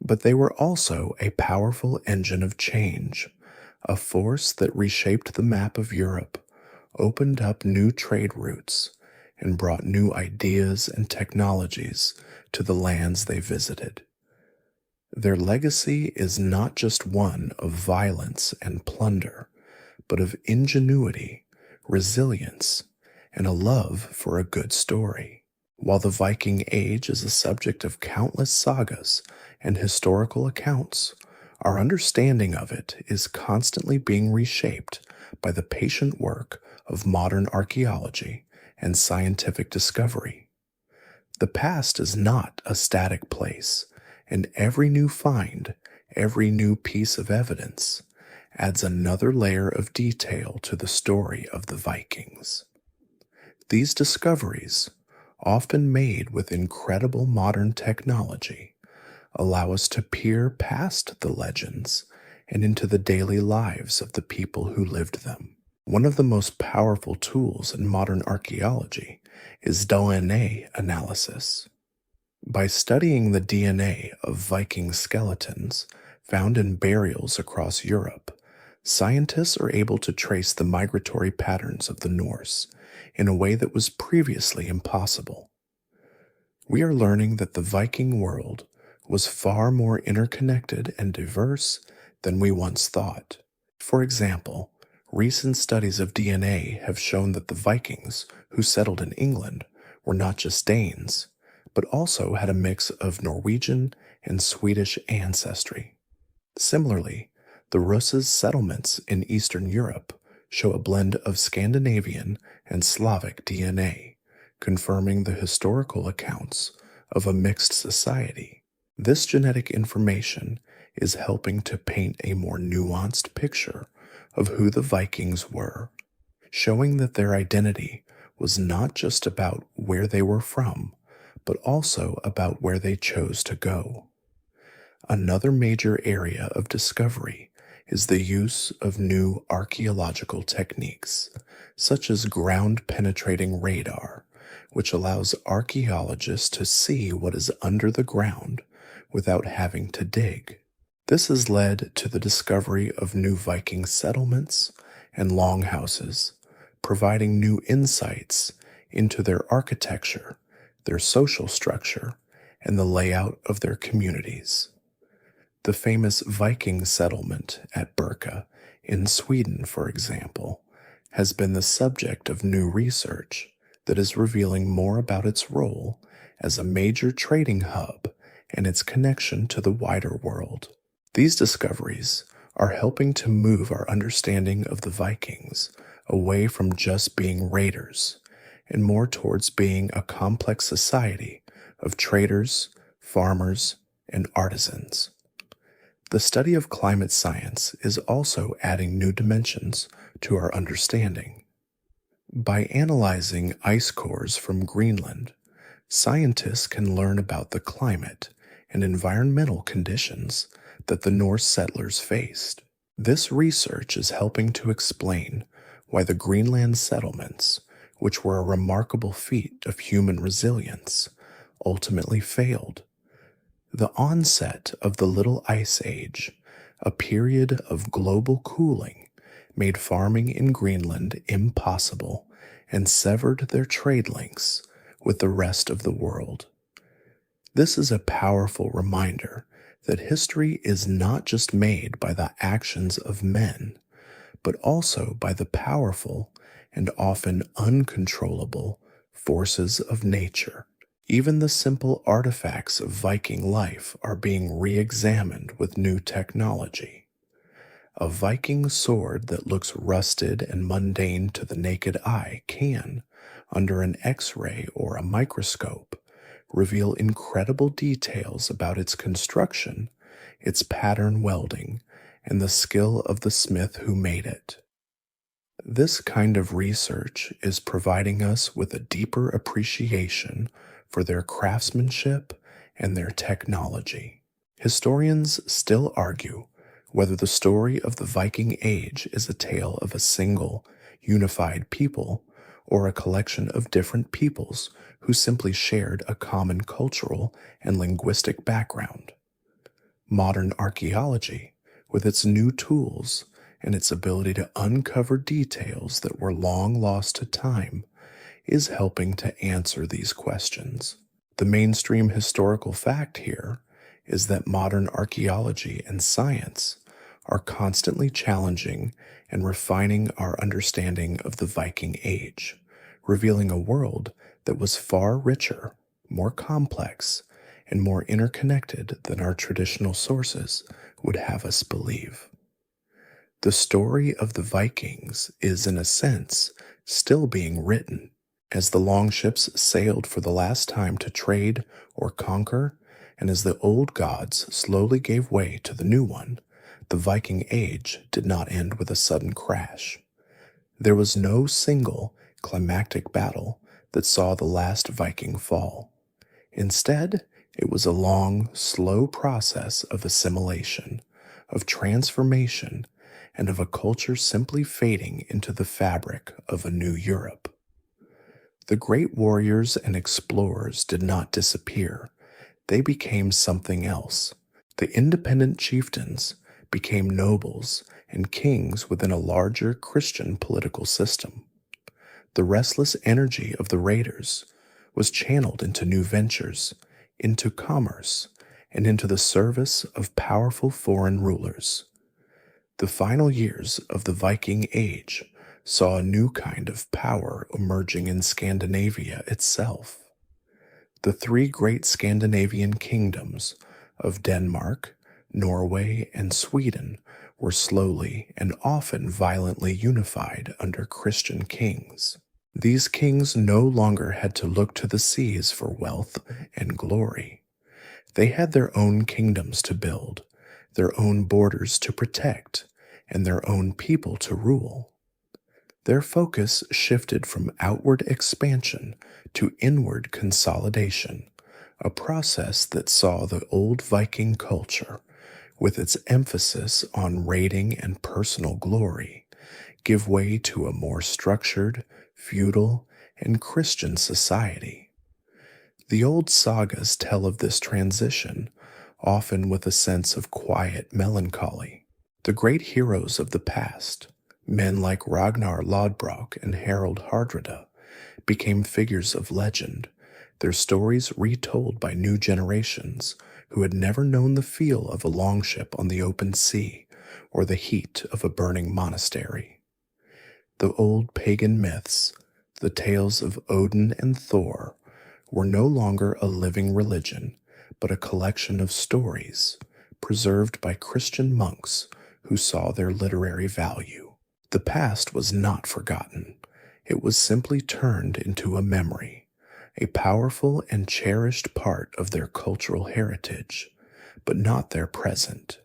But they were also a powerful engine of change, a force that reshaped the map of Europe, opened up new trade routes, and brought new ideas and technologies to the lands they visited. Their legacy is not just one of violence and plunder, but of ingenuity, resilience, and a love for a good story. While the Viking Age is a subject of countless sagas and historical accounts, our understanding of it is constantly being reshaped by the patient work of modern archaeology and scientific discovery. The past is not a static place, and every new find, every new piece of evidence, adds another layer of detail to the story of the Vikings. These discoveries, often made with incredible modern technology, allow us to peer past the legends and into the daily lives of the people who lived them. One of the most powerful tools in modern archaeology is DNA analysis. By studying the DNA of Viking skeletons found in burials across Europe, scientists are able to trace the migratory patterns of the Norse in a way that was previously impossible. We are learning that the Viking world was far more interconnected and diverse than we once thought. For example, recent studies of DNA have shown that the Vikings who settled in England were not just Danes, but also had a mix of Norwegian and Swedish ancestry. Similarly, the Rus's settlements in Eastern Europe show a blend of Scandinavian and Slavic DNA, confirming the historical accounts of a mixed society. This genetic information is helping to paint a more nuanced picture of who the Vikings were, showing that their identity was not just about where they were from, but also about where they chose to go. Another major area of discovery is the use of new archaeological techniques, such as ground-penetrating radar, which allows archaeologists to see what is under the ground without having to dig. This has led to the discovery of new Viking settlements and longhouses, providing new insights into their architecture, their social structure, and the layout of their communities. The famous Viking settlement at Birka in Sweden, for example, has been the subject of new research that is revealing more about its role as a major trading hub and its connection to the wider world. These discoveries are helping to move our understanding of the Vikings away from just being raiders and more towards being a complex society of traders, farmers, and artisans. The study of climate science is also adding new dimensions to our understanding. By analyzing ice cores from Greenland, scientists can learn about the climate and environmental conditions that the Norse settlers faced. This research is helping to explain why the Greenland settlements, which were a remarkable feat of human resilience, ultimately failed. The onset of the Little Ice Age, a period of global cooling, made farming in Greenland impossible and severed their trade links with the rest of the world. This is a powerful reminder that history is not just made by the actions of men, but also by the powerful and often uncontrollable forces of nature. Even the simple artifacts of Viking life are being re-examined with new technology. A Viking sword that looks rusted and mundane to the naked eye can, under an X-ray or a microscope, reveal incredible details about its construction, its pattern welding, and the skill of the smith who made it. This kind of research is providing us with a deeper appreciation for their craftsmanship and their technology. Historians still argue whether the story of the Viking Age is a tale of a single, unified people or a collection of different peoples who simply shared a common cultural and linguistic background. Modern archaeology, with its new tools and its ability to uncover details that were long lost to time, is helping to answer these questions. The mainstream historical fact here is that modern archaeology and science are constantly challenging and refining our understanding of the Viking Age, revealing a world that was far richer, more complex, and more interconnected than our traditional sources would have us believe. The story of the Vikings is, in a sense, still being written. As the longships sailed for the last time to trade or conquer, and as the old gods slowly gave way to the new one, the Viking Age did not end with a sudden crash. There was no single climactic battle that saw the last Viking fall. Instead, it was a long, slow process of assimilation, of transformation, and of a culture simply fading into the fabric of a new Europe. The great warriors and explorers did not disappear. They became something else. The independent chieftains became nobles and kings within a larger Christian political system. The restless energy of the raiders was channeled into new ventures, into commerce, and into the service of powerful foreign rulers. The final years of the Viking Age saw a new kind of power emerging in Scandinavia itself. The three great Scandinavian kingdoms of Denmark, Norway, and Sweden were slowly and often violently unified under Christian kings. These kings no longer had to look to the seas for wealth and glory. They had their own kingdoms to build, their own borders to protect, and their own people to rule. Their focus shifted from outward expansion to inward consolidation, a process that saw the old Viking culture, with its emphasis on raiding and personal glory, give way to a more structured, feudal, and Christian society. The old sagas tell of this transition, often with a sense of quiet melancholy. The great heroes of the past, men like Ragnar Lodbrok and Harald Hardrada, became figures of legend, their stories retold by new generations who had never known the feel of a longship on the open sea or the heat of a burning monastery. The old pagan myths, the tales of Odin and Thor, were no longer a living religion, but a collection of stories preserved by Christian monks who saw their literary value. The past was not forgotten. It was simply turned into a memory, a powerful and cherished part of their cultural heritage, but not their present.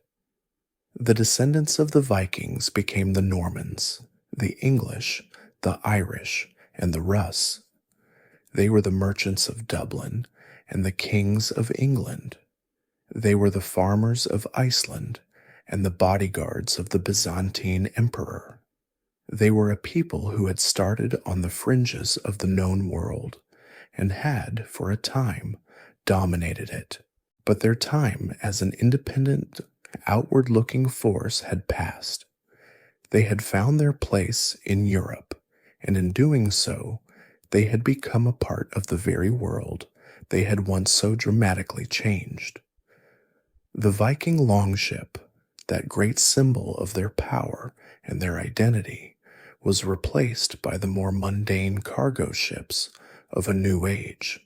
The descendants of the Vikings became the Normans, the English, the Irish, and the Russ. They were the merchants of Dublin and the kings of England. They were the farmers of Iceland and the bodyguards of the Byzantine emperor. They were a people who had started on the fringes of the known world and had, for a time, dominated it. But their time as an independent, outward-looking force had passed. They had found their place in Europe, and in doing so, they had become a part of the very world they had once so dramatically changed. The Viking longship, that great symbol of their power and their identity, was replaced by the more mundane cargo ships of a new age,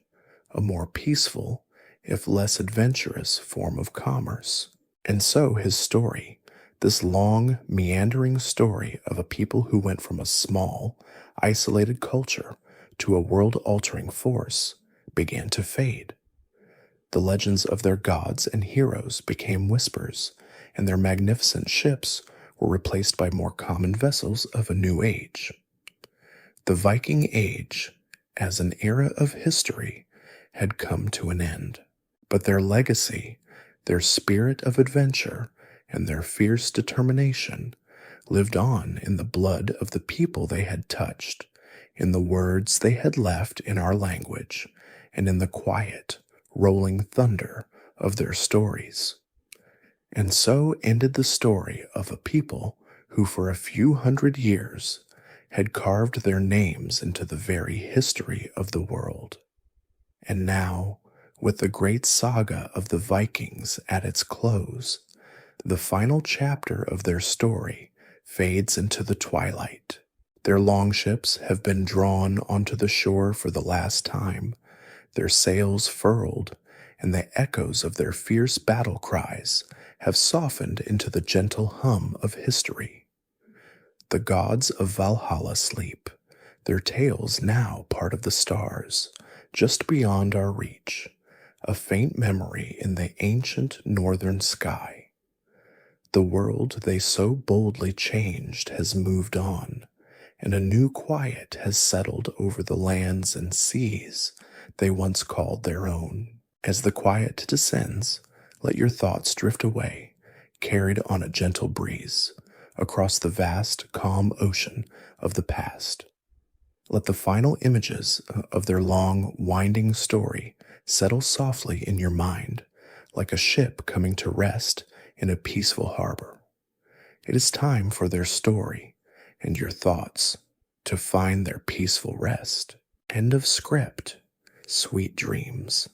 a more peaceful, if less adventurous, form of commerce. And so his story, this long, meandering story of a people who went from a small, isolated culture to a world-altering force, began to fade. The legends of their gods and heroes became whispers, and their magnificent ships were replaced by more common vessels of a new age. The Viking Age, as an era of history, had come to an end. But their legacy, their spirit of adventure, and their fierce determination lived on in the blood of the people they had touched, in the words they had left in our language, and in the quiet, rolling thunder of their stories. And so ended the story of a people who for a few hundred years had carved their names into the very history of the world. And now, with the great saga of the Vikings at its close, the final chapter of their story fades into the twilight. Their longships have been drawn onto the shore for the last time, their sails furled, and the echoes of their fierce battle cries have softened into the gentle hum of history. The gods of Valhalla sleep, their tales now part of the stars, just beyond our reach, a faint memory in the ancient northern sky. The world they so boldly changed has moved on, and a new quiet has settled over the lands and seas they once called their own. As the quiet descends, let your thoughts drift away, carried on a gentle breeze, across the vast, calm ocean of the past. Let the final images of their long, winding story settle softly in your mind, like a ship coming to rest in a peaceful harbor. It is time for their story and your thoughts to find their peaceful rest. End of script. Sweet dreams.